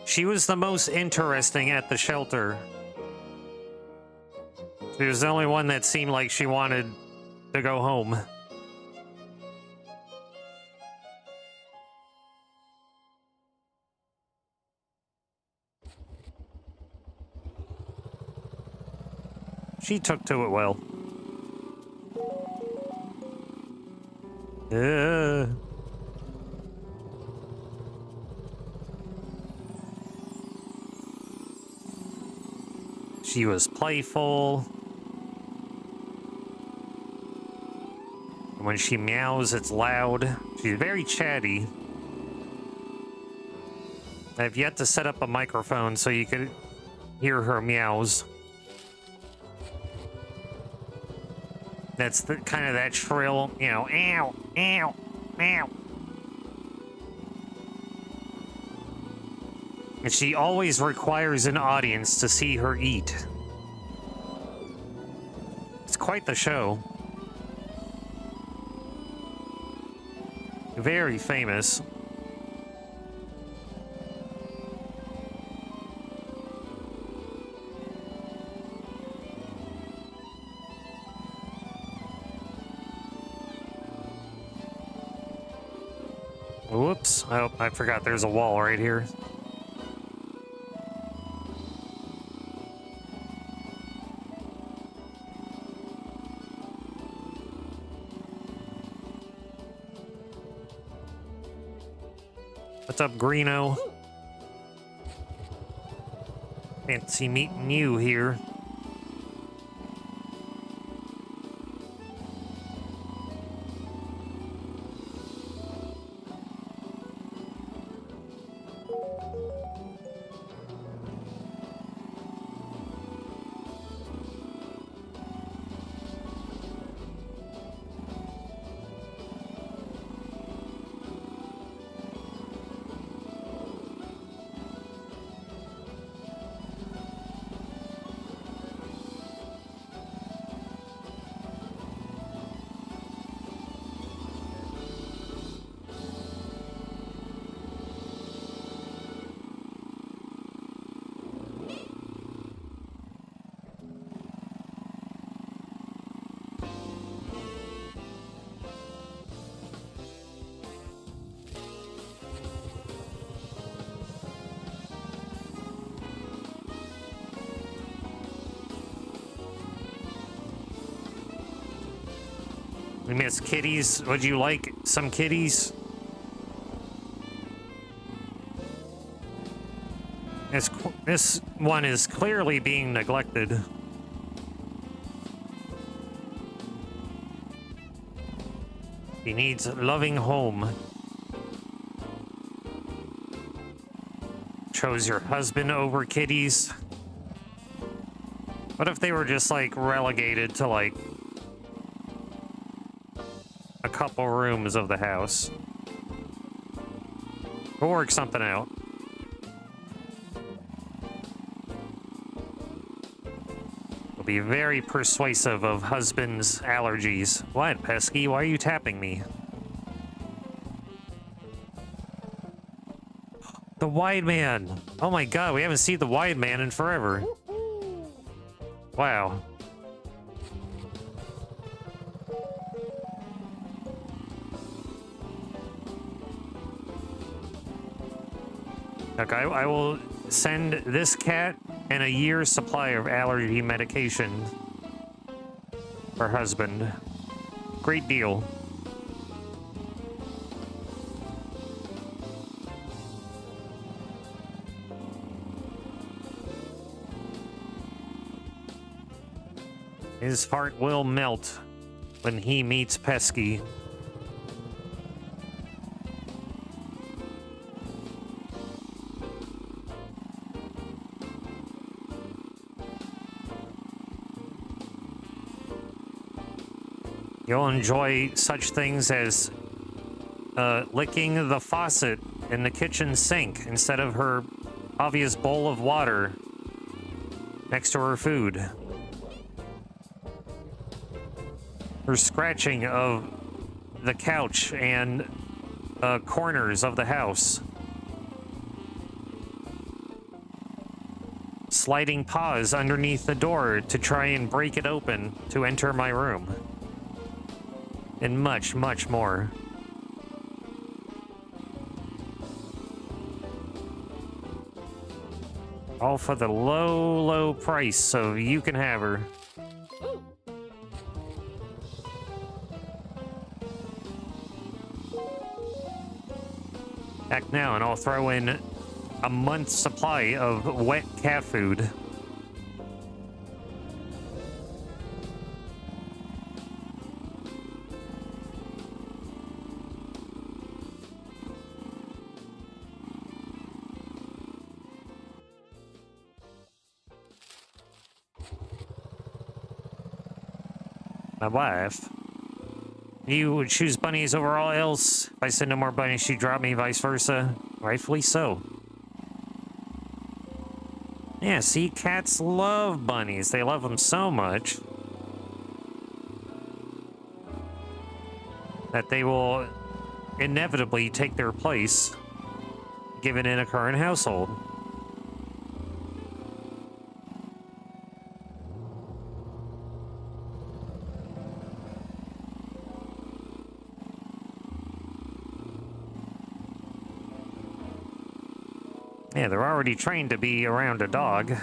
She was the most interesting at the shelter. She was the only one that seemed like she wanted to go home. She took to it well. She was playful. When she meows, it's loud. She's very chatty. I've yet to set up a microphone so you could hear her meows. That's the kind of that shrill, you know, ow, ow, ow. And she always requires an audience to see her eat. It's quite the show. Very famous. Whoops. Oh, I forgot there's a wall right here. What's up, Greeno? Fancy meeting you here. We miss kitties. Would you like some kitties? This one is clearly being neglected. He needs a loving home. Chose your husband over kitties. What if they were just like relegated to like a couple rooms of the house. We'll work something out. We'll be very persuasive of husband's allergies. What, Pesky? Why are you tapping me? The Wide Man! Oh my god, we haven't seen the Wide Man in forever. Wow. Okay, I will send this cat and a year's supply of allergy medication for husband. Great deal. His heart will melt when he meets Pesky. You'll enjoy such things as licking the faucet in the kitchen sink instead of her obvious bowl of water next to her food. Her scratching of the couch and corners of the house. Sliding paws underneath the door to try and break it open to enter my room. And much, much more. All for the low, low price, so you can have her. Act now, and I'll throw in a month's supply of wet cat food. My wife. You would choose bunnies over all else. If I said no more bunnies, she'd drop me, vice versa. Rightfully so. Yeah, see, cats love bunnies. They love them so much that they will inevitably take their place, given in a current household. Yeah, they're already trained to be around a dog.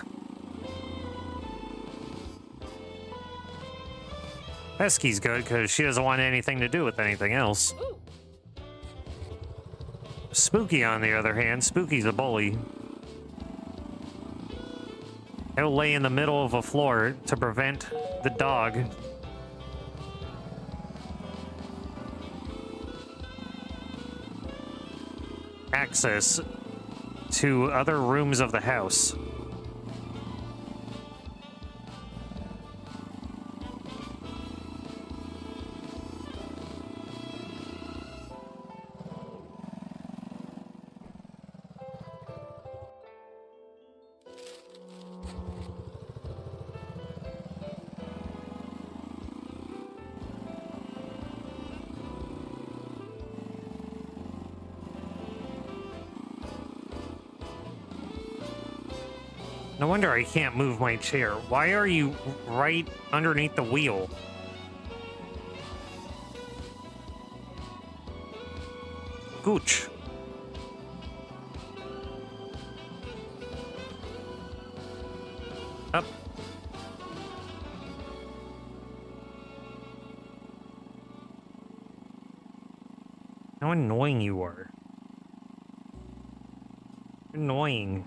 Pesky's good because she doesn't want anything to do with anything else. Spooky, on the other hand, Spooky's a bully. He'll lay in the middle of a floor to prevent the dog access to other rooms of the house. No wonder I can't move my chair. Why are you right underneath the wheel? Gooch. Up. How annoying you are. Annoying.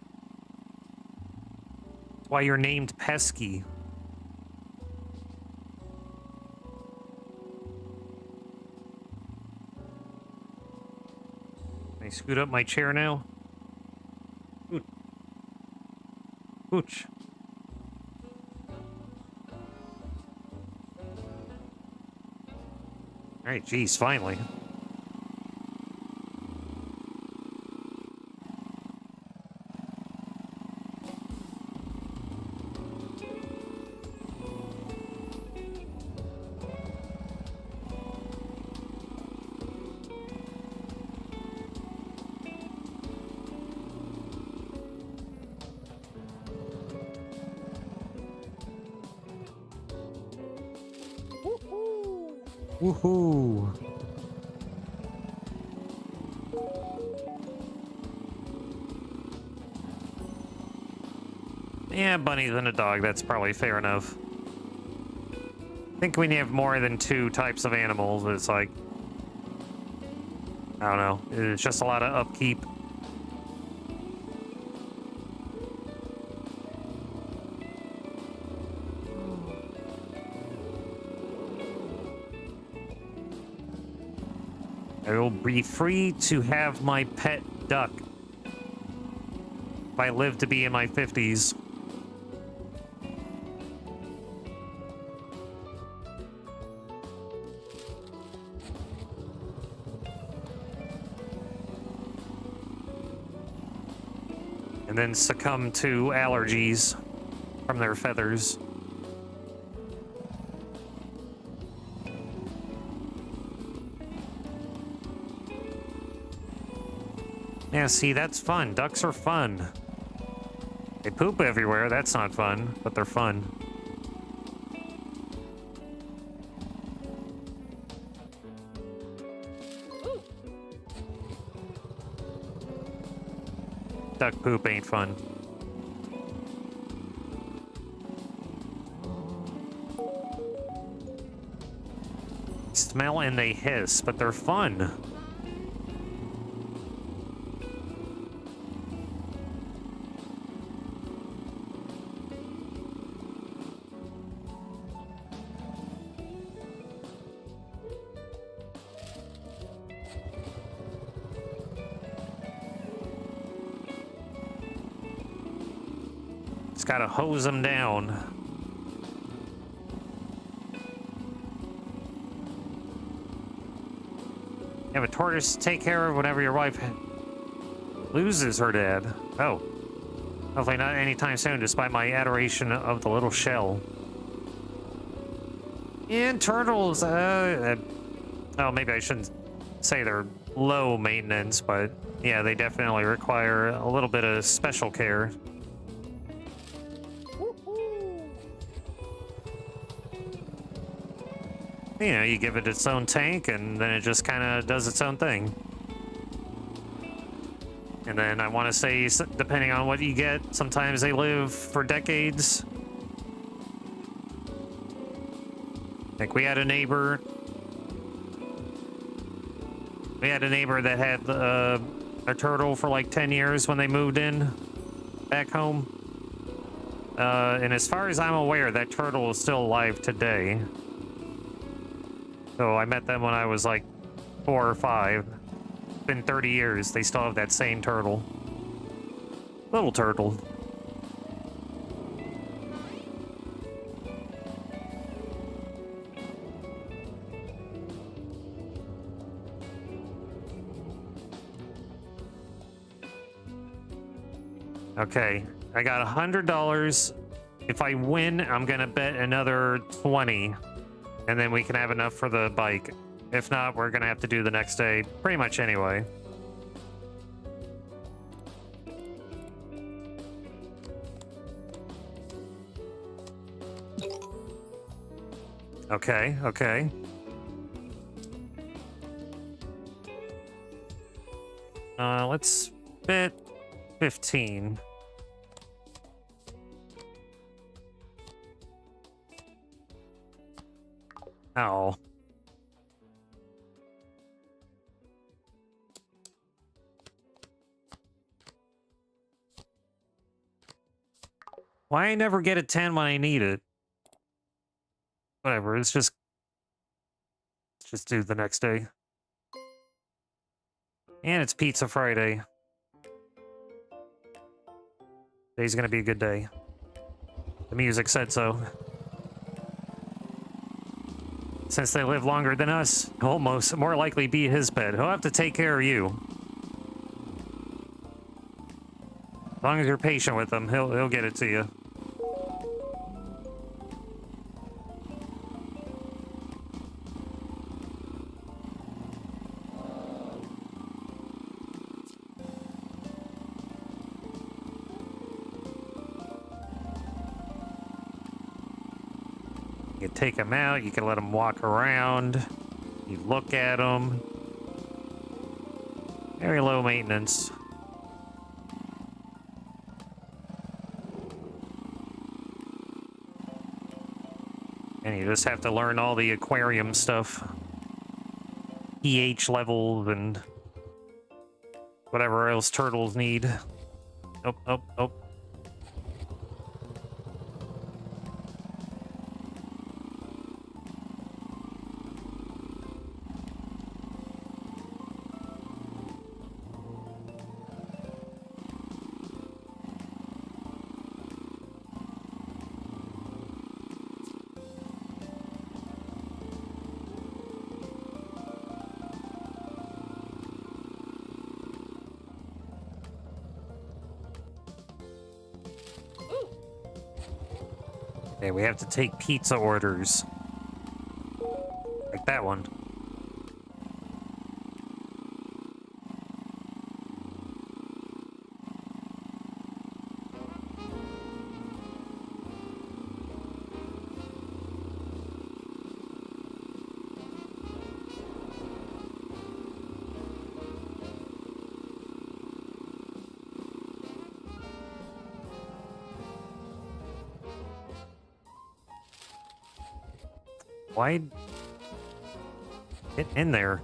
Why you're named Pesky. Can I scoot up my chair now? Ooch. Ooch. Alright, geez, finally. Woohoo! Yeah, bunnies and a dog, that's probably fair enough. I think when you have more than 2 types of animals, it's like... I don't know, it's just a lot of upkeep. I will be free to have my pet duck if I live to be in my 50s. And then succumb to allergies from their feathers. Yeah, see, that's fun. Ducks are fun. They poop everywhere. That's not fun, but they're fun. Duck poop ain't fun. Smell and they hiss, but they're fun. Just gotta hose them down. You have a tortoise to take care of whenever your wife loses her dad. Oh. Hopefully not anytime soon, despite my adoration of the little shell. And turtles, oh, maybe I shouldn't say they're low maintenance, but yeah, they definitely require a little bit of special care. You know, you give it its own tank, and then it just kind of does its own thing. And then I want to say, depending on what you get, sometimes they live for decades. Like, we had a neighbor that had a turtle for like 10 years when they moved in back home. And as far as I'm aware, that turtle is still alive today. So I met them when I was like 4 or 5. It's been 30 years. They still have that same turtle. Little turtle. Okay, I got $100. If I win, I'm gonna bet another 20. And then we can have enough for the bike. If not, we're gonna have to do the next day pretty much anyway. Okay, okay. Let's bet 15. Oh. Why I never get a 10 when I need it? Whatever, let's just do the next day. And it's Pizza Friday. Today's gonna be a good day. The music said so. Since they live longer than us, almost more likely be his pet. He'll have to take care of you. As long as you're patient with him, he'll get it to you. You can take him out, you can let him walk around, you look at him. Very low maintenance. And you just have to learn all the aquarium stuff. pH levels and whatever else turtles need. Nope, nope, nope. Okay, we have to take pizza orders. Like that one. Why? Get in there.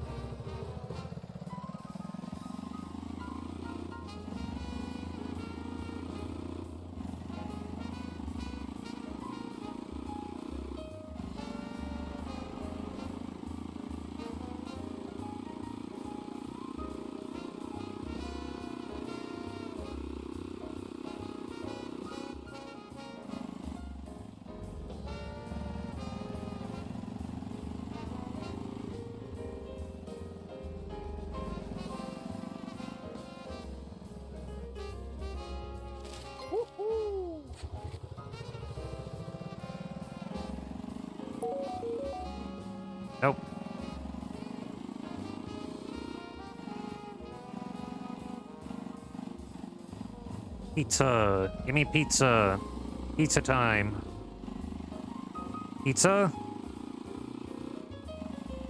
Nope. Pizza. Give me pizza. Pizza time. Pizza?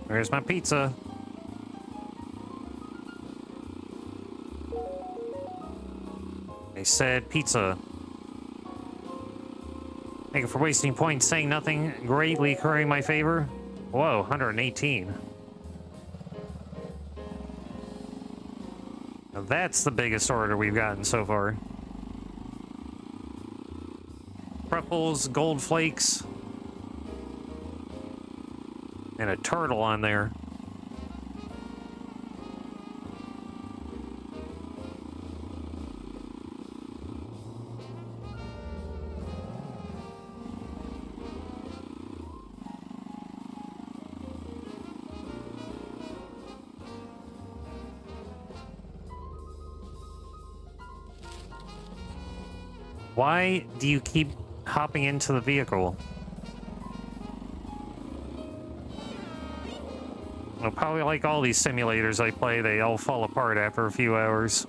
Where's my pizza? They said pizza. Thank you for wasting points saying nothing, greatly currying my favor. Whoa, 118. Now that's the biggest order we've gotten so far. Truffles, gold flakes, and a turtle on there. Why do you keep hopping into the vehicle? Well, probably like all these simulators I play, they all fall apart after a few hours.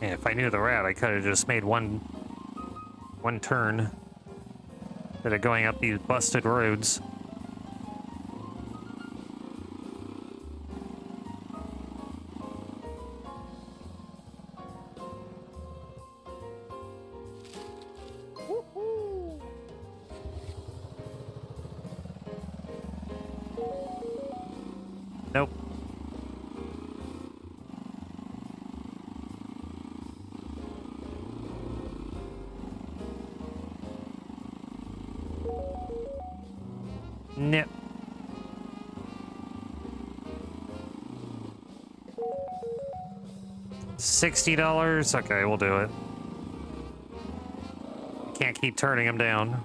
Yeah, if I knew the route, I could have just made one turn instead of going up these busted roads. No. $60? Okay, we'll do it. Can't keep turning them down.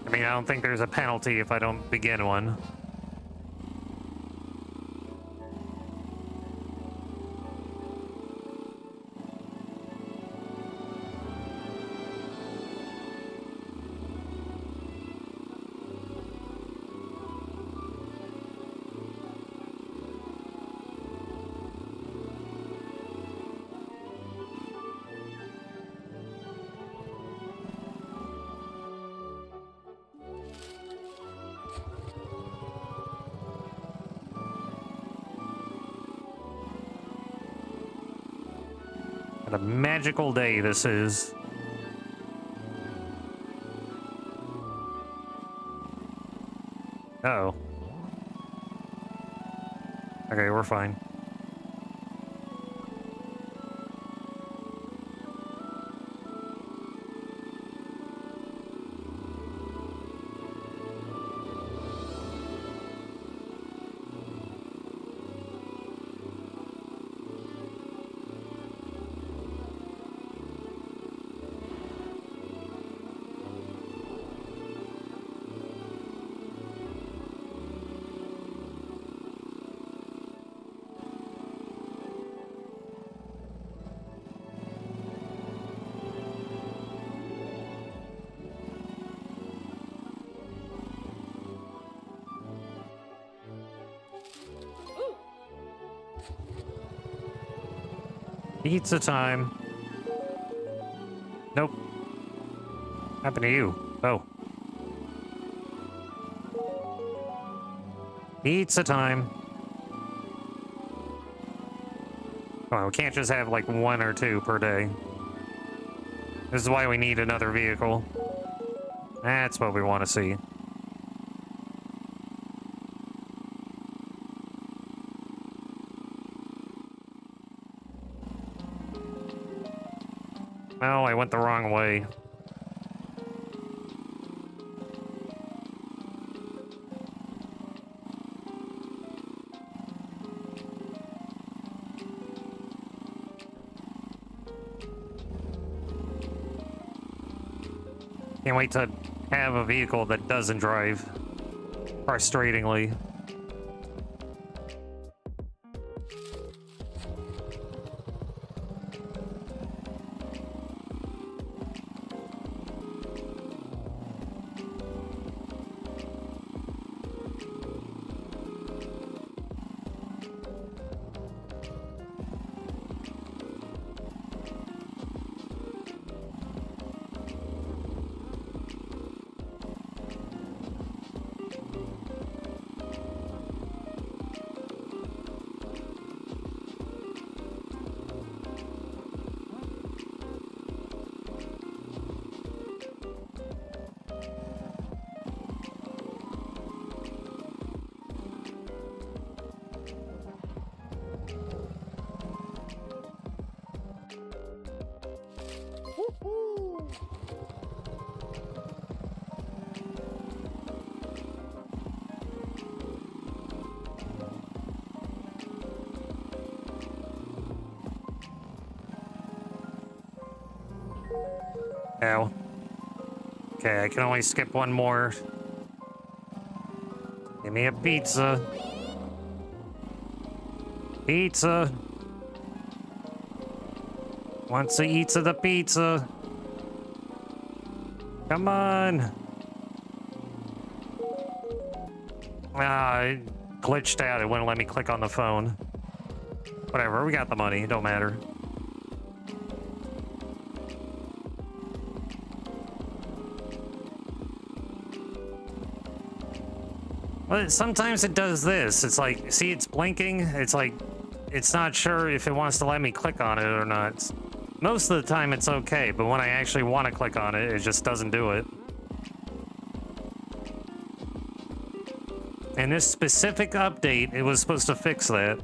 I mean, I don't think there's a penalty if I don't begin one. What a magical day this is. Uh-oh. Okay, we're fine. Pizza time. Nope. Happened to you? Oh. Pizza time. Come on, we can't just have like 1 or 2 per day. This is why we need another vehicle. That's what we want to see. Oh, I went the wrong way. Can't wait to have a vehicle that doesn't drive. Frustratingly. Ow. Okay, I can only skip one more. Give me a pizza. Pizza. Wants to eat the pizza. Come on. Ah, it glitched out. It wouldn't let me click on the phone. Whatever, we got the money. It don't matter. Well, sometimes it does this. It's like, see, it's blinking. It's like, it's not sure if it wants to let me click on it or not. Most of the time it's okay, but when I actually want to click on it, it just doesn't do it. And this specific update, it was supposed to fix that.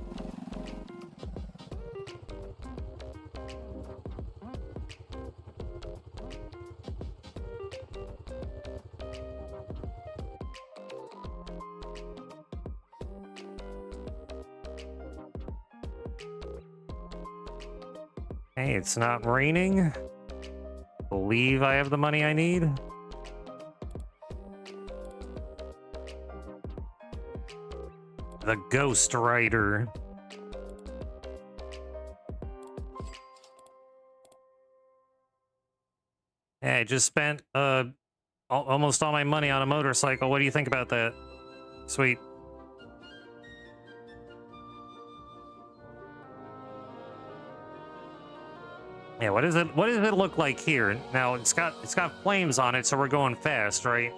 Hey, it's not raining. Believe I have the money I need. The Ghost Rider. Hey, I just spent almost all my money on a motorcycle. What do you think about that? Sweet. Yeah, what does it look like here? Now it's got flames on it, so we're going fast, right?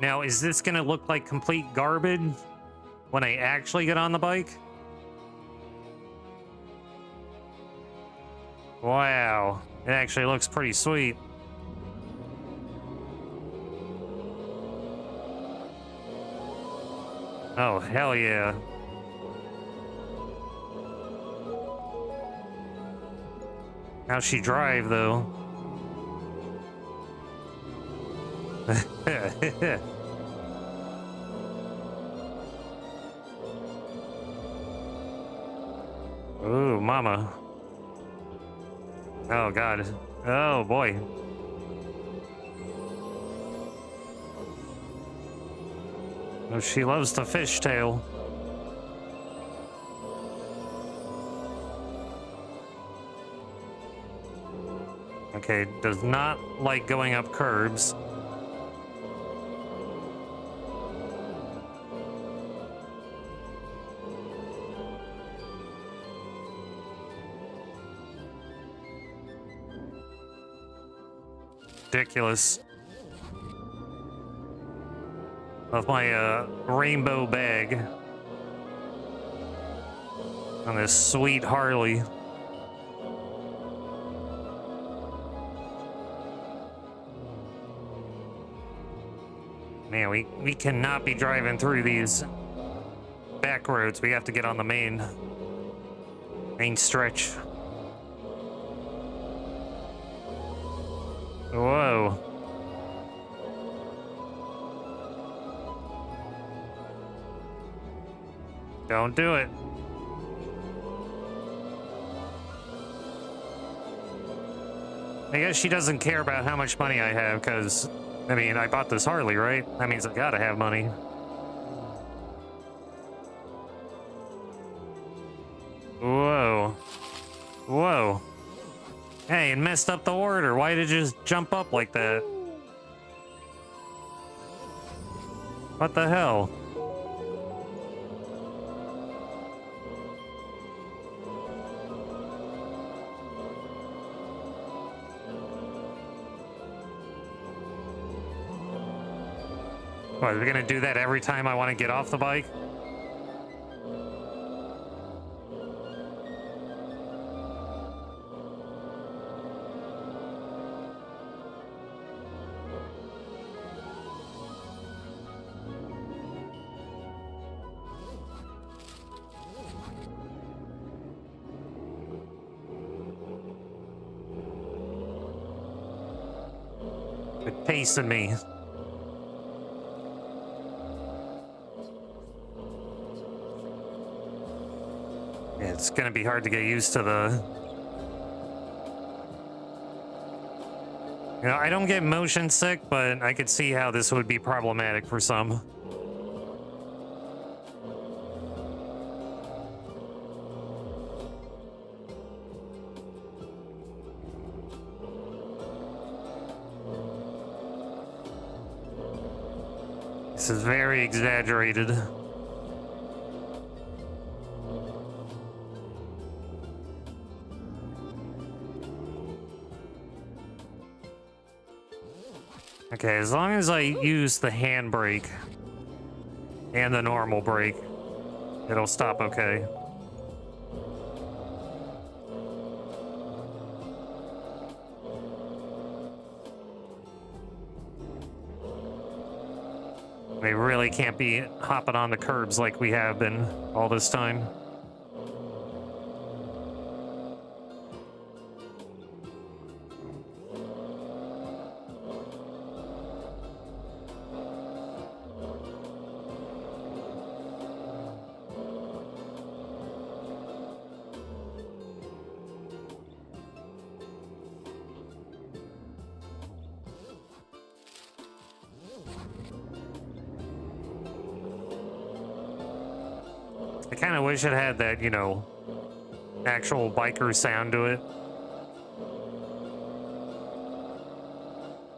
Now, is this gonna look like complete garbage when I actually get on the bike? Wow, it actually looks pretty sweet. Oh, hell yeah. How's she drive, though? Ooh, mama. Oh, God. Oh, boy. Oh, she loves the fishtail. Okay, does not like going up curbs. Ridiculous. Of my rainbow bag on this sweet Harley. Man, we cannot be driving through these back roads. We have to get on the main stretch. Whoa. Don't do it. I guess she doesn't care about how much money I have, because, I mean, I bought this Harley, right? That means I gotta have money. Whoa. Whoa. Hey, it messed up the order. Why did it just jump up like that? What the hell? What, are we gonna do that every time I want to get off the bike? It's pacing me. Yeah, it's gonna be hard to get used to the... You know, I don't get motion sick, but I could see how this would be problematic for some. This is very exaggerated. Okay, as long as I use the handbrake and the normal brake, it'll stop okay. We really can't be hopping on the curbs like we have been all this time. I kind of wish it had that, you know, actual biker sound to it.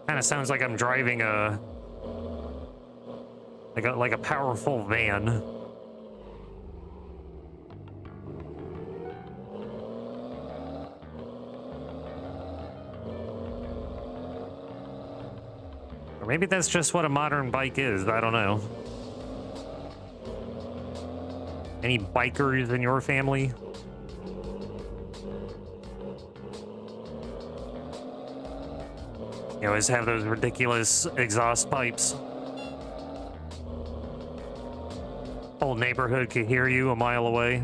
Kind of sounds like I'm driving a powerful van. Or maybe that's just what a modern bike is. I don't know. Any bikers in your family? You always have those ridiculous exhaust pipes. Whole neighborhood can hear you a mile away.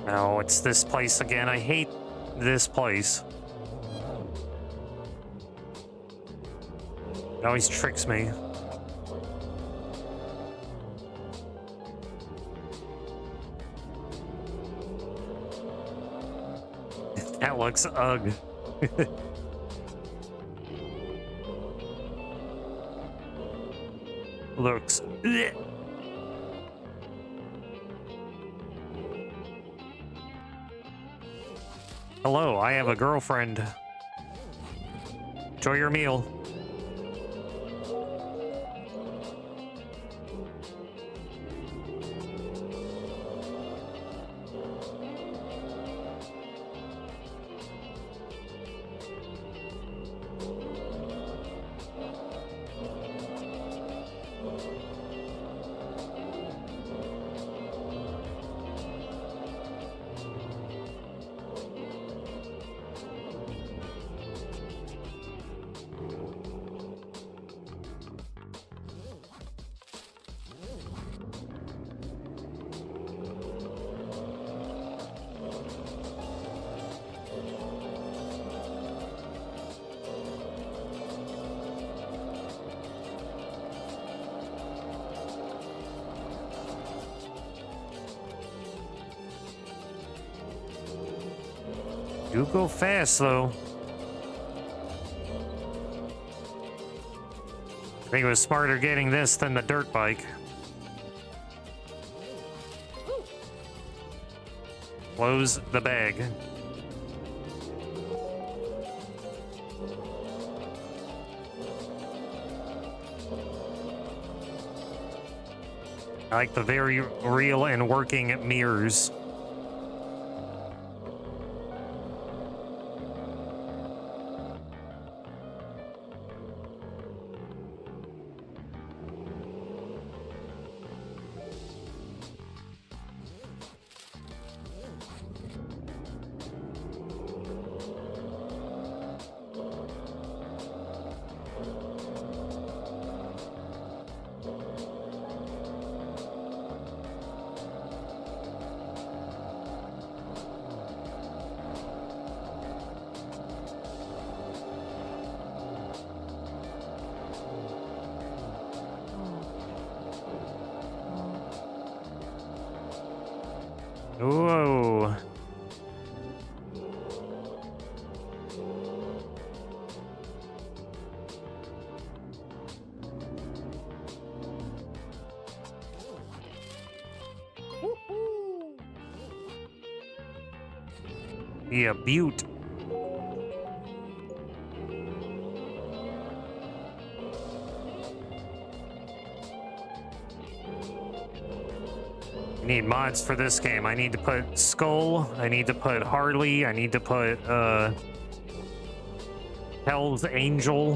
Oh, it's this place again. I hate this place. It always tricks me. That looks ugh. Looks. Ugh. Hello, I have a girlfriend. Enjoy your meal. You go fast, though. I think it was smarter getting this than the dirt bike. Close the bag. I like the very real and working mirrors. Whoa. Yeah, beaut. I need mods for this game. I need to put Skull, I need to put Harley, I need to put Hell's Angel.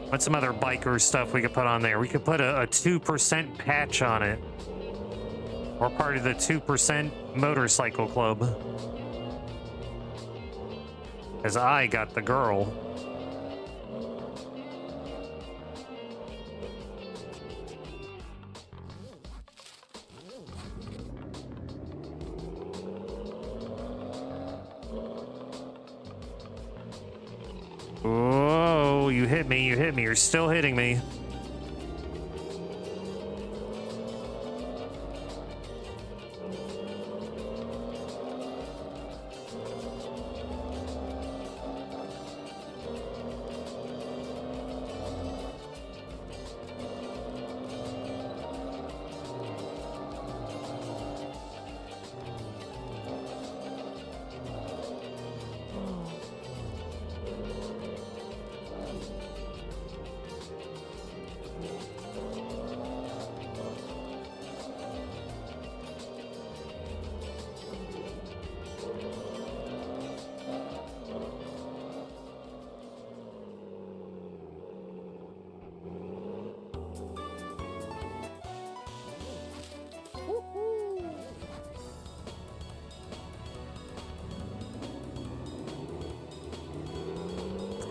What's some other biker stuff we could put on there? We could put a 2% patch on it. We're part of the 2% motorcycle club. Because I got the girl. Whoa, you hit me, you're still hitting me.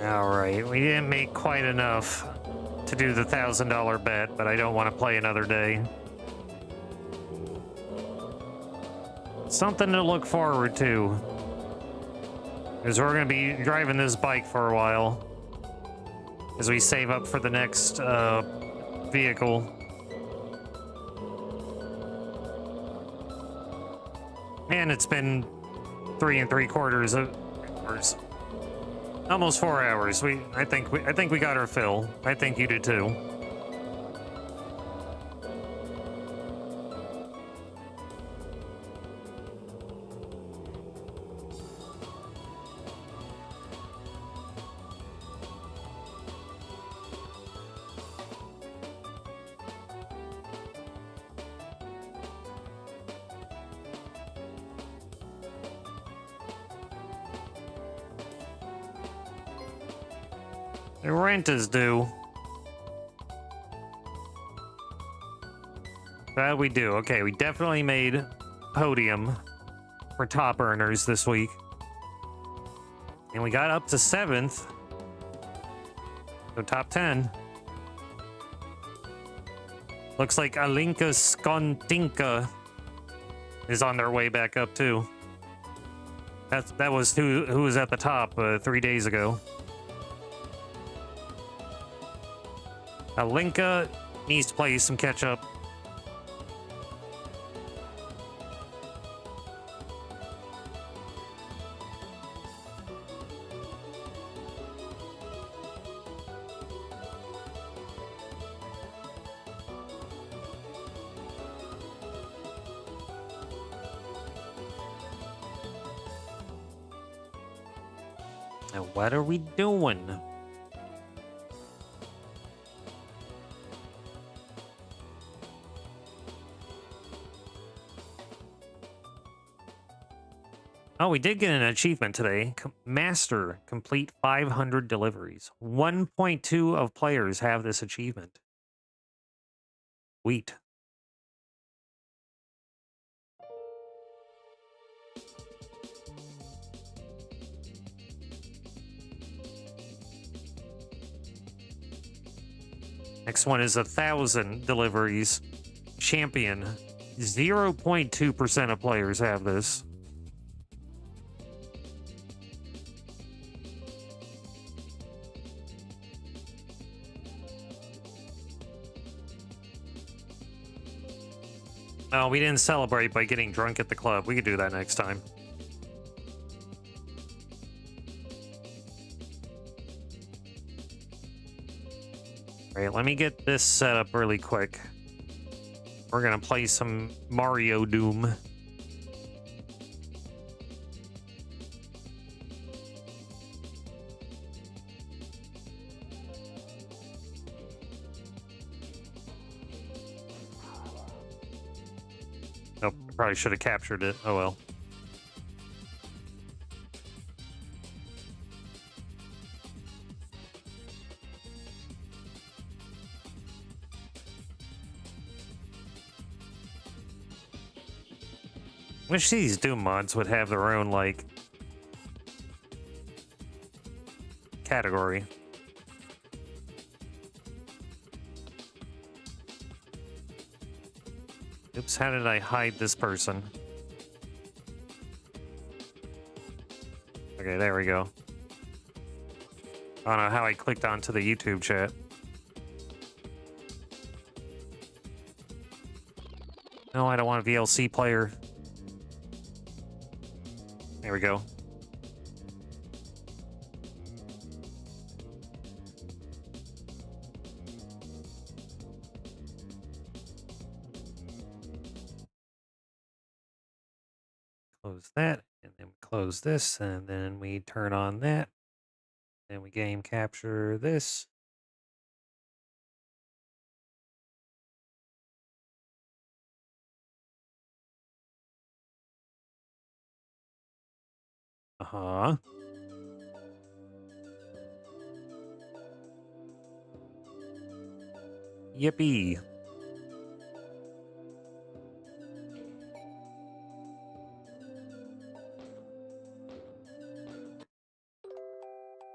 Alright, we didn't make quite enough to do the $1,000 bet, but I don't want to play another day. Something to look forward to. Because we're going to be driving this bike for a while. As we save up for the next vehicle. And it's been 3 3/4 hours. Almost 4 hours. I think we got our fill. I think you did too. The rent is due. That we do. Okay, we definitely made podium for top earners this week. And we got up to 7th. So top 10. Looks like Alinka Skontinka is on their way back up too. That was who was at the top 3 days ago. Alinka needs to play some catch up. Now, what are we doing? Oh, we did get an achievement today. Master, complete 500 deliveries. 1.2 of players have this achievement. Sweet. Next one is 1,000 deliveries. Champion. 0.2% of players have this. Oh, we didn't celebrate by getting drunk at the club. We could do that next time. All right, let me get this set up really quick. We're gonna play some Mario Doom. Nope, probably should have captured it. Oh well. Wish these Doom mods would have their own, like, category. Oops, how did I hide this person? Okay, there we go. I don't know how I clicked onto the YouTube chat. No, I don't want a VLC player. There we go. Close that, and then we close this, and then we turn on that. Then we game capture this. Uh-huh. Yippee.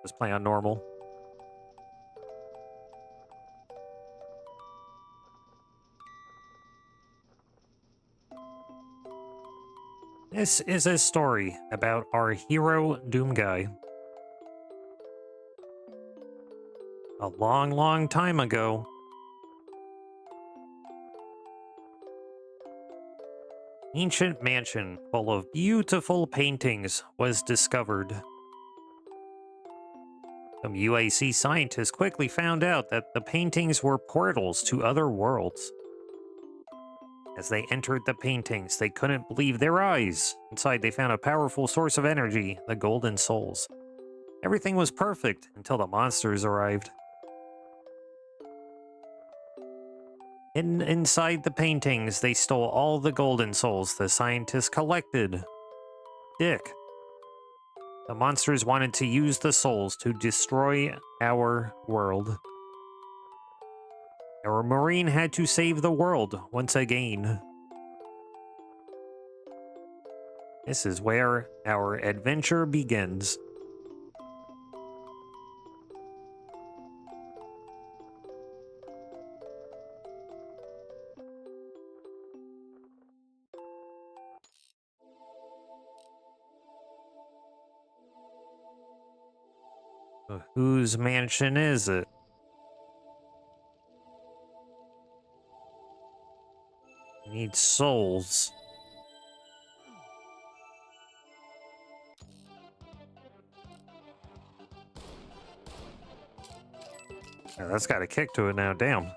Just play on normal. This is a story about our hero, Doom Guy. A long, long time ago, ancient mansion full of beautiful paintings was discovered. Some UAC scientists quickly found out that the paintings were portals to other worlds. As they entered the paintings, they couldn't believe their eyes. Inside, they found a powerful source of energy, the Golden Souls. Everything was perfect until the monsters arrived. Inside the paintings, they stole all the Golden Souls the scientists collected. Dick. The monsters wanted to use the souls to destroy our world. Our Marine had to save the world once again. This is where our adventure begins. So whose mansion is it? We need souls. Yeah, that's got a kick to it now, damn.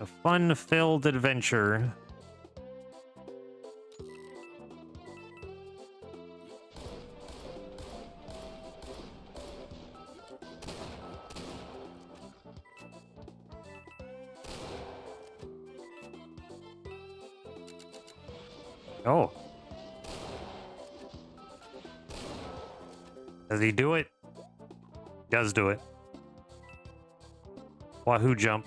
A fun-filled adventure. Oh. Does he do it? Does do it. Wahoo jump.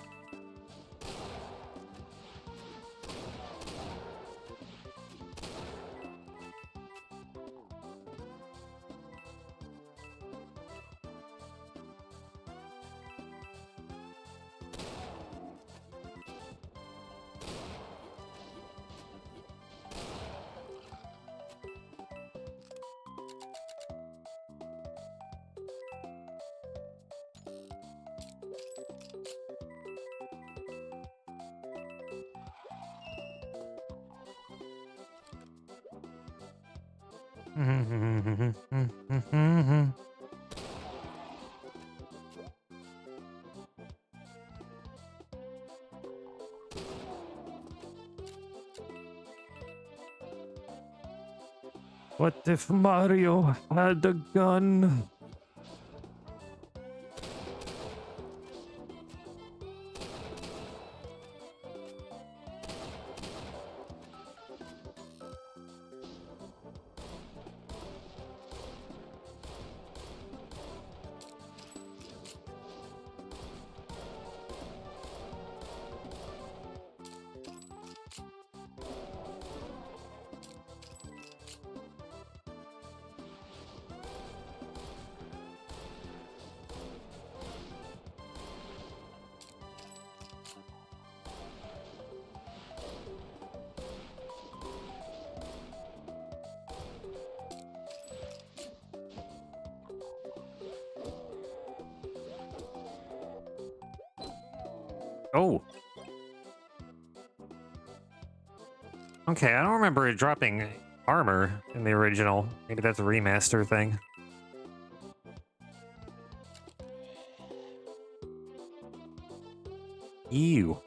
What if Mario had a gun? Oh. Okay, I don't remember it dropping armor in the original. Maybe that's a remaster thing. Ew.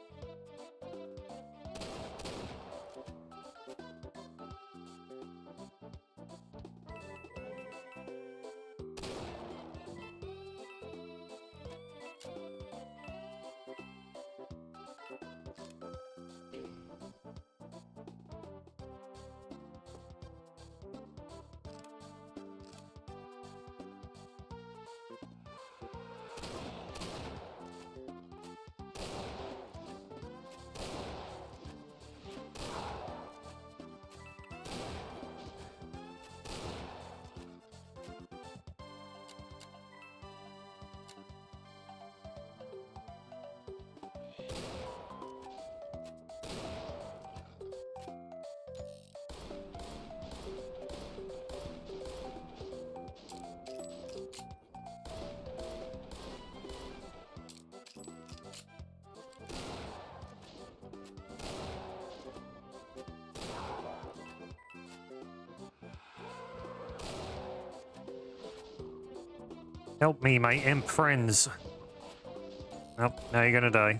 Help me, my imp friends. Oh, now you're gonna die.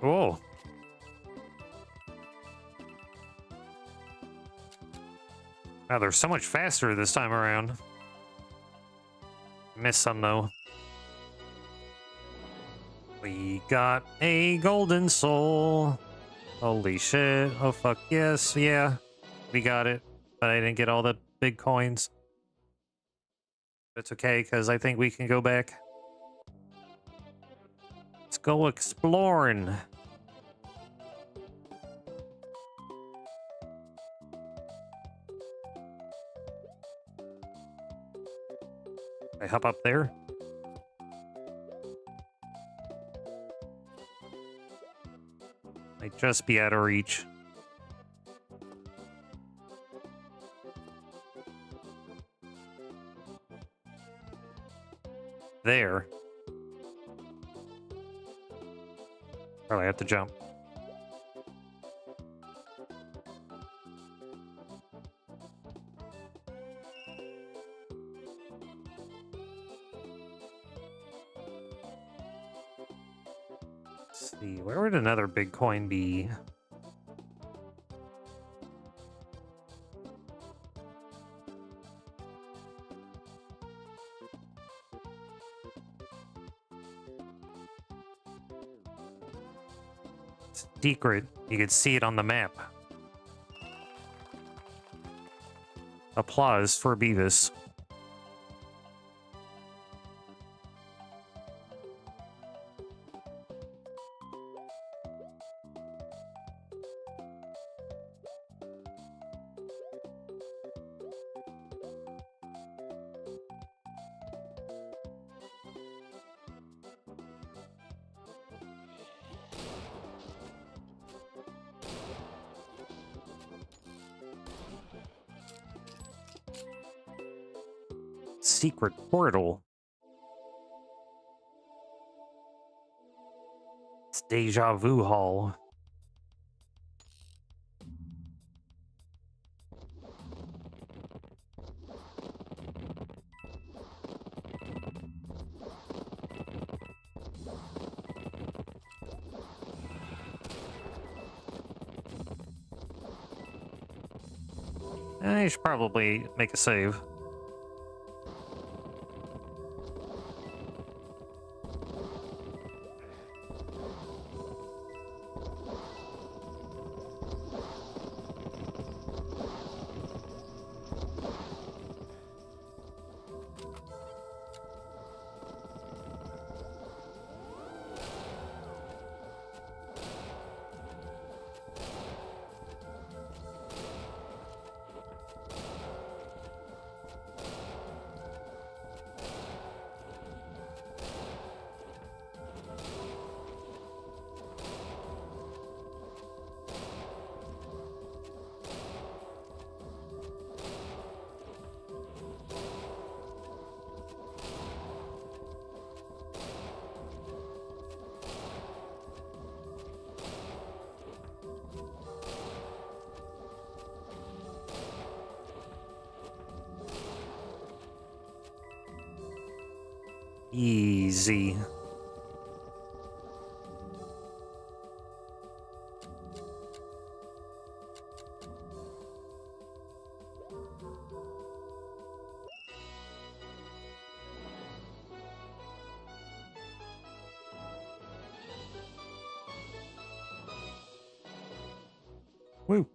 Whoa. Wow, they're so much faster this time around. Missed some, though. We got a golden soul. Holy shit. Oh, fuck. Yes, yeah. We got it. But I didn't get all the big coins. It's okay, because I think we can go back. Let's go exploring. I hop up there. Might just be out of reach. There. Probably have to jump. Let's see, where would another big coin be? Secret. You could see it on the map. Applause for Beavis. Secret portal. It's Deja Vu Hall. I should probably make a save. Easy. Woo.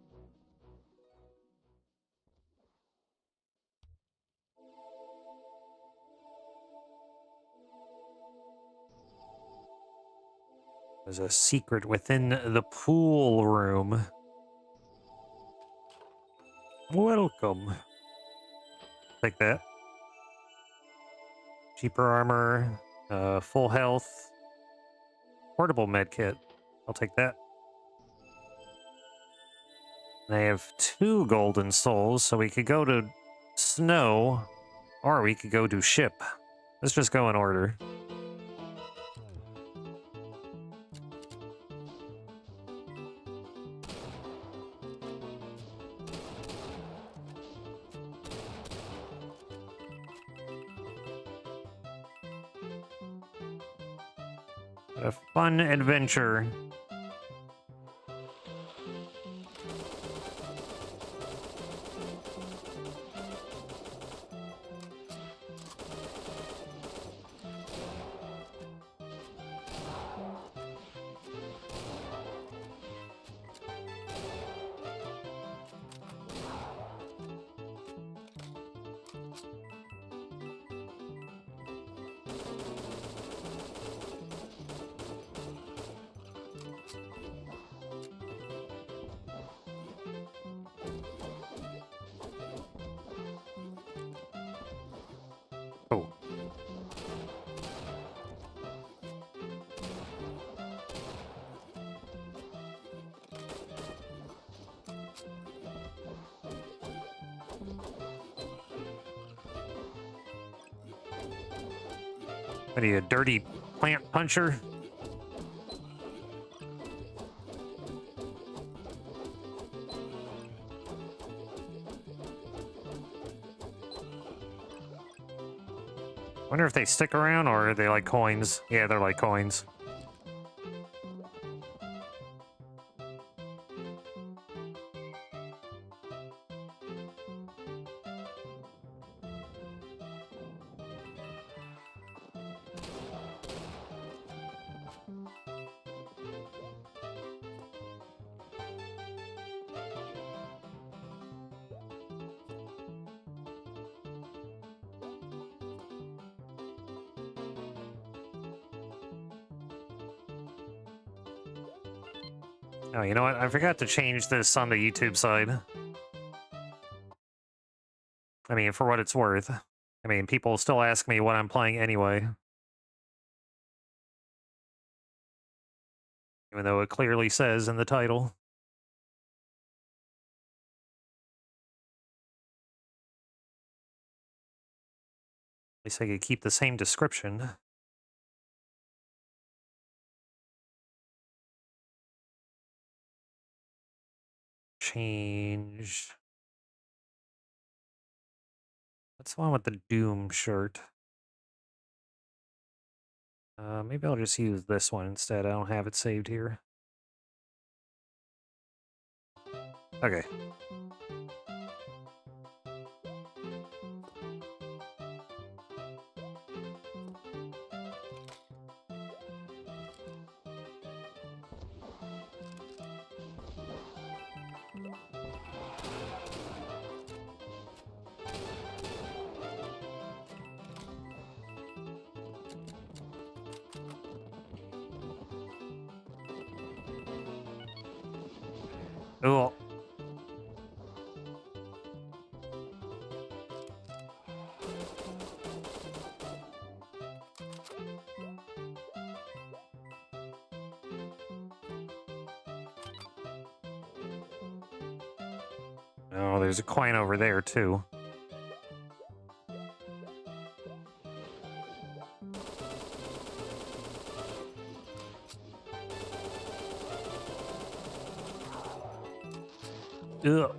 There's a secret within the pool room. Welcome. Take that. Cheaper armor, full health, portable med kit. I'll take that. And I have 2 golden souls, so we could go to snow, or we could go to ship. Let's just go in order. A fun adventure. Oh. What are you, a dirty plant puncher? Wonder if they stick around or are they like coins? Yeah, they're like coins. Oh, you know what? I forgot to change this on the YouTube side. I mean, for what it's worth. I mean, people still ask me what I'm playing anyway. Even though it clearly says in the title. At least I could keep the same description. Change. What's the one with the Doom shirt? Maybe I'll just use this one instead. I don't have it saved here. Okay. Cool. Oh, there's a coin over there, too. Ugh.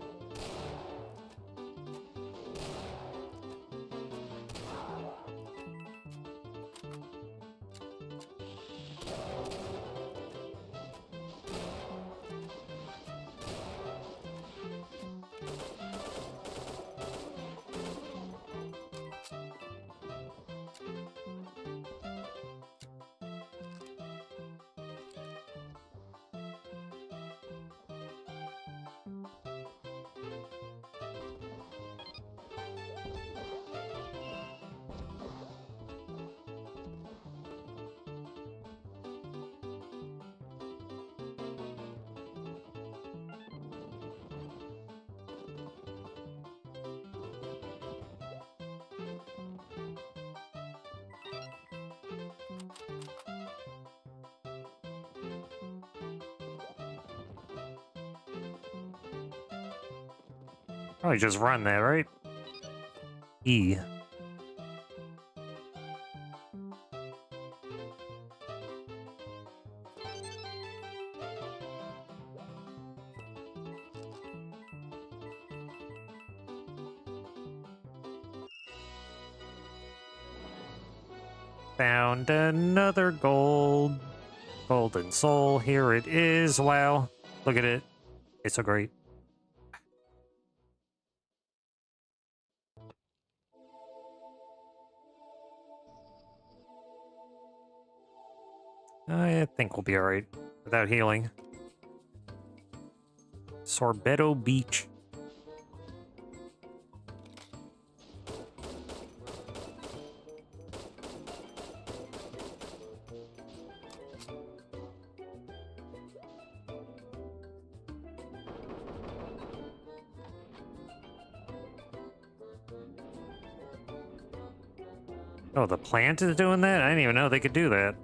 Probably just run that, right? E. Found another golden soul. Here it is. Wow. Look at it. It's so great. I think we'll be alright without healing. Sorbetto Beach. Oh, the plant is doing that? I didn't even know they could do that.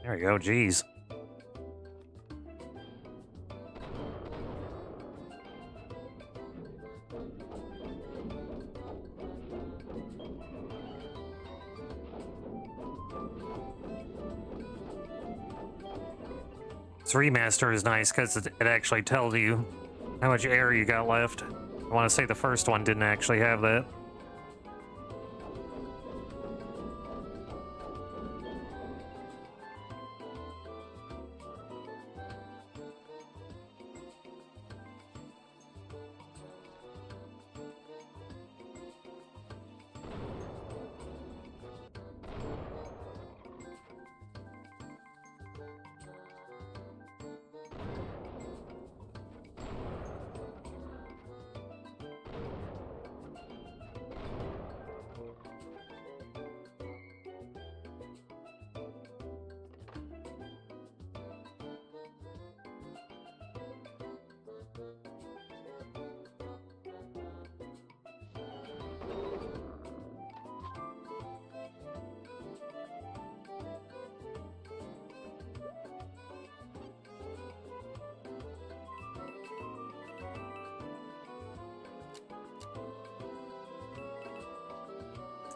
There we go, jeez. This remaster is nice because it actually tells you how much air you got left. I want to say the first one didn't actually have that.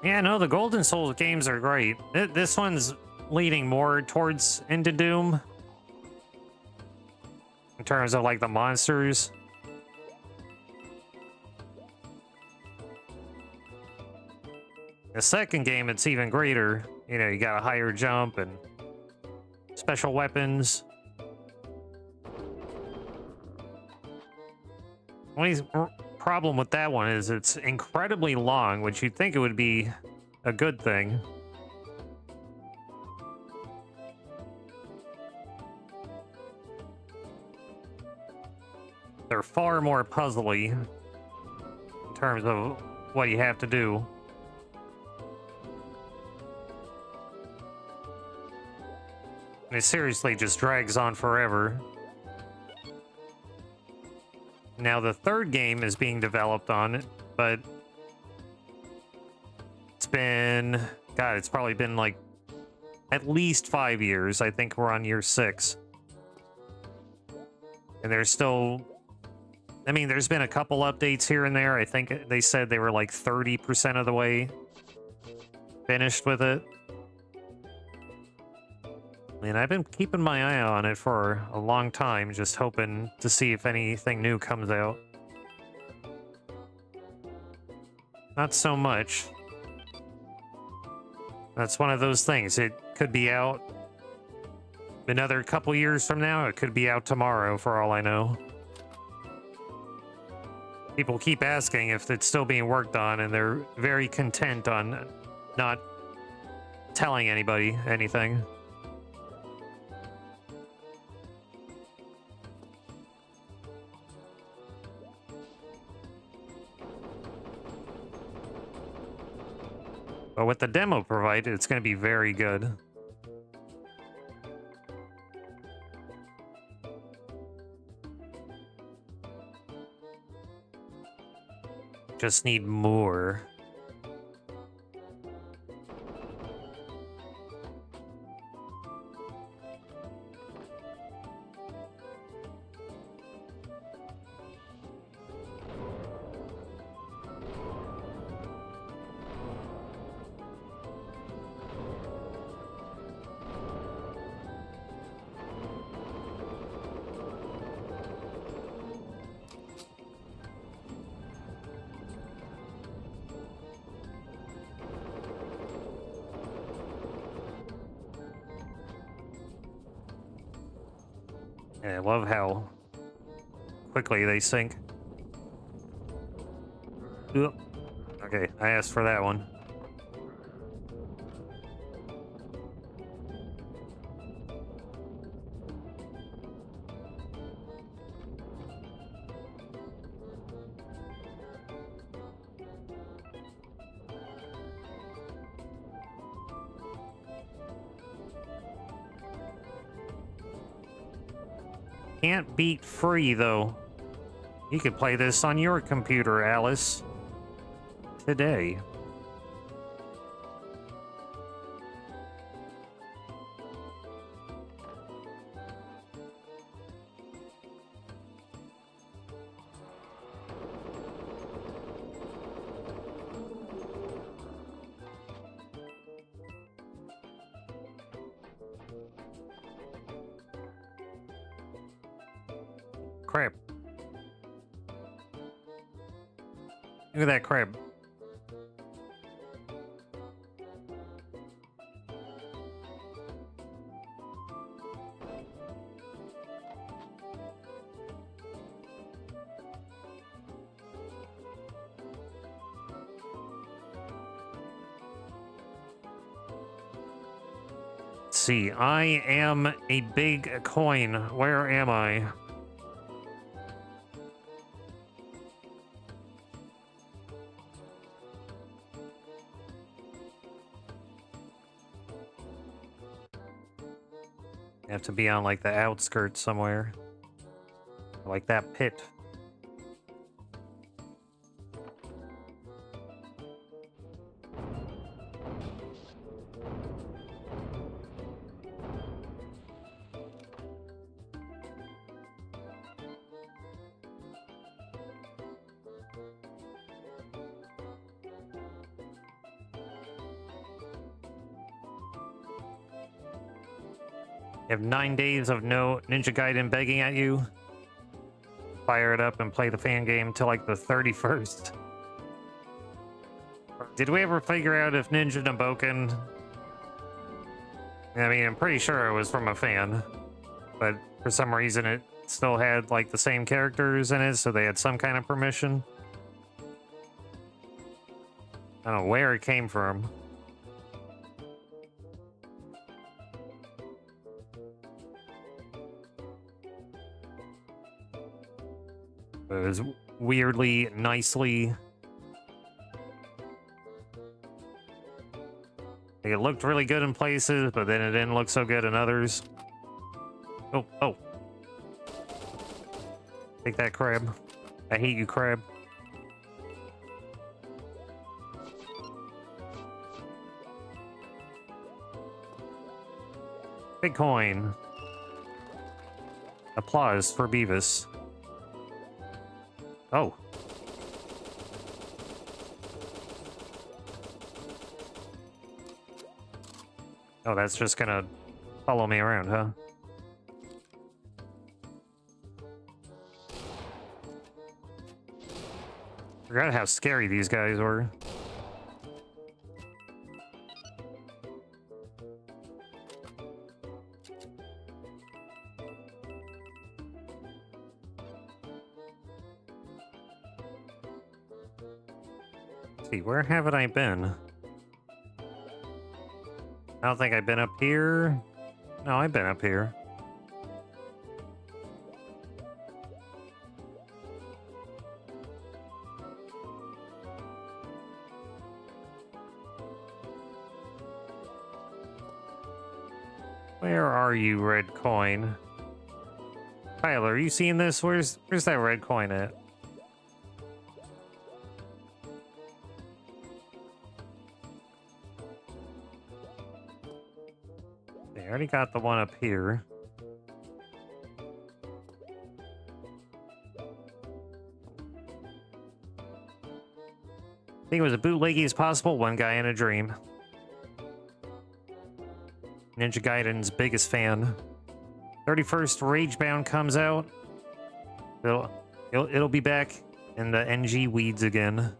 Yeah, no, the Golden Souls games are great. This one's leaning more towards Into Doom in terms of like the monsters. The second game, it's even greater. You know, you got a higher jump and special weapons. Only problem with that one is it's incredibly long, which you'd think it would be a good thing. They're far more puzzly in terms of what you have to do. And it seriously just drags on forever. Now, the third game is being developed on it, but it's been... God, it's probably been like at least 5 years. I think we're on year 6. And there's still... I mean, there's been a couple updates here and there. I think they said they were like 30% of the way finished with it. And I've been keeping my eye on it for a long time, just hoping to see if anything new comes out. Not so much. That's one of those things. It could be out another couple years from now. It could be out tomorrow, for all I know. People keep asking if it's still being worked on, and they're very content on not telling anybody anything. But with the demo provided, it's going to be very good. Just need more. Yeah, I love how quickly they sink. Ugh. Okay, I asked for that one. Can't beat free, though. You could play this on your computer, Alice. Today. Crap. Look at that crab. Let's see, I am a big coin. Where am I? Have to be on like the outskirts somewhere. Like that pit. You have 9 days of no Ninja Gaiden begging at you. Fire it up and play the fan game till like the 31st. Did we ever figure out if Ninja Naboken... I mean, I'm pretty sure it was from a fan. But for some reason it still had like the same characters in it, so they had some kind of permission. I don't know where it came from. It was weirdly, nicely... Like, it looked really good in places, but then it didn't look so good in others. Oh. Take that, crab. I hate you, crab. Big coin. Applause for Beavis. Oh. Oh, that's just gonna follow me around, huh? Forgot how scary these guys were. Let's see, where haven't I been? I don't think I've been up here. No, I've been up here. Where are you, red coin? Tyler, are you seeing this? Where's that red coin at? I already got the one up here. I think it was as bootleggy as possible. One guy in a dream. Ninja Gaiden's biggest fan. 31st Ragebound comes out. It'll be back in the NG weeds again.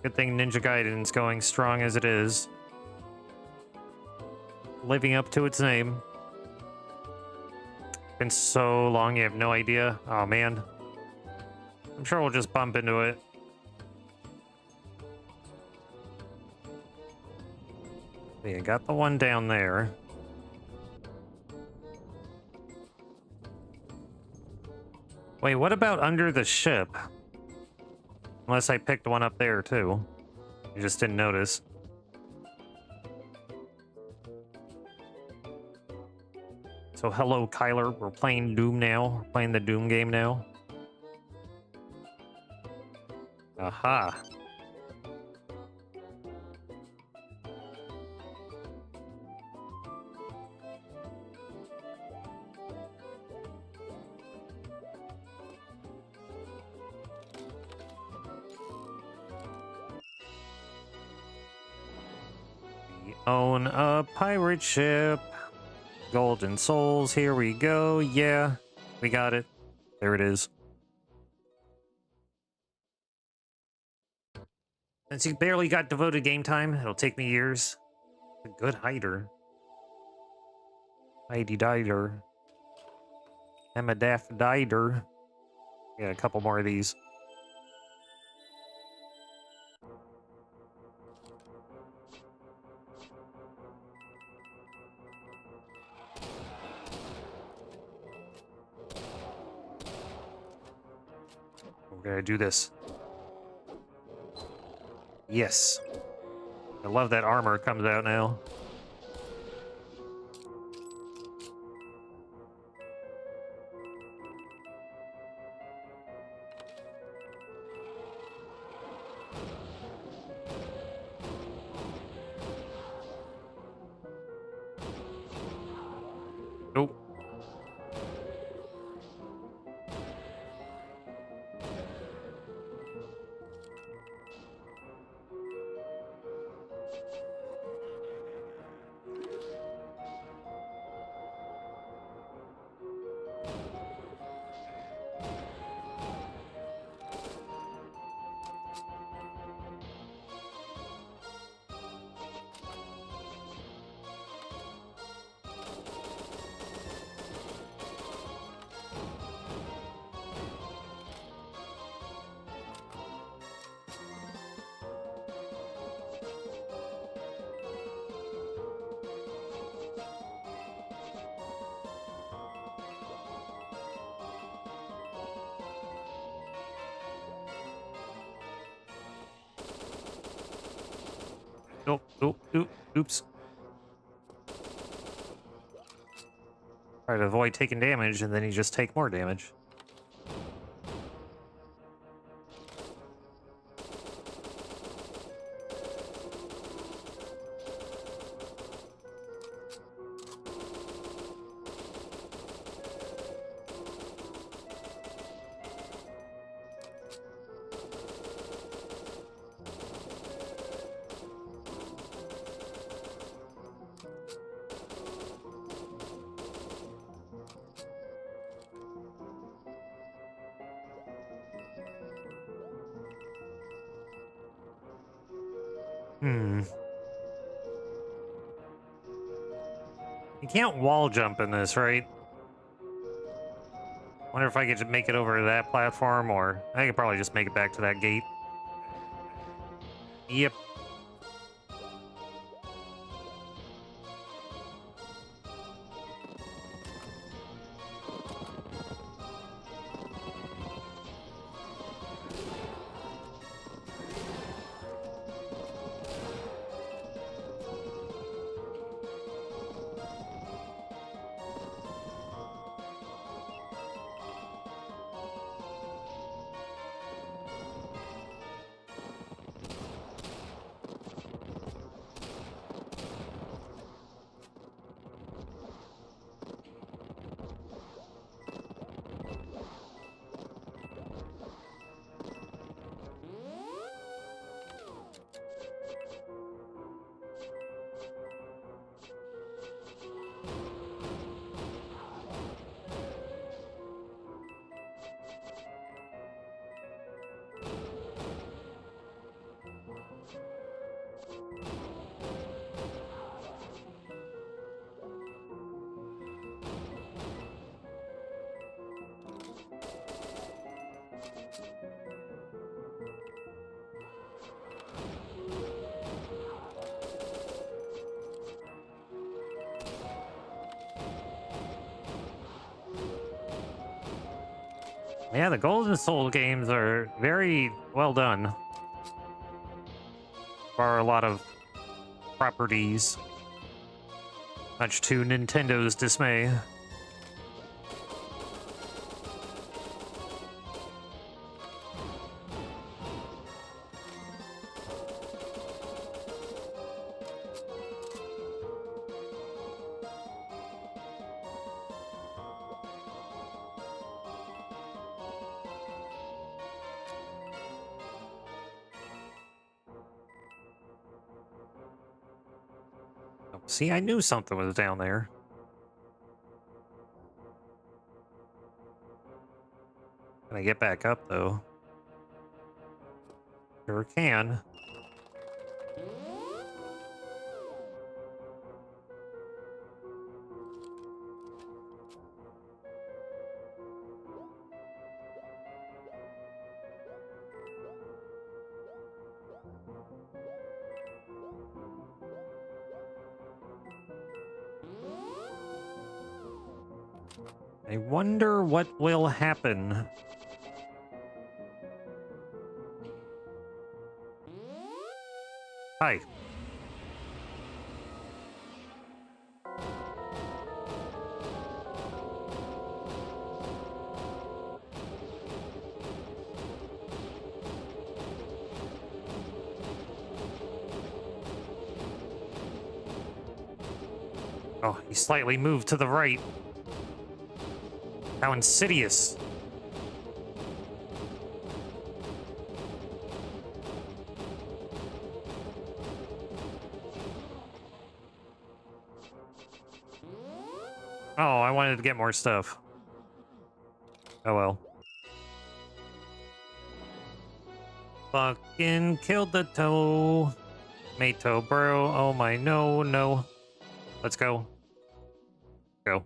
Good thing Ninja Gaiden's going strong as it is. Living up to its name. Been so long, you have no idea. Oh man. I'm sure we'll just bump into it. Yeah, got the one down there. Wait, what about under the ship? Unless I picked one up there too. You just didn't notice. So hello, Kyler. We're playing Doom now. We're playing the Doom game now. Aha. We own a pirate ship. Golden souls, here we go. Yeah, we got it. There it is. Since you barely got devoted game time, it'll take me years. A good hider. Heidi Dider. Emma Daff Dider. Yeah, a couple more of these. We're gonna do this. Yes. I love that armor comes out now. Nope. Nope, nope, nope, oops. Try to avoid taking damage, and then you just take more damage. You can't wall jump in this, right? Wonder if I could make it over to that platform, or I could probably just make it back to that gate. Yep. Yeah, the Golden Soul games are very well done. For a lot of properties. Much to Nintendo's dismay. See, I knew something was down there. Can I get back up, though? Sure can. I wonder what will happen. Hi. Oh, he slightly moved to the right. How insidious. Oh, I wanted to get more stuff. Oh well. Fucking killed the toe. Mato, bro. Oh my, no. Let's go. Go.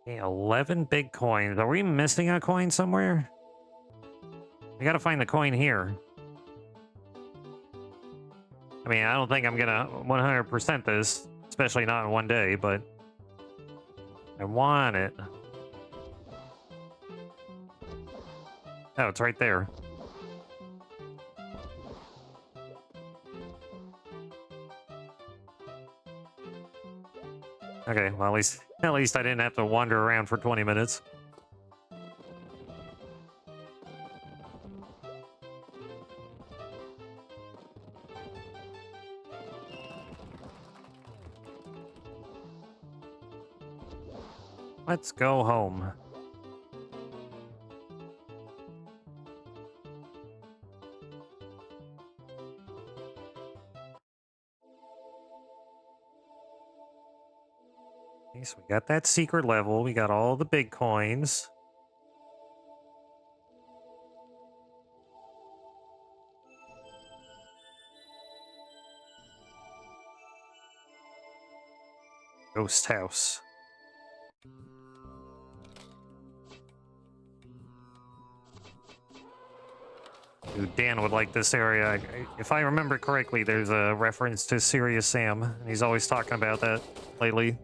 Okay, 11 big coins. Are we missing a coin somewhere? We gotta find the coin here. I mean, I don't think I'm gonna 100% this, especially not in one day, but I want it. Oh, it's right there. Okay, well, at least I didn't have to wander around for 20 minutes. Let's go home. Okay, so we got that secret level. We got all the big coins. Ghost house. Dude, Dan would like this area. If I remember correctly, there's a reference to Serious Sam, and he's always talking about that lately.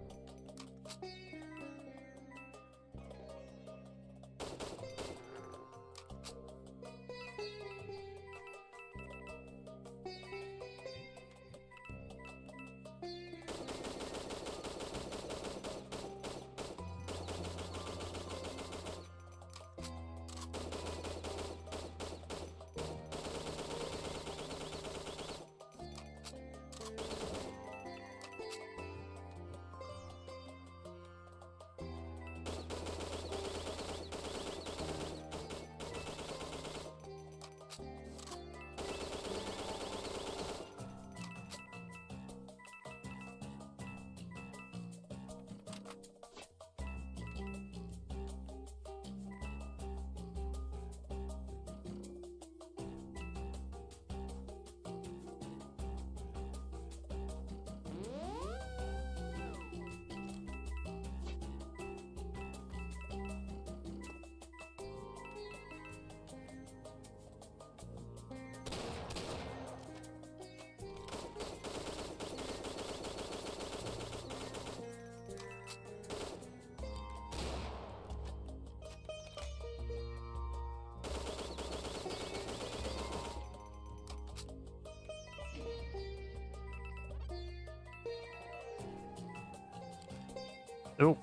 Oh.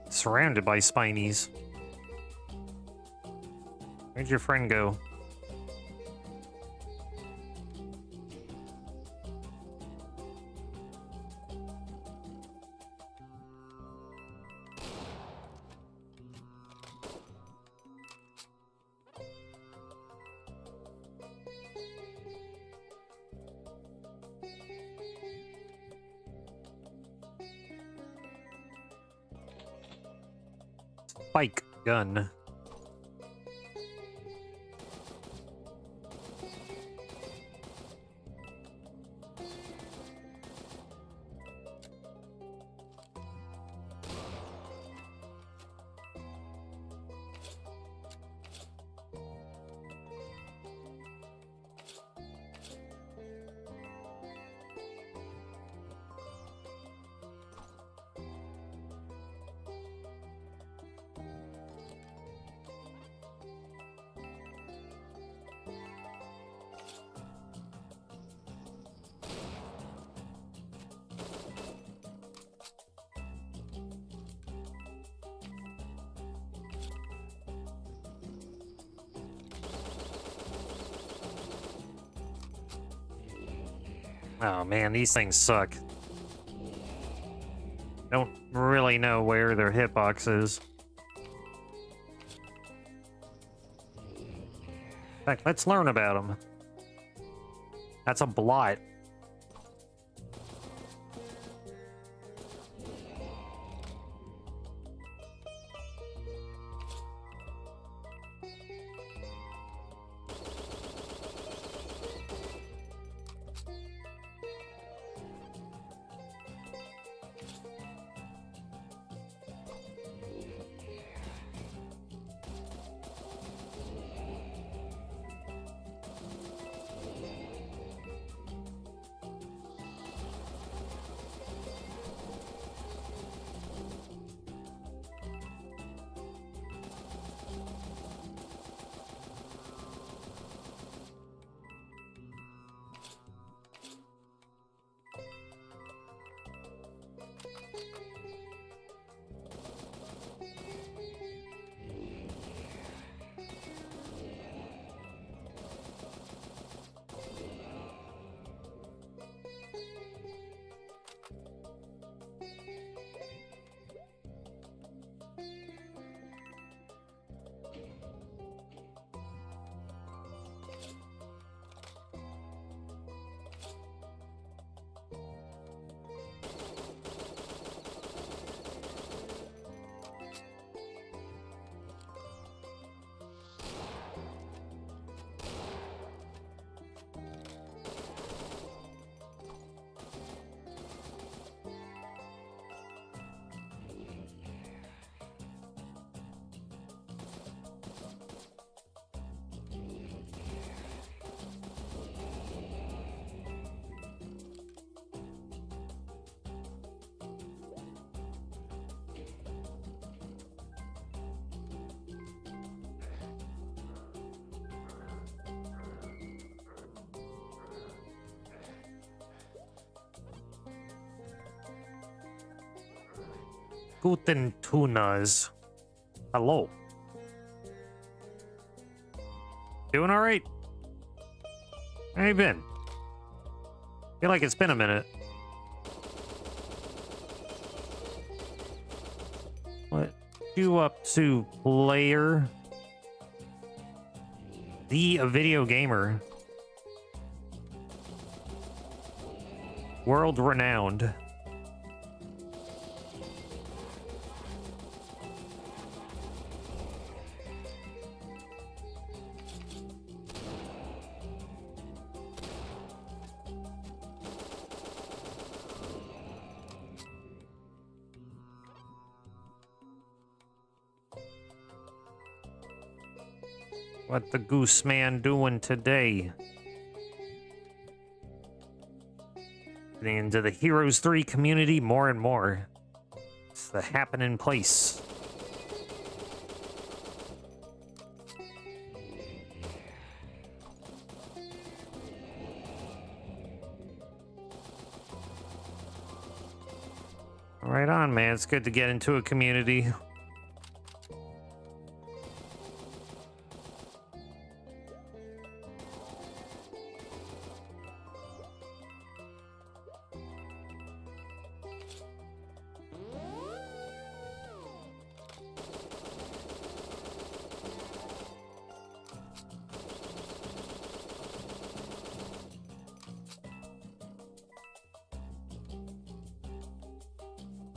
Surrounded by spinies. Where'd your friend go? Spike gun. Oh man, these things suck. Don't really know where their hitbox is. In fact, let's learn about them. That's a blot. Guten Tunas. Hello. Doing all right? How you been? Feel like it's been a minute. What you up to, player? A video gamer. World renowned. What the Goose Man doing today? Getting into the Heroes 3 community more and more. It's the happening place. Right on, man. It's good to get into a community.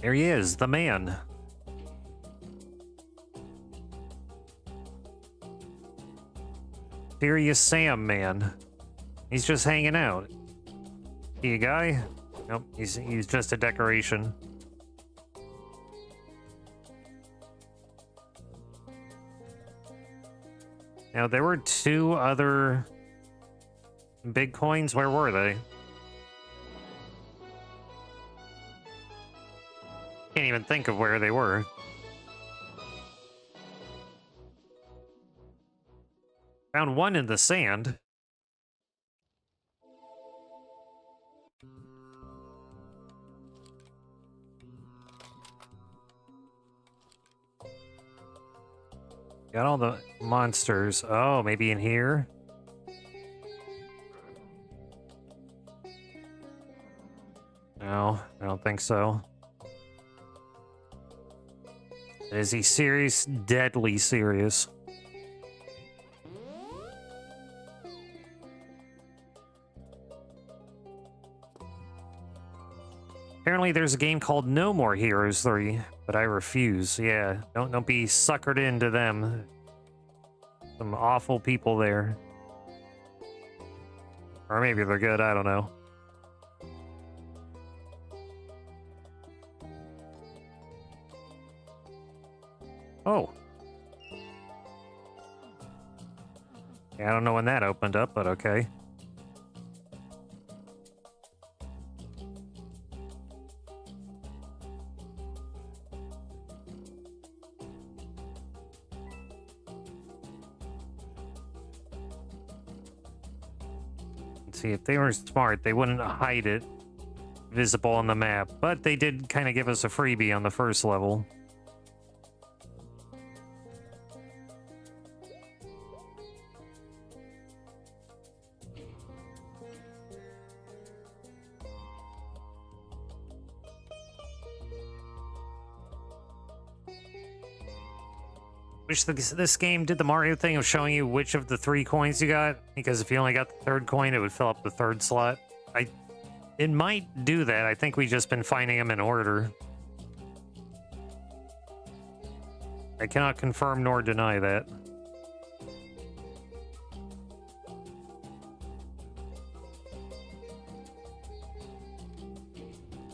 There he is, the man. Serious Sam, man. He's just hanging out. See a guy? Nope, he's just a decoration. Now, there were 2 other big coins. Where were they? Can't even think of where they were. Found one in the sand. Got all the monsters. Oh, maybe in here? No, I don't think so. Is he serious? Deadly serious. Apparently there's a game called No More Heroes 3, but I refuse. Yeah, don't be suckered into them. Some awful people there. Or maybe they're good, I don't know. Oh. Yeah, I don't know when that opened up, but okay. See, if they were smart, they wouldn't hide it visible on the map, but they did kind of give us a freebie on the first level. Wish this game did the Mario thing of showing you which of the 3 coins you got, because if you only got the 3rd coin, it would fill up the 3rd slot. It might do that. I think we've just been finding them in order. I cannot confirm nor deny that.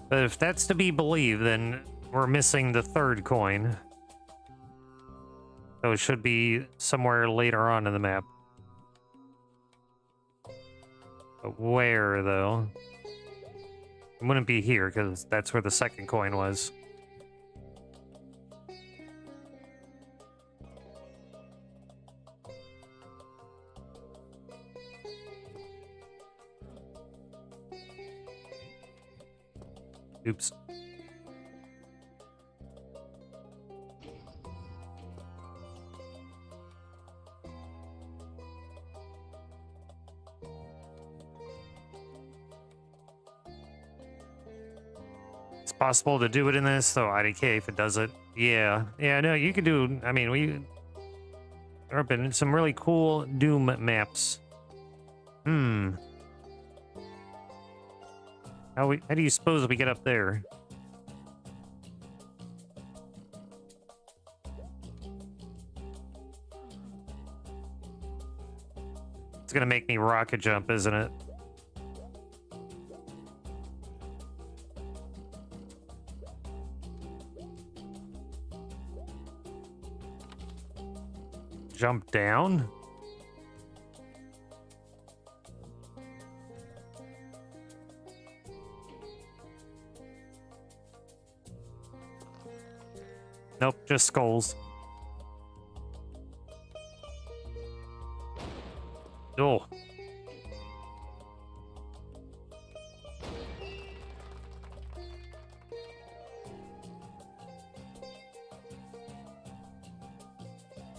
But if that's to be believed, then we're missing the 3rd coin. So it should be somewhere later on in the map. But where, though? It wouldn't be here, because that's where the 2nd coin was. Oops. Possible to do it in this, so IDK if it does it. Yeah, no, you could do. I mean, there have been some really cool Doom maps. How do you suppose we get up there? It's gonna make me rocket jump, isn't it? Jump down? Nope, just skulls. Oh.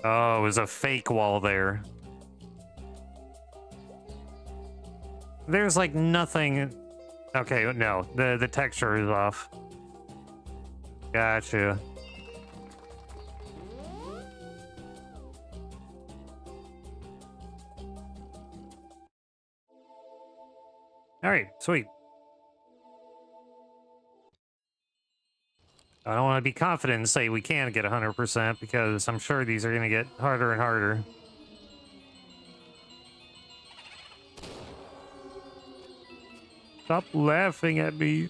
Oh, it was a fake wall there. There's like nothing. Okay, no, the texture is off. Gotcha. All right, sweet. I don't want to be confident and say we can get 100% because I'm sure these are going to get harder and harder. Stop laughing at me.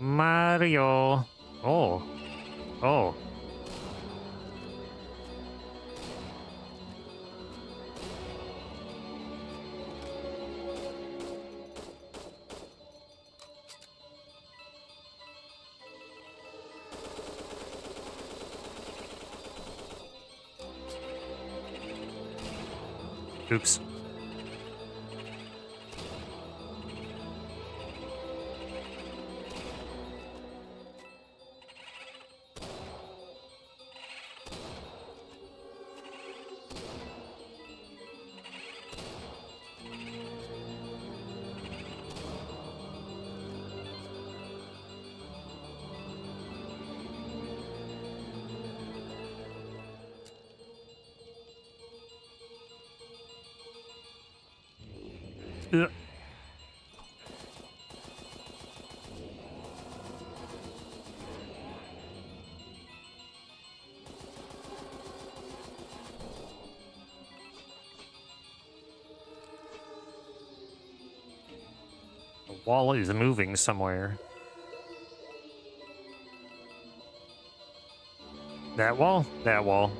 Mario. Oh. Oh. Oops. Ugh. The wall is moving somewhere. That wall? That wall.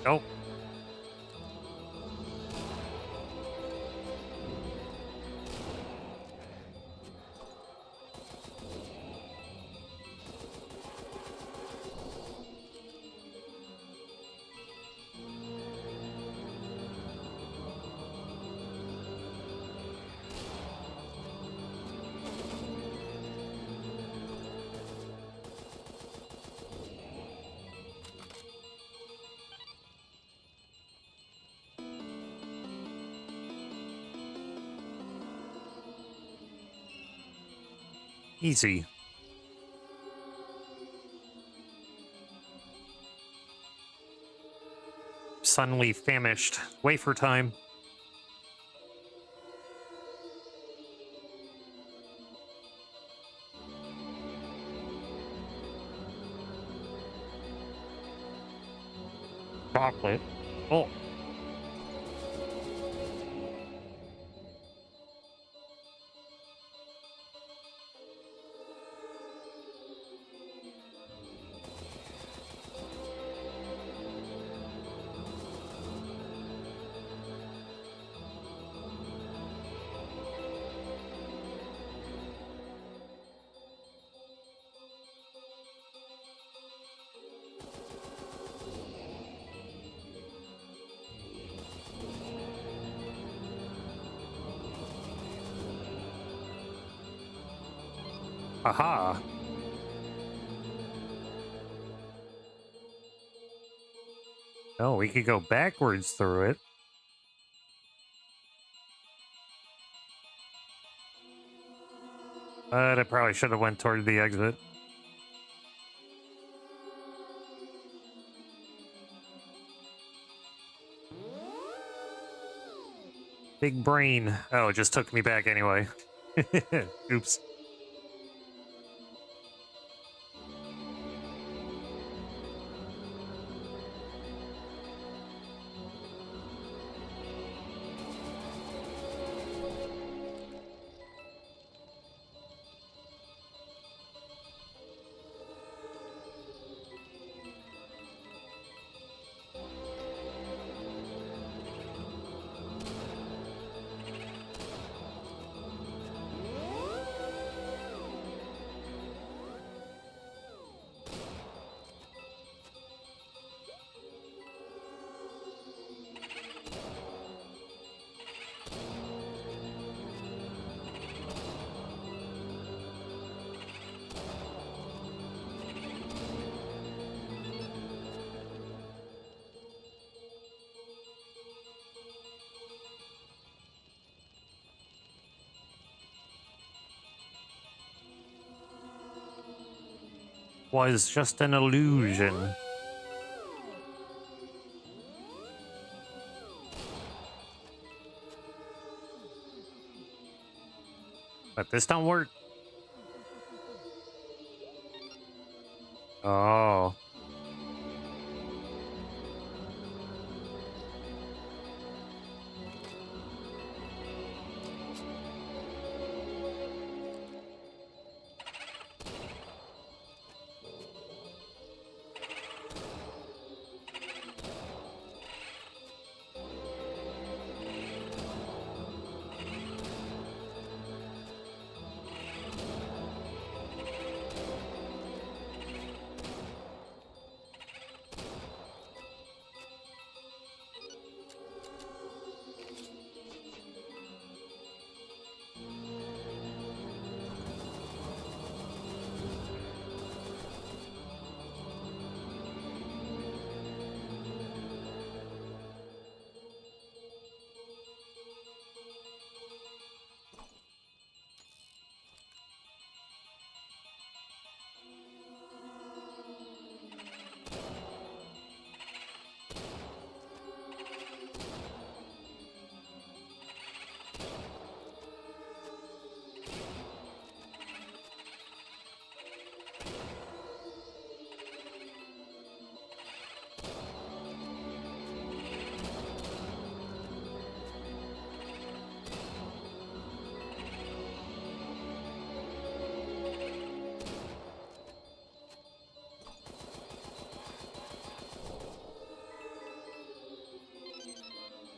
Oh. Easy. Suddenly famished. Wafer time. Chocolate. Oh. Aha. Oh, we could go backwards through it. But I probably should have went toward the exit. Big brain. Oh, it just took me back anyway. Oops. was just an illusion. But this don't work. Oh.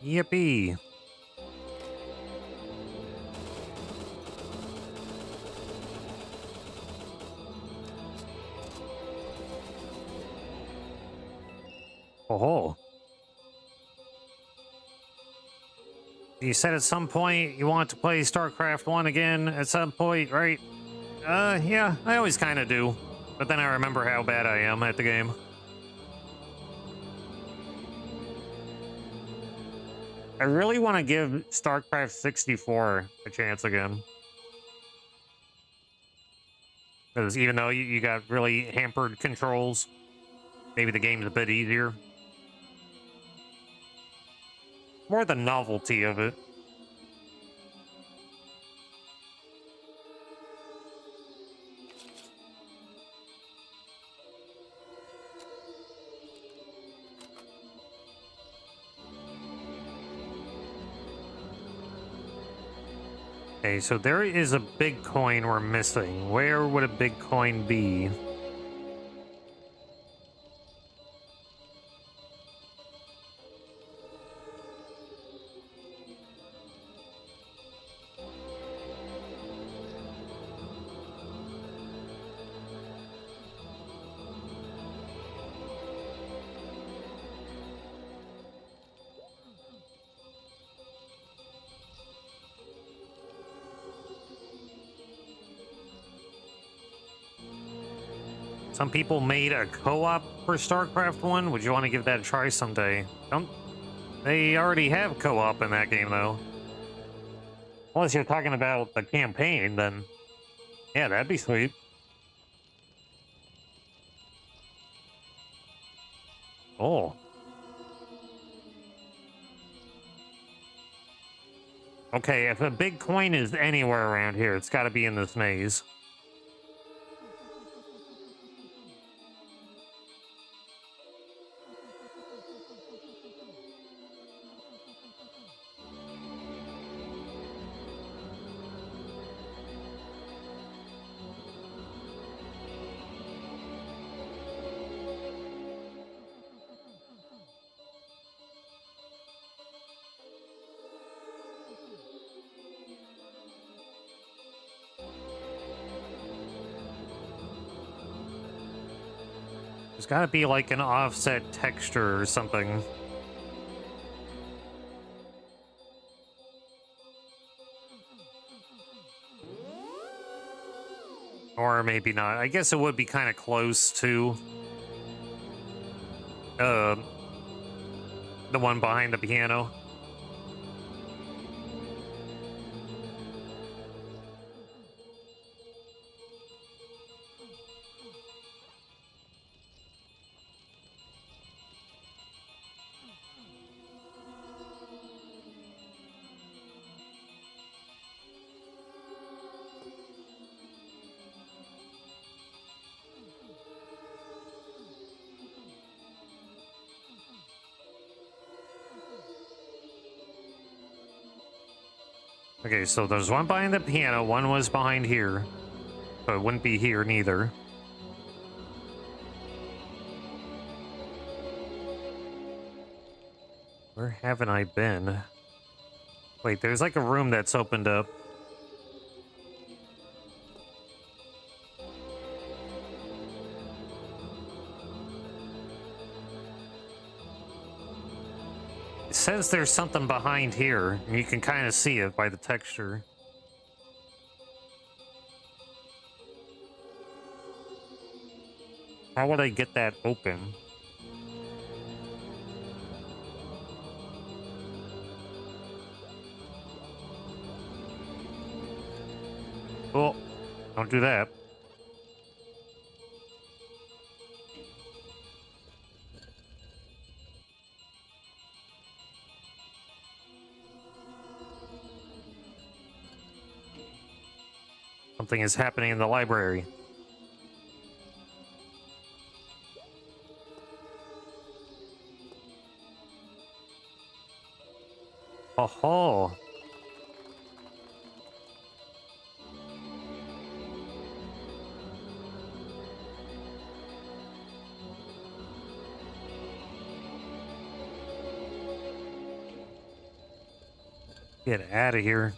Yippee. Oh. You said at some point you want to play StarCraft 1 again at some point, right? Yeah, I always kind of do. But then I remember how bad I am at the game. I really want to give StarCraft 64 a chance again. Because even though you got really hampered controls, maybe the game's a bit easier. More the novelty of it. Okay, so there is a big coin we're missing. Where would a big coin be? Some people made a co-op for StarCraft 1. Would you want to give that a try someday? Don't... They already have co-op in that game, though. Unless you're talking about the campaign, then... Yeah, that'd be sweet. Oh. Okay, if a big coin is anywhere around here, it's got to be in this maze. There's got to be like an offset texture or something. Or maybe not. I guess it would be kind of close to the one behind the piano. Okay, so there's one behind the piano, one was behind here. So it wouldn't be here neither. Where haven't I been? Wait, there's like a room that's opened up. It says there's something behind here, and you can kind of see it by the texture. How would I get that open? Oh, don't do that. Something is happening in the library. Oh, get out of here.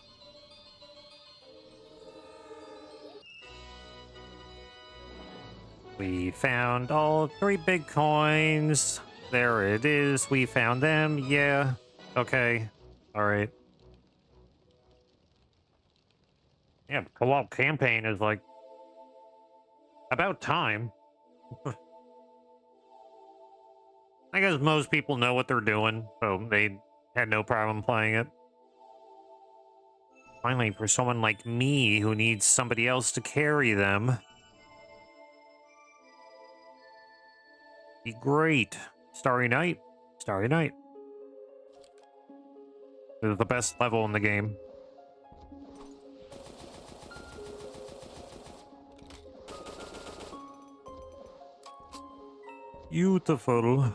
We found all 3 big coins. There it is. We found them. Yeah. Okay. All right. Yeah, co-op campaign is like about time. I guess most people know what they're doing, so they had no problem playing it. Finally, for someone like me who needs somebody else to carry them. Be great. Starry Night. Starry Night. This is the best level in the game. Beautiful.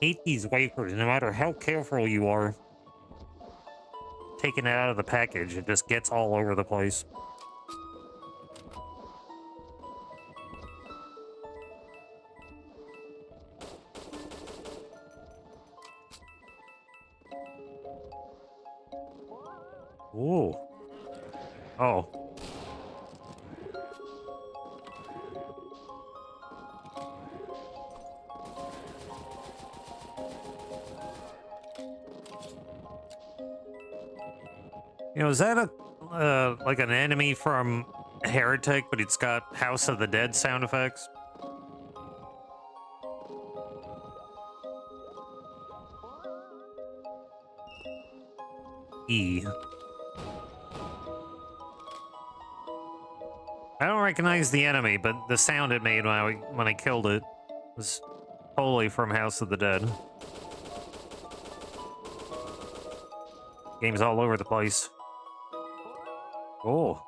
Hate these wafers, no matter how careful you are. Taking it out of the package, it just gets all over the place. Ooh. Oh. You know, is that a like an enemy from Heretic, but it's got House of the Dead sound effects? E. I don't recognize the enemy, but the sound it made when I killed it was totally from House of the Dead. Game's all over the place. Oh.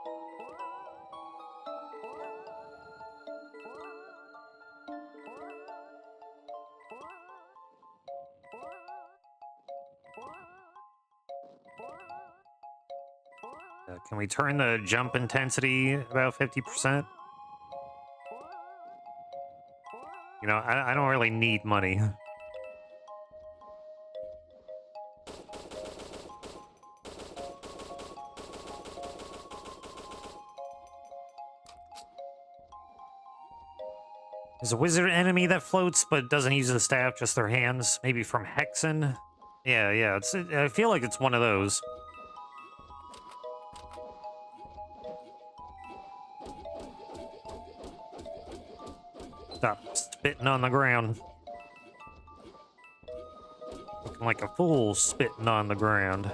Can we turn the jump intensity about 50%? You know, I don't really need money. There's a wizard enemy that floats but doesn't use the staff, just their hands. Maybe from Hexen? Yeah, I feel like it's one of those. Stop spitting on the ground. Looking like a fool spitting on the ground.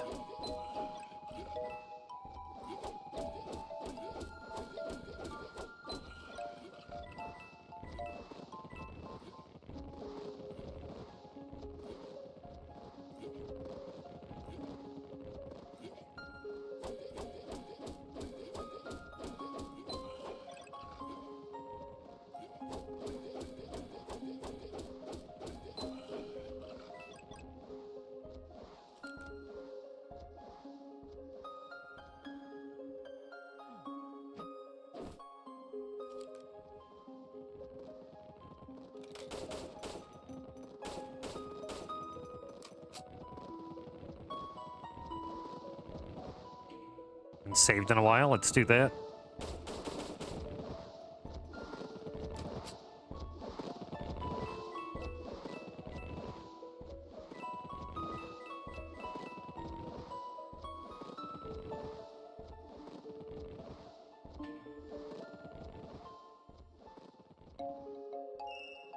Haven't saved in a while. Let's do that.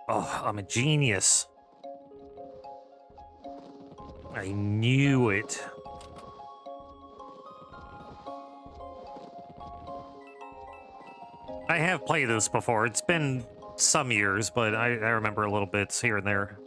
Oh, I'm a genius. I knew it. I have played this before. It's been some years, but I remember a little bits here and there.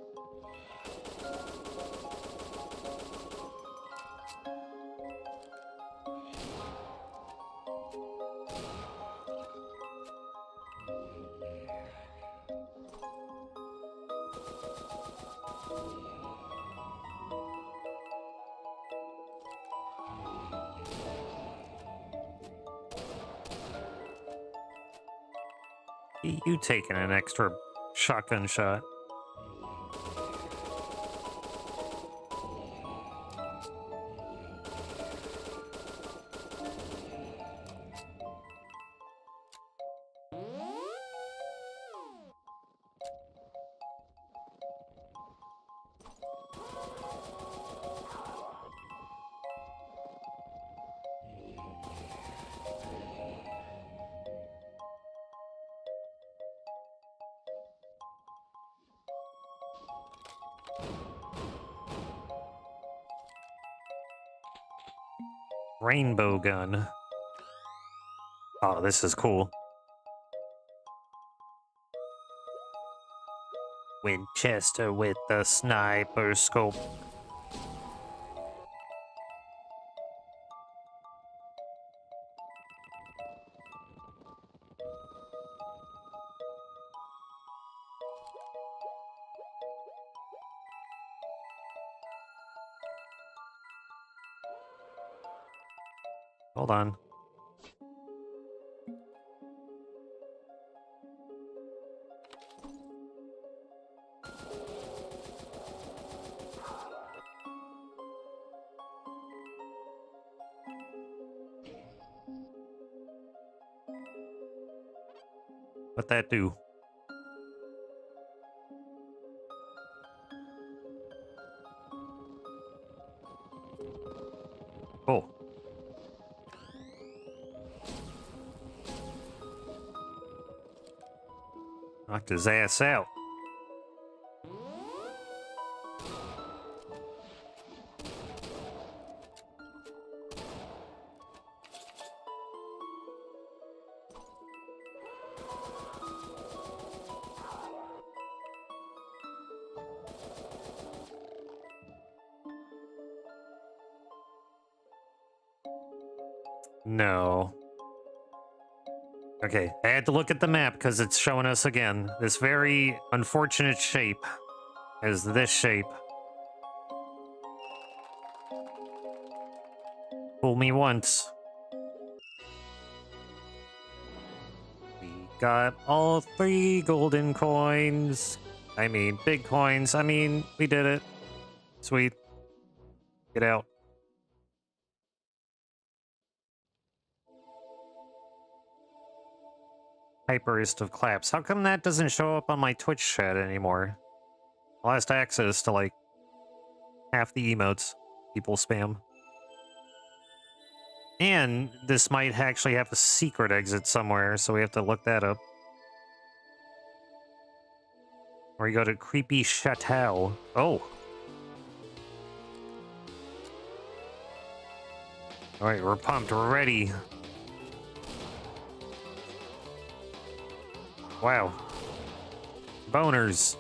You taking an extra shotgun shot. Rainbow gun. Oh, this is cool. Winchester with the sniper scope. Hold on. What'd that do? Oh. Knocked his ass out. No. Okay, I had to look at the map because it's showing us again. This very unfortunate shape is this shape. Fool me once. We got all 3 golden coins. I mean, big coins. I mean, we did it. Sweet. Get out. Hyperist of claps. How come that doesn't show up on my Twitch chat anymore? I lost access to like half the emotes people spam. And this might actually have a secret exit somewhere, so we have to look that up. Or you go to Creepy Chateau. Oh. Alright, we're pumped. We're ready. Wow. Boners.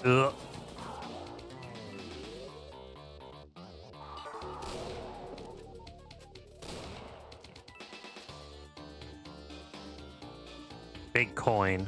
Ugh. Big coin.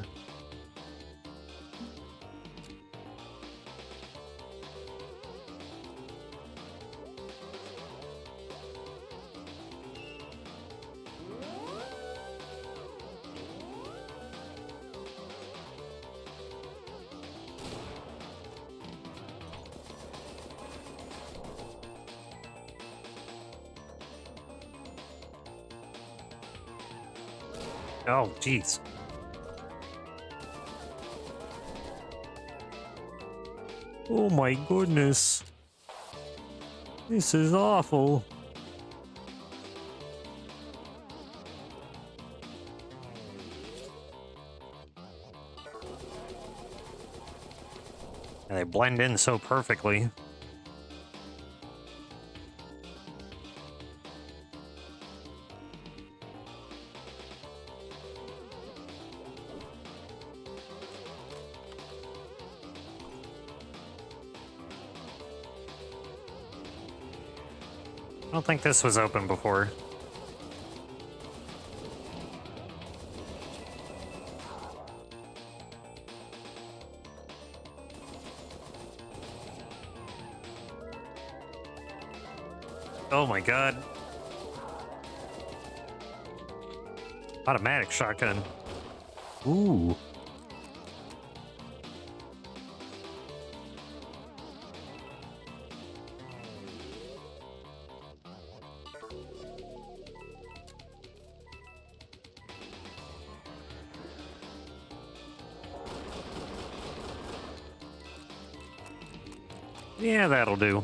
Oh, jeez. Oh my goodness. This is awful. And they blend in so perfectly. I don't think this was open before. Oh my god. Automatic shotgun. Ooh. Yeah, that'll do.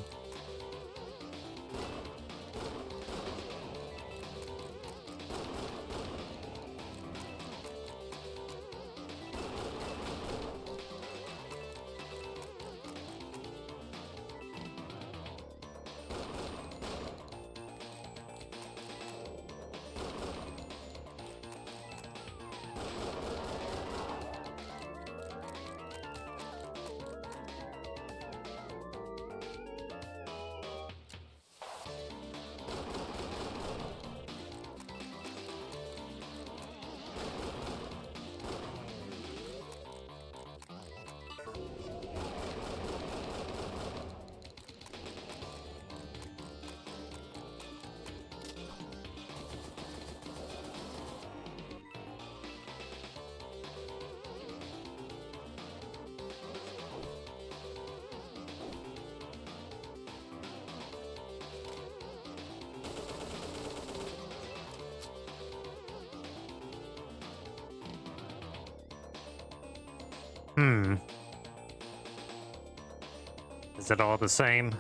Is it all the same?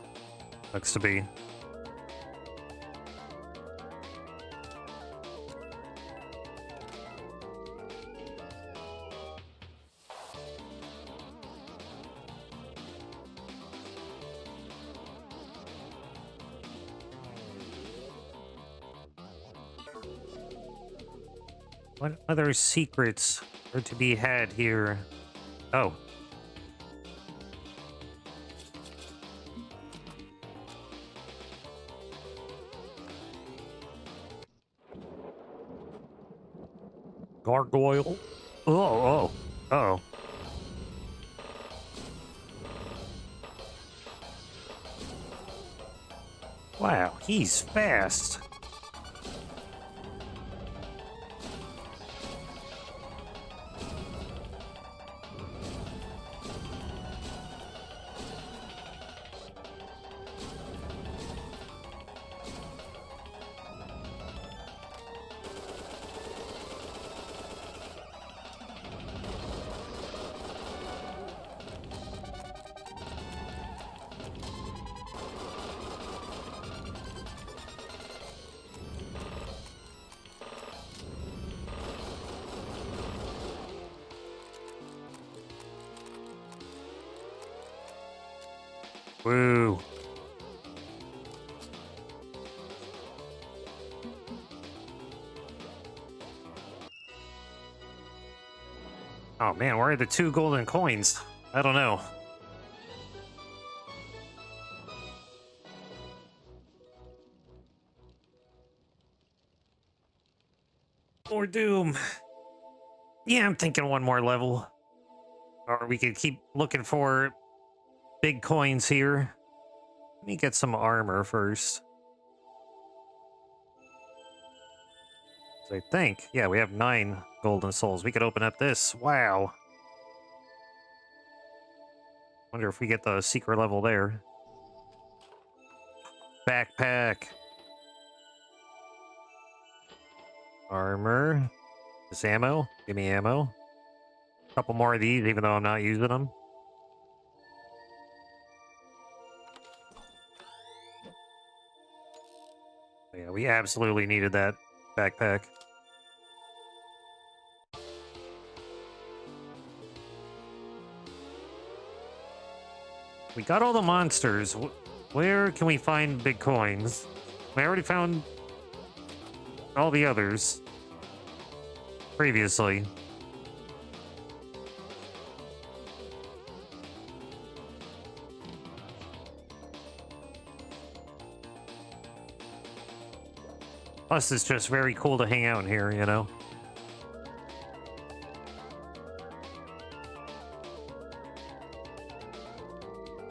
Looks to be. What other secrets are to be had here? Oh. Gargoyle. Oh. Wow, he's fast. Woo. Oh man, where are the 2 golden coins? I don't know. doom. Yeah, I'm thinking one more level. Or we could keep looking for big coins here. Let me get some armor first. So I think, yeah, we have 9 golden souls. We could open up this. Wow. Wonder if we get the secret level there. Backpack. Armor. This ammo. Give me ammo. A couple more of these, even though I'm not using them. Yeah, we absolutely needed that backpack. We got all the monsters. Where can we find big coins? We already found all the others previously. Plus, it's just very cool to hang out in here, you know?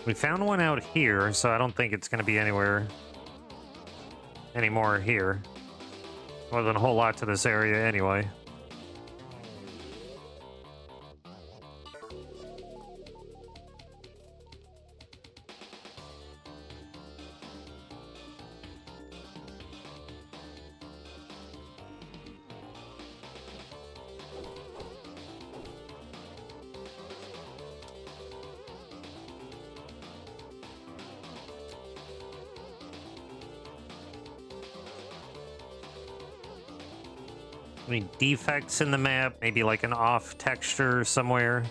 We found one out here, so I don't think it's going to be anywhere anymore here. Wasn't a whole lot to this area anyway. Any defects in the map? Maybe like an off texture somewhere.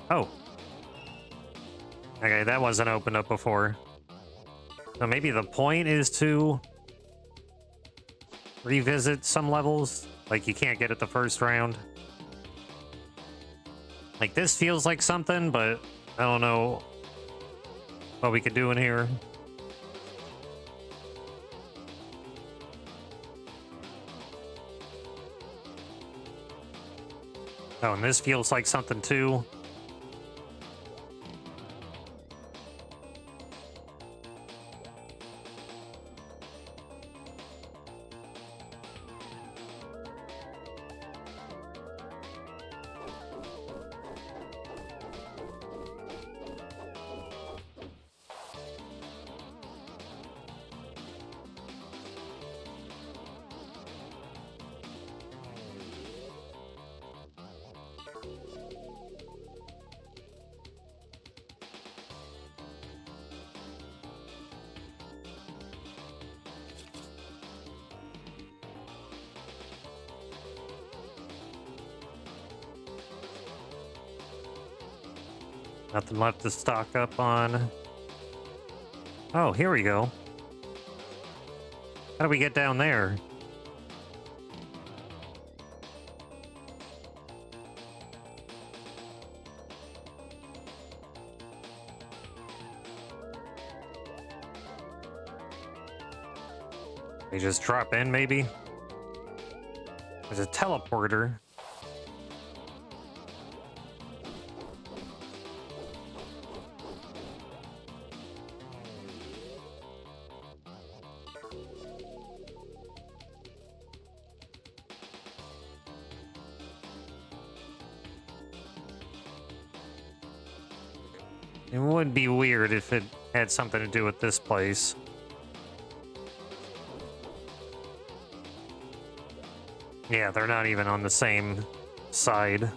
Oh. Okay, that wasn't opened up before. So maybe the point is to revisit some levels, like you can't get it the first round. Like this feels like something, but I don't know what we could do in here. Oh, and this feels like something too. Nothing left to stock up on. Oh, here we go. How do we get down there? They just drop in, maybe? There's a teleporter. It would be weird if it had something to do with this place. Yeah, they're not even on the same side.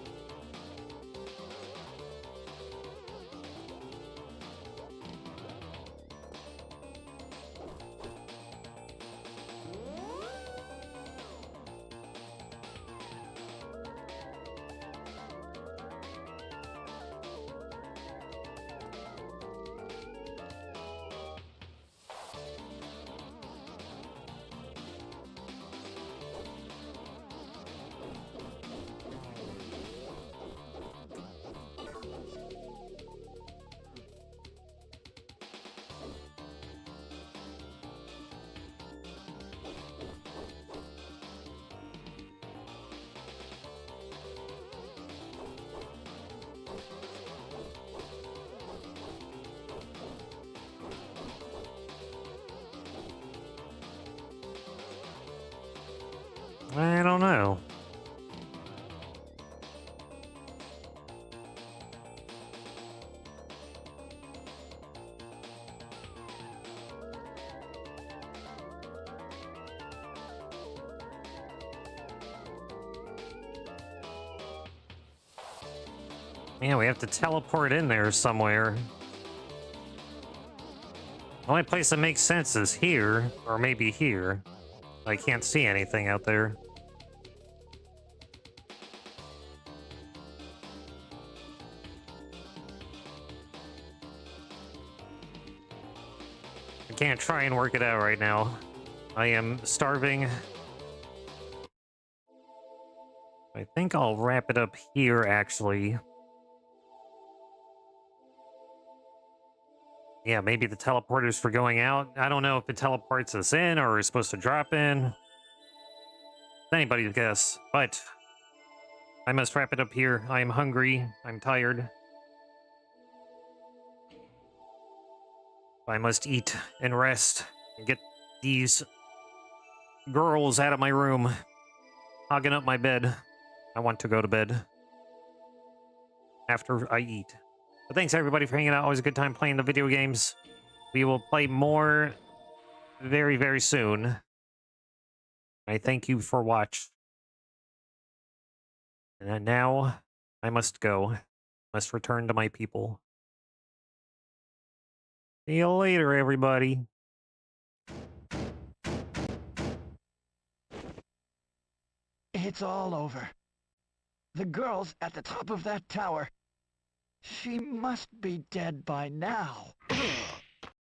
I don't know. Yeah, we have to teleport in there somewhere. The only place that makes sense is here, or maybe here. I can't see anything out there. I can't try and work it out right now. I am starving. I think I'll wrap it up here, actually. Yeah, maybe the teleporters for going out. I don't know if it teleports us in or we're supposed to drop in. It's anybody's guess, but I must wrap it up here. I am hungry. I'm tired. I must eat and rest and get these girls out of my room, hogging up my bed. I want to go to bed after I eat. But thanks everybody for hanging out. Always a good time playing the video games. We will play more very, very soon. I thank you for watch. And now I must go. Must return to my people. See you later, everybody. It's all over. The girl's at the top of that tower. She must be dead by now.